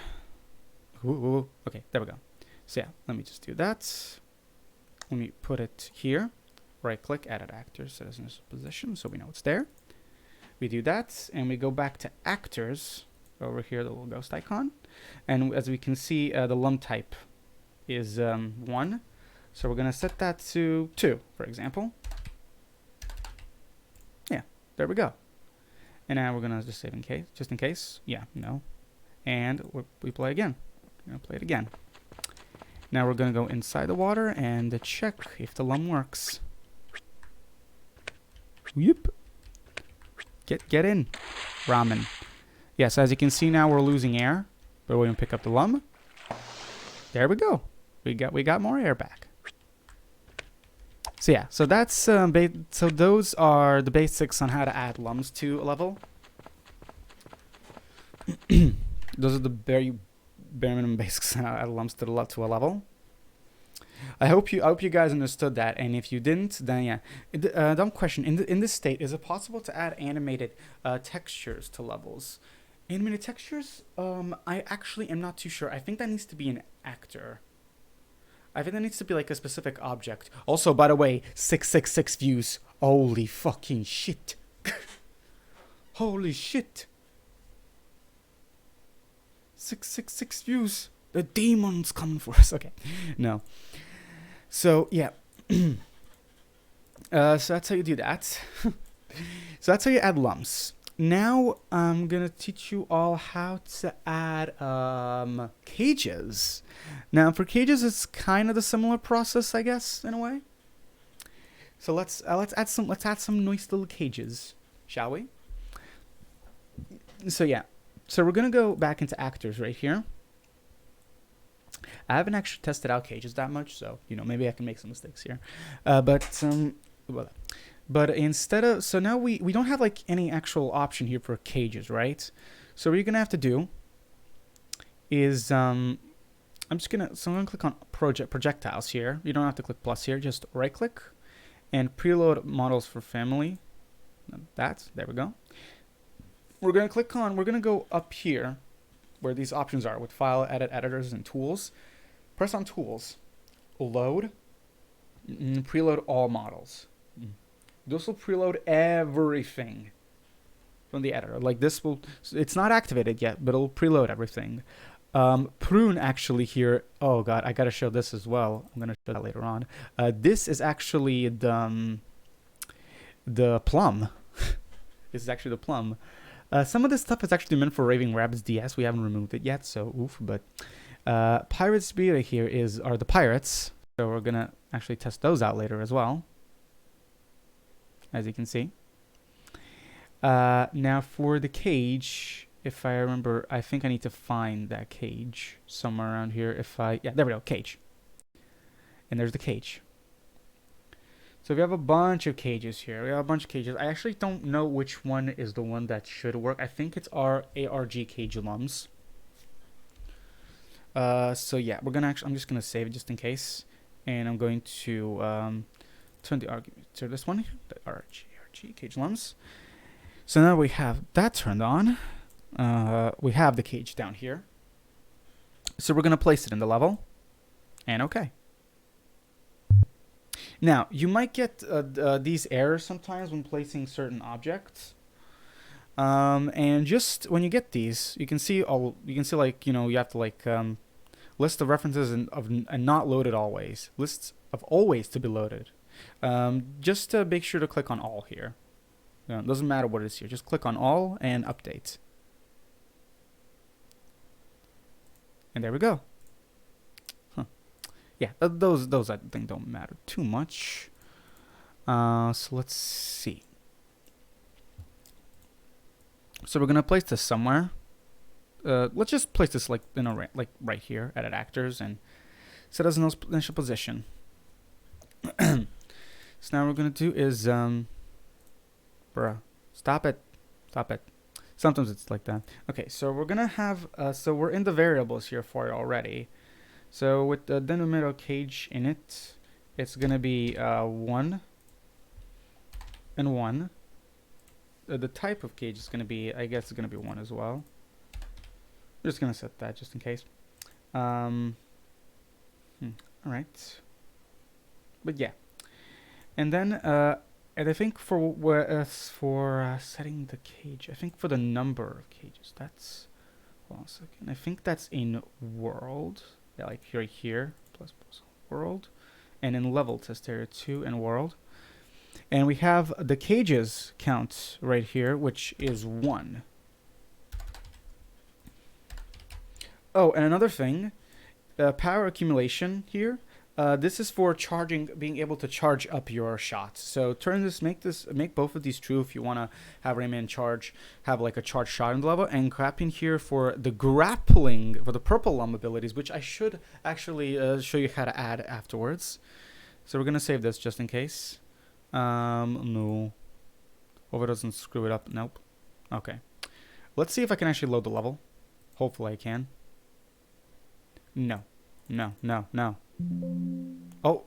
Okay, there we go. So yeah, let me just do that. Let me put it here. Right click, edit actors, set as in this position, so we know it's there. We do that, and we go back to actors, over here, the little ghost icon. And as we can see, the lum type is 1. So we're going to set that to 2, for example. Yeah, there we go. And now we're going to just save in case, just in case. Yeah, no. And we play again. We're going to play it again. Now we're going to go inside the water and check if the lum works. Yep. Get in, Ramen. Yes, as you can see now we're losing air, but we're gonna pick up the lum. There we go. We got more air back. So yeah, so that's so those are the basics on how to add lums to a level. Those are the bare minimum basics on how to add lums to a level. I hope you guys understood that, and if you didn't, then yeah. Dumb question: in this state, is it possible to add animated textures to levels? Animated textures? I actually am not too sure. I think that needs to be an actor. I think that needs to be like a specific object. Also, by the way, 666 views. Holy fucking shit. Holy shit. 666 views. The demon's coming for us. Okay. No. So, yeah. So that's how you do that. So that's how you add lumps. Now I'm going to teach you all how to add cages. Now for cages, it's kind of the similar process, I guess, in a way. So let's add some nice little cages, shall we? So yeah. So we're going to go back into actors right here. I haven't actually tested out cages that much, so maybe I can make some mistakes here. But instead of, so now we don't have like any actual option here for cages, right? So what you're gonna have to do is I'm gonna click on projectiles here. You don't have to click plus here, just right click and preload models for family. There we go. We're gonna go up here where these options are with file, edit, editors, and tools. Press on tools, load, preload all models. This will preload everything from the editor. Like this it's not activated yet, but it'll preload everything. Prune actually here, oh god, I gotta show this as well. I'm gonna show that later on. This is actually the plum. This is actually the plum. Some of this stuff is actually meant for Raving Rabbids DS. We haven't removed it yet, so oof. But Pirates Beta here are the pirates. So we're gonna actually test those out later as well, as you can see. Now for the cage, if I remember, I think I need to find that cage somewhere around here. Yeah, there we go, cage. And there's the cage. So we have a bunch of cages here. We have a bunch of cages. I actually don't know which one is the one that should work. I think it's our ARG cage lums. So yeah, I'm just gonna save it just in case, and I'm going to turn the argument to this one here, the ARG cage lums. So now we have that turned on. We have the cage down here. So we're gonna place it in the level, and okay. Now, you might get these errors sometimes when placing certain objects. And just when you get these, you can see like, you have to like list the references and not loaded always. Lists of always to be loaded. Just to make sure to click on all here. It doesn't matter what it is here. Just click on all and update. And there we go. Yeah, those I think don't matter too much. So let's see. So we're gonna place this somewhere. Let's just place this like right here, edit actors, and set as an initial position. So now what we're gonna do is bruh, stop it. Sometimes it's like that. Okay, so we're gonna have so we're in the variables here for it already. So with the denominator cage in it, it's gonna be 1 and 1. The type of cage is gonna be, I guess, it's gonna be 1 as well. I'm just gonna set that just in case. All right. But yeah, and then and I think for setting the cage, I think for the number of cages, that's, hold on a second. I think that's in world. Yeah, like right here, plus world, and in level test area 2 and world, and we have the cages count right here, which is 1. Oh, and another thing, power accumulation here. This is for being able to charge up your shots. So make both of these true if you want to have Rayman have like a charged shot in the level, and crap in here for the grappling, for the purple lum abilities, which I should actually show you how to add afterwards. So we're gonna save this just in case. No. Hope it doesn't screw it up. Nope. Okay. Let's see if I can actually load the level. Hopefully I can. No. No, no, no. Oh.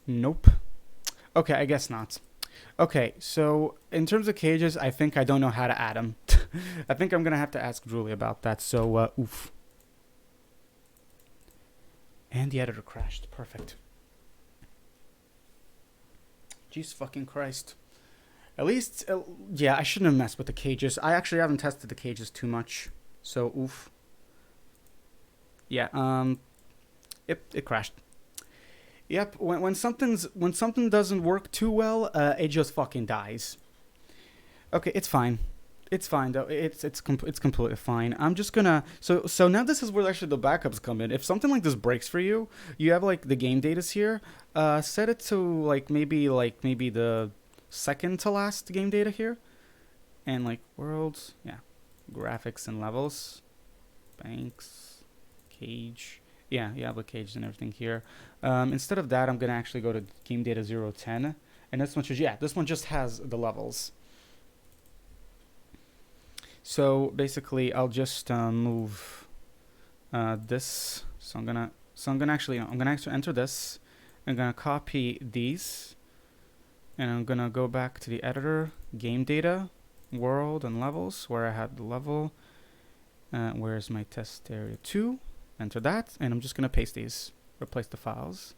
Nope. Okay, I guess not. Okay, so in terms of cages, I think I don't know how to add them. I think I'm going to have to ask Julie about that. So, oof. And the editor crashed. Perfect. Jeez fucking Christ. At least, yeah, I shouldn't have messed with the cages. I actually haven't tested the cages too much. So, oof. Yeah, it crashed. Yep, when something doesn't work too well, it just fucking dies. Okay, it's fine. It's fine though. It's completely fine. I'm just gonna so now this is where actually the backups come in. If something like this breaks for you, you have like the game data's here. Set it to like maybe the second to last game data here, and like worlds, yeah, graphics and levels, banks, cage. Yeah, you have the cage and everything here. Instead of that, I'm gonna actually go to game data 010, and this one should, yeah, this one just has the levels. So basically, I'll just move this. So I'm gonna actually enter this. I'm gonna copy these, and I'm gonna go back to the editor, game data, world, and levels, where I had the level. Where's my test area 2? Enter that, and I'm just gonna paste these, replace the files,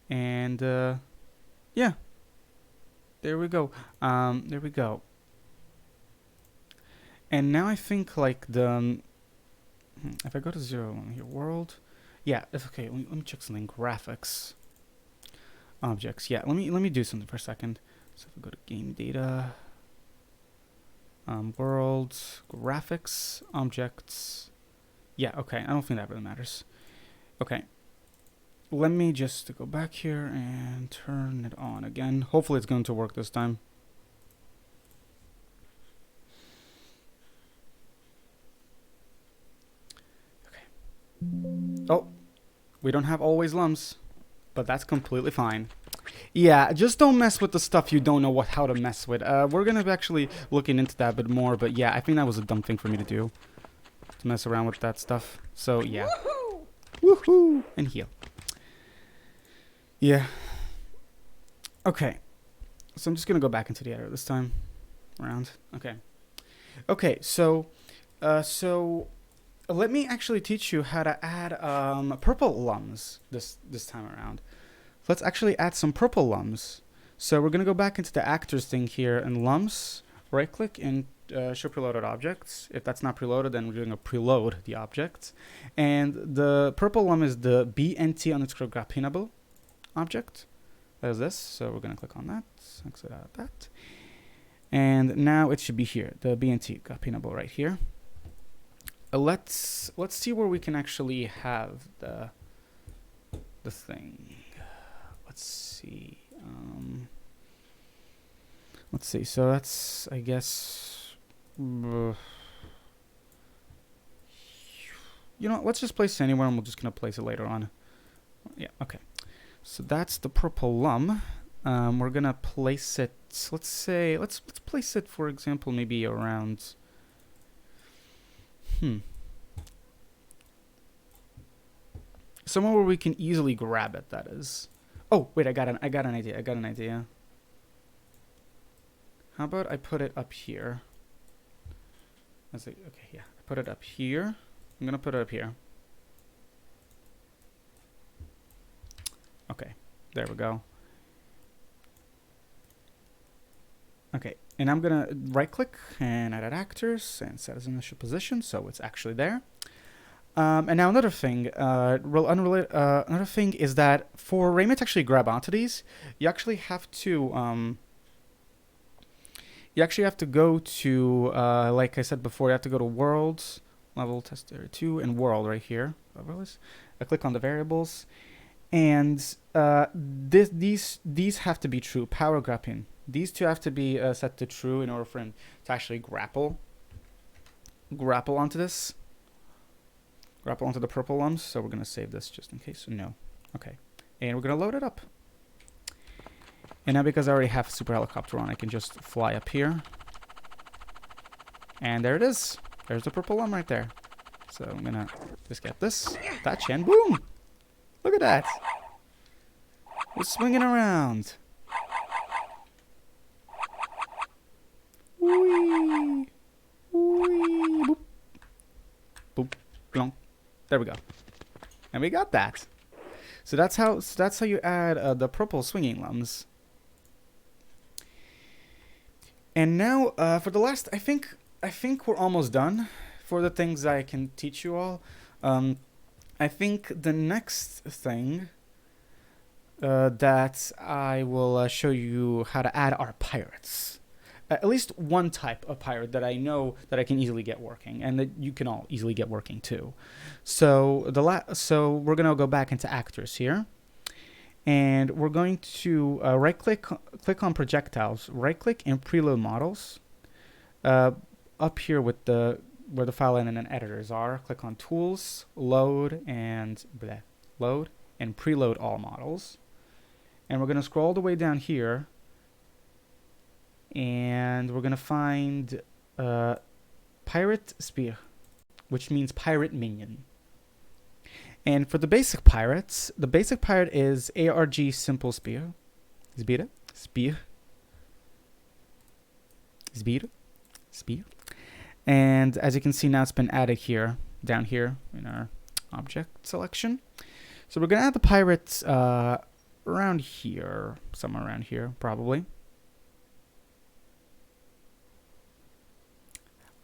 and yeah, there we go. There we go. And now I think like the if I go to 0 here, world, yeah, it's okay. Let me check something. Graphics, objects. Yeah, let me do something for a second. So if I go to game data, world, graphics, objects. Yeah, okay. I don't think that really matters. Okay. Let me just go back here and turn it on again. Hopefully it's going to work this time. Okay. Oh, we don't have always lums, but that's completely fine. Yeah, just don't mess with the stuff you don't know how to mess with. We're going to be actually looking into that a bit more, but yeah, I think that was a dumb thing for me to do. To mess around with that stuff. So yeah. Woohoo! And heal. Yeah. Okay. So I'm just gonna go back into the editor this time around. Okay. Okay, so let me actually teach you how to add purple lums this time around. Let's actually add some purple lums. So we're gonna go back into the actors thing here and lums, right click and show preloaded objects. If that's not preloaded, then we're going to preload the objects. And the purple lum is the BNT underscore grappinable object. That is this. So we're going to click on that, exit out of that. And now it should be here, the BNT grappinable right here. Let's see where we can actually have the thing. Let's see. Let's see. So that's, I guess. You know, let's just place it anywhere, and we're just gonna place it later on. Yeah, okay. So that's the purple lum. We're gonna place it. Let's say, let's place it, for example, maybe around. Somewhere where we can easily grab it. That is. Oh wait, I got an idea. How about I put it up here? Okay, yeah. I put it up here. I'm gonna put it up here. Okay, there we go. Okay, and I'm gonna right click and edit actors and set as initial position, so it's actually there. And now another thing, another thing is that for Rayman to actually grab onto these, you actually have to go to, like I said before, you have to go to Worlds, Level, Test Area 2, and World right here. I click on the variables, and these have to be true. Power grappling. These two have to be set to true in order for him to actually grapple onto this. Grapple onto the purple lums. So we're gonna save this just in case. No. Okay. And we're going to load it up. And now because I already have a super helicopter on, I can just fly up here. And there it is. There's the purple lum right there. So I'm going to just get this, touch, and boom! Look at that. We're swinging around. Whee! Whee! Boop. Boop. Glong. There we go. And we got that. So that's how you add the purple swinging lums. And now for the last, I think we're almost done for the things I can teach you all. I think the next thing that I will show you how to add are pirates. At least one type of pirate that I know that I can easily get working, and that you can all easily get working too. So we're gonna go back into actors here, and we're going to click on projectiles, right click and preload models. Up here with where the file and editors are, click on tools, load and preload all models, and we're gonna scroll all the way down here. And we're gonna find pirate spear, which means pirate minion. And for the basic pirates, the basic pirate is ARG simple spear. Spear. And as you can see now, it's been added here, down here in our object selection. So we're gonna add the pirates around here, somewhere around here, probably.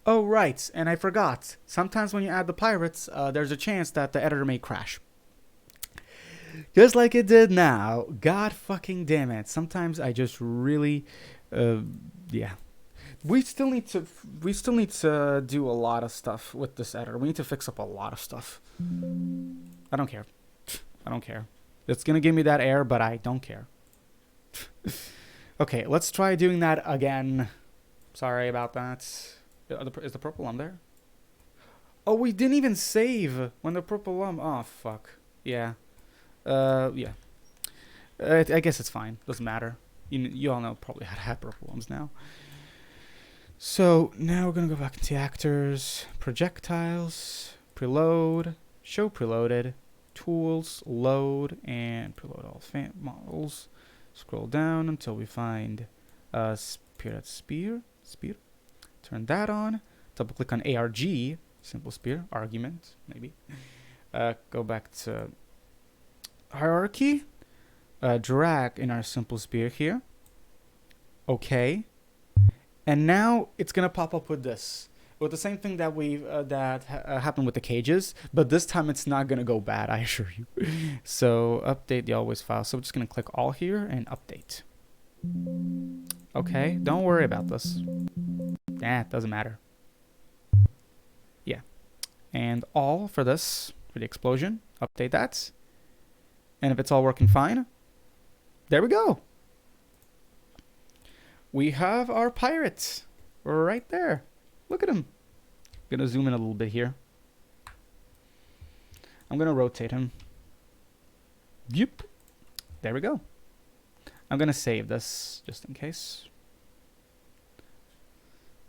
Oh, right, and I forgot. Sometimes when you add the pirates, there's a chance that the editor may crash. Just like it did now. God fucking damn it. Sometimes I just really, yeah. We still need to do a lot of stuff with this editor. We need to fix up a lot of stuff. I don't care. I don't care. It's gonna give me that error, but I don't care. Okay, let's try doing that again. Sorry about that. Is the purple lum there? Oh, we didn't even save when the purple lum. Oh, fuck. Yeah. Yeah. I guess it's fine. Doesn't matter. You all know probably how to have purple lums now. So now we're going to go back into actors, projectiles, preload, show preloaded, tools, load, and preload all models. Scroll down until we find spear. Turn that on. Double click on ARG, simple spear, argument, maybe. Go back to hierarchy. Drag in our simple spear here. Okay. And now it's gonna pop up with this, with the same thing that happened with the cages, but this time it's not gonna go bad, I assure you. So update the always file. So we're just gonna click all here and update. Okay, don't worry about this. It doesn't matter. Yeah. And all for this, for the explosion. Update that. And if it's all working fine, there we go. We have our pirate right there. Look at him. I'm gonna zoom in a little bit here. I'm gonna rotate him. Yep. There we go. I'm gonna save this just in case.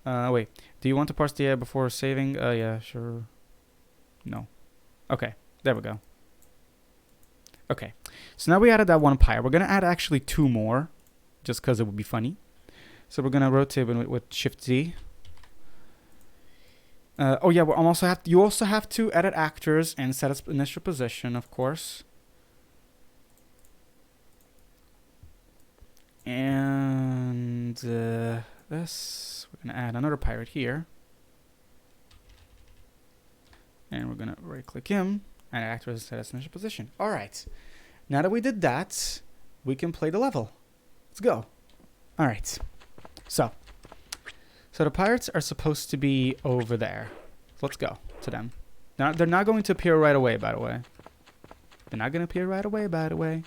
Wait. Do you want to parse the AI before saving? Yeah, sure. No. Okay. There we go. Okay. So now we added that one pirate. We're gonna add actually two more, just because it would be funny. So we're gonna rotate with Shift Z. Oh yeah. You also have to edit actors and set its initial position, of course. And this, we're gonna add another pirate here, and we're gonna right-click him and actors and set its initial position. All right. Now that we did that, we can play the level. Let's go. All right. So the pirates are supposed to be over there. So let's go to them. Now, they're not going to appear right away, by the way. They're not going to appear right away, by the way.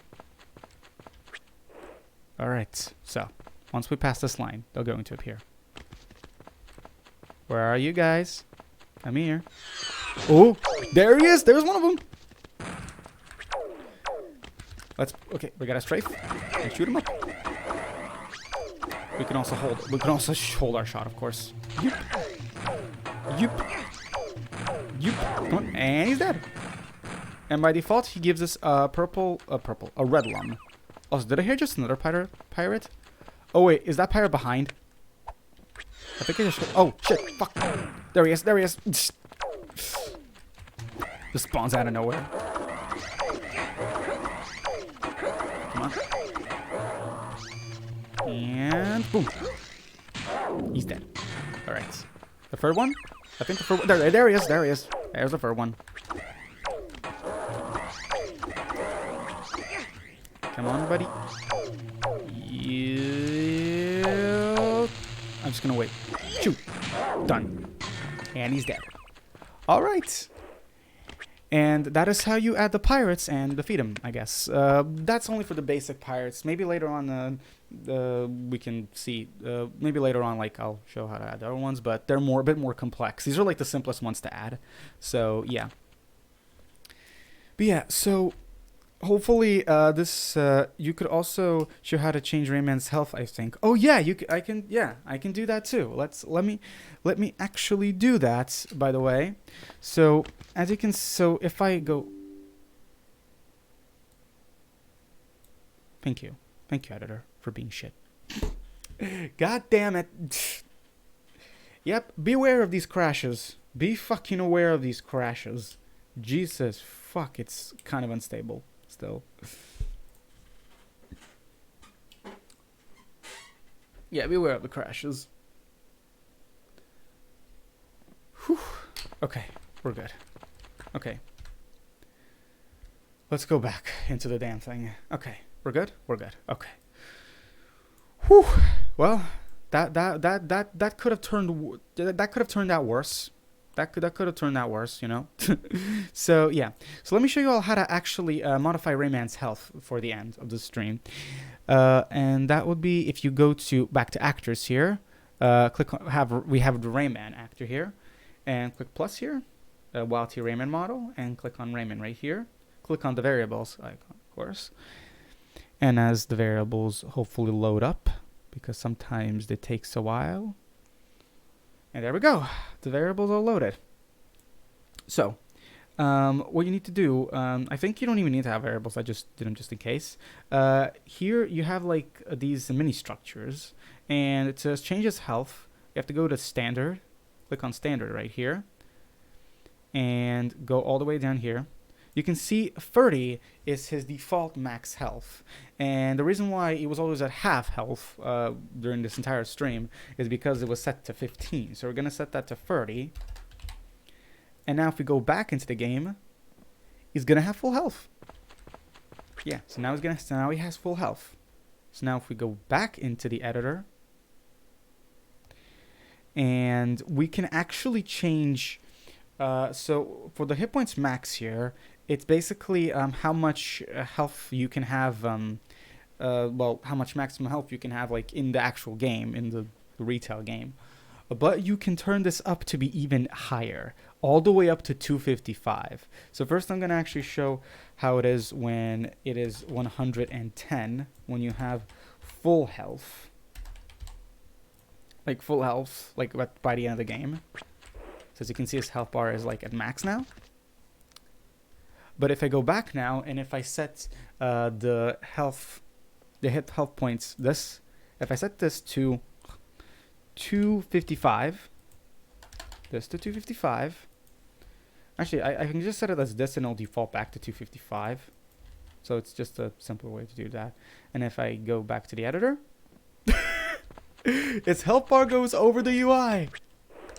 All right. So once we pass this line, they're going to appear. Where are you guys? Come here. Oh, there he is. There's one of them. Okay, we got a strafe. And shoot him up. We can also hold our shot, of course. Yoop. Yoop. Yoop. Come on. And he's dead. And by default, he gives us a red lung. Also, did I hear just another pirate? Oh wait, is that pirate behind? I think I just... Oh, shit. Fuck. There he is. There he is. Just spawns out of nowhere. Come on. And boom. He's dead. Alright. The third one? I think the third one... There he is. There he is. There's the third one. Come on, buddy. Yeah. I'm just gonna wait. Shoot. Done. And he's dead. Alright. And that is how you add the pirates and defeat them, I guess. That's only for the basic pirates. Maybe later on we can see. Maybe later on, like, I'll show how to add the other ones, but they're a bit more complex. These are like the simplest ones to add. So, yeah. But yeah, so... Hopefully, you could also show how to change Rayman's health, I think. Oh yeah, I can do that too. Let me actually do that, by the way. So, as you can, if I go... Thank you, editor, for being shit. God damn it. Yep, beware of these crashes. Be fucking aware of these crashes. Jesus, fuck, it's kind of unstable. Still. Yeah, beware of the crashes. Whew. Okay, we're good. Okay. Let's go back into the damn thing. Okay, we're good? We're good. Okay. Whew. Well, that could have turned out worse. That could have turned out worse, you know. So yeah. So let me show you all how to actually modify Rayman's health for the end of the stream. And that would be if you go back to actors here. Click on, we have the Rayman actor here, and click plus here, Wild T Rayman model, and click on Rayman right here. Click on the variables icon, of course. And as the variables hopefully load up, because sometimes it takes a while. And there we go. The variables are loaded. So, what you need to do, I think you don't even need to have variables. I just did them just in case. Here you have like these mini structures, and it says changes health. You have to go to standard. Click on standard right here, and go all the way down here. You can see 30 is his default max health. And the reason why it was always at half health during this entire stream is because it was set to 15. So we're going to set that to 30. And now if we go back into the game, he's going to have full health. Yeah, so now he has full health. So now if we go back into the editor, and we can actually change... so for the hit points max here, it's basically how much health you can have, well, how much maximum health you can have like in the actual game, in the retail game. But you can turn this up to be even higher, all the way up to 255. So first I'm going to actually show how it is when it is 110, when you have full health. Like full health, like by the end of the game. So as you can see, his health bar is like at max now. But if I go back now, and if I set the hit health points, if I set this to 255, actually I can just set it as this and it'll default back to 255. So it's just a simpler way to do that. And if I go back to the editor, its health bar goes over the UI.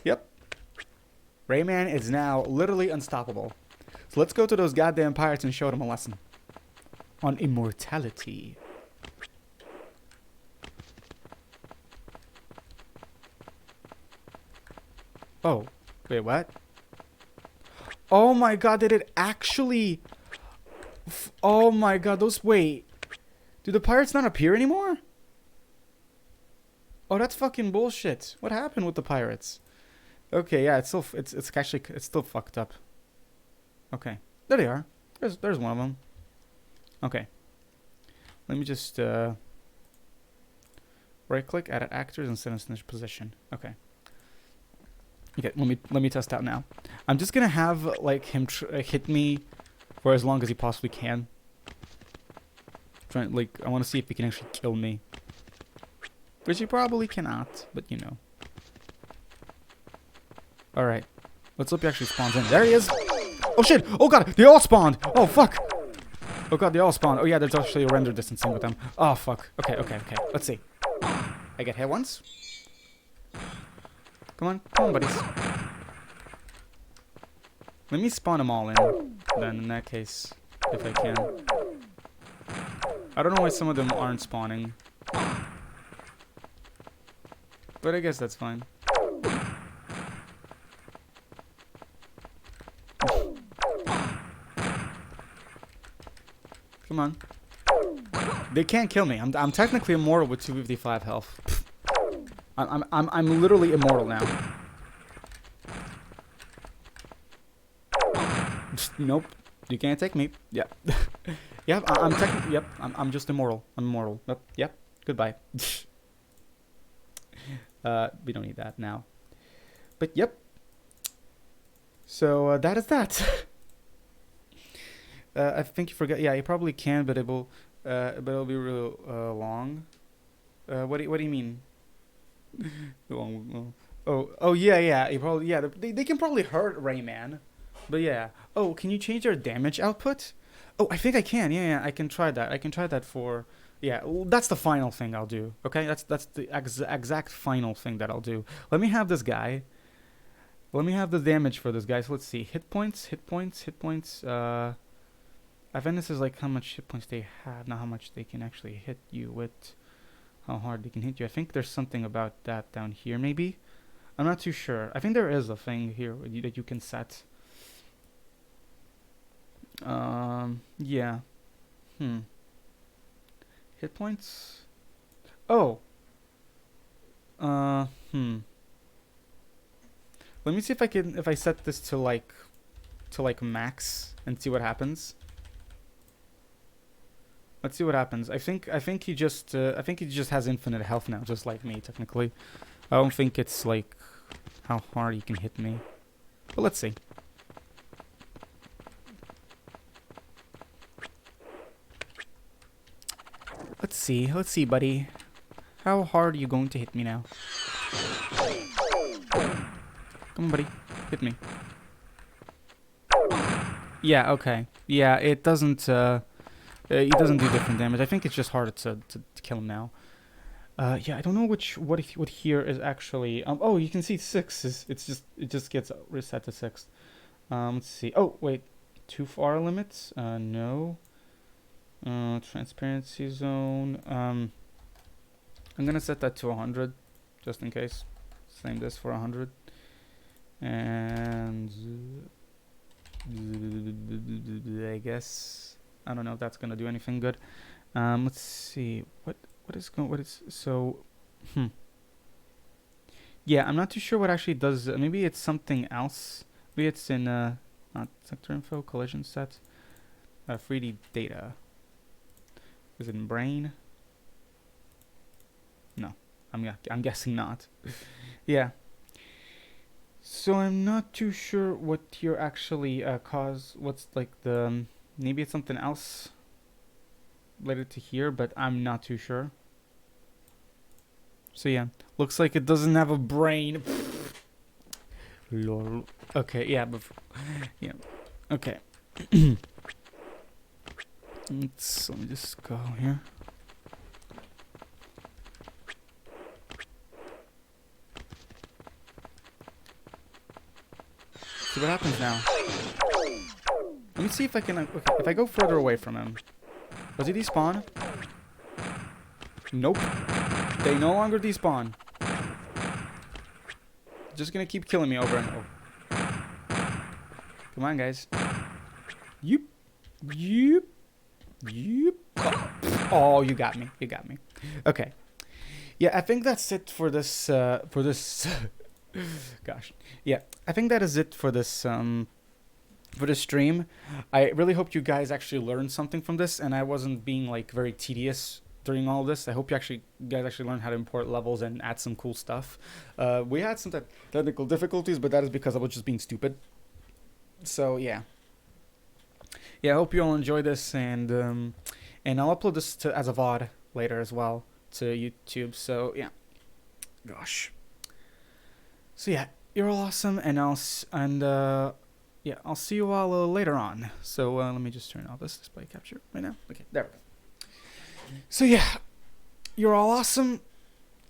Yep. Rayman is now literally unstoppable. So let's go to those goddamn pirates and show them a lesson on immortality. Oh, wait, what? Oh my god, did it actually... Oh my god, wait. Do the pirates not appear anymore? Oh, that's fucking bullshit. What happened with the pirates? Okay, yeah, it's still fucked up. Okay, there they are. There's one of them. Okay, Let me just right-click, edit actors, and set in finish position. Okay. Okay, let me test out now. I'm just gonna have like him hit me for as long as he possibly can. Like, I want to see if he can actually kill me, which he probably cannot, but you know. All right, let's hope he actually spawns in. There he is. Oh shit! Oh god, they all spawned. Oh fuck! Oh god, they all spawned. Oh yeah, there's actually a render distancing with them. Oh fuck. Okay, okay, okay. Let's see. I get hit once. Come on, buddies. Let me spawn them all in, then, in that case, if I can. I don't know why some of them aren't spawning. But I guess that's fine. Come on. They can't kill me. I'm technically immortal with 255 health. I'm literally immortal now. Nope. You can't take me. Yep. Yep. I'm technically. Yep. I'm just immortal. I'm immortal. Yep. Yep. Goodbye. We don't need that now. But yep. So that is that. I think you forgot. Yeah, you probably can, but it'll be real long. What do you mean? Oh yeah. You probably they can probably hurt Rayman. But yeah. Oh, can you change your damage output? Oh, I think I can. Yeah, I can try that. I can try that for. Yeah, well, that's the final thing I'll do. Okay, that's the exact final thing that I'll do. Let me have this guy. Let me have the damage for this guy. So let's see. Hit points. I think this is like how much hit points they have, not how much they can actually hit you with. How hard they can hit you. I think there's something about that down here, maybe. I'm not too sure. I think there is a thing here that you can set. Yeah. Hit points? Oh. Let me see if I set this to like max and see what happens. Let's see what happens. I think he just has infinite health now, just like me technically. I don't think it's like how hard he can hit me. But let's see. Let's see, buddy. How hard are you going to hit me now? Come on, buddy. Hit me. Yeah, okay. Yeah, it doesn't do different damage. I think it's just harder to kill him now. Yeah, I don't know what here is actually. Oh, you can see 6 is it just gets reset to 6. Let's see. Oh, wait. Too far limits? No. Transparency zone. I'm gonna set that to 100, just in case. Same this for 100. And I guess I don't know if that's gonna do anything good. Let's see. Yeah, I'm not too sure what actually does. Maybe it's something else. Maybe it's in not sector info, collision set, 3D data. Is it in brain? No, I'm guessing not. Yeah. So I'm not too sure what here actually what's like the maybe it's something else related to here, but I'm not too sure. So yeah, looks like it doesn't have a brain. Lol. Okay, yeah, but yeah, okay. Let me just go here. See what happens now. Let me see if I can. Okay, if I go further away from him, does he despawn? Nope. They no longer despawn. Just gonna keep killing me over and over. Come on, guys. Yoop. Yoop. Yoop. Oh, you got me. You got me. Okay. Yeah, I think that's it for this. Gosh. Yeah, I think that is it for this for the stream. I really hope you guys actually learned something from this, and I wasn't being like very tedious during all this. I hope you guys actually learned how to import levels and add some cool stuff. We had some technical difficulties, but that is because I was just being stupid. So yeah, I hope you all enjoy this, and I'll upload this as a VOD later as well to YouTube. So yeah, gosh. So yeah, you're all awesome, and I'll see you all later on. So let me just turn off this display capture right now. Okay, there we go. So yeah, you're all awesome.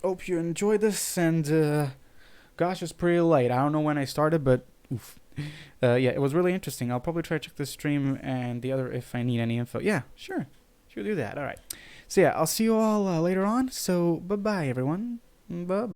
Hope you enjoyed this, and gosh, it's pretty late. I don't know when I started, but oof. Yeah, it was really interesting. I'll probably try to check the stream and the other if I need any info. Yeah, sure do that. All right. So yeah, I'll see you all later on. So bye-bye, everyone. Bye.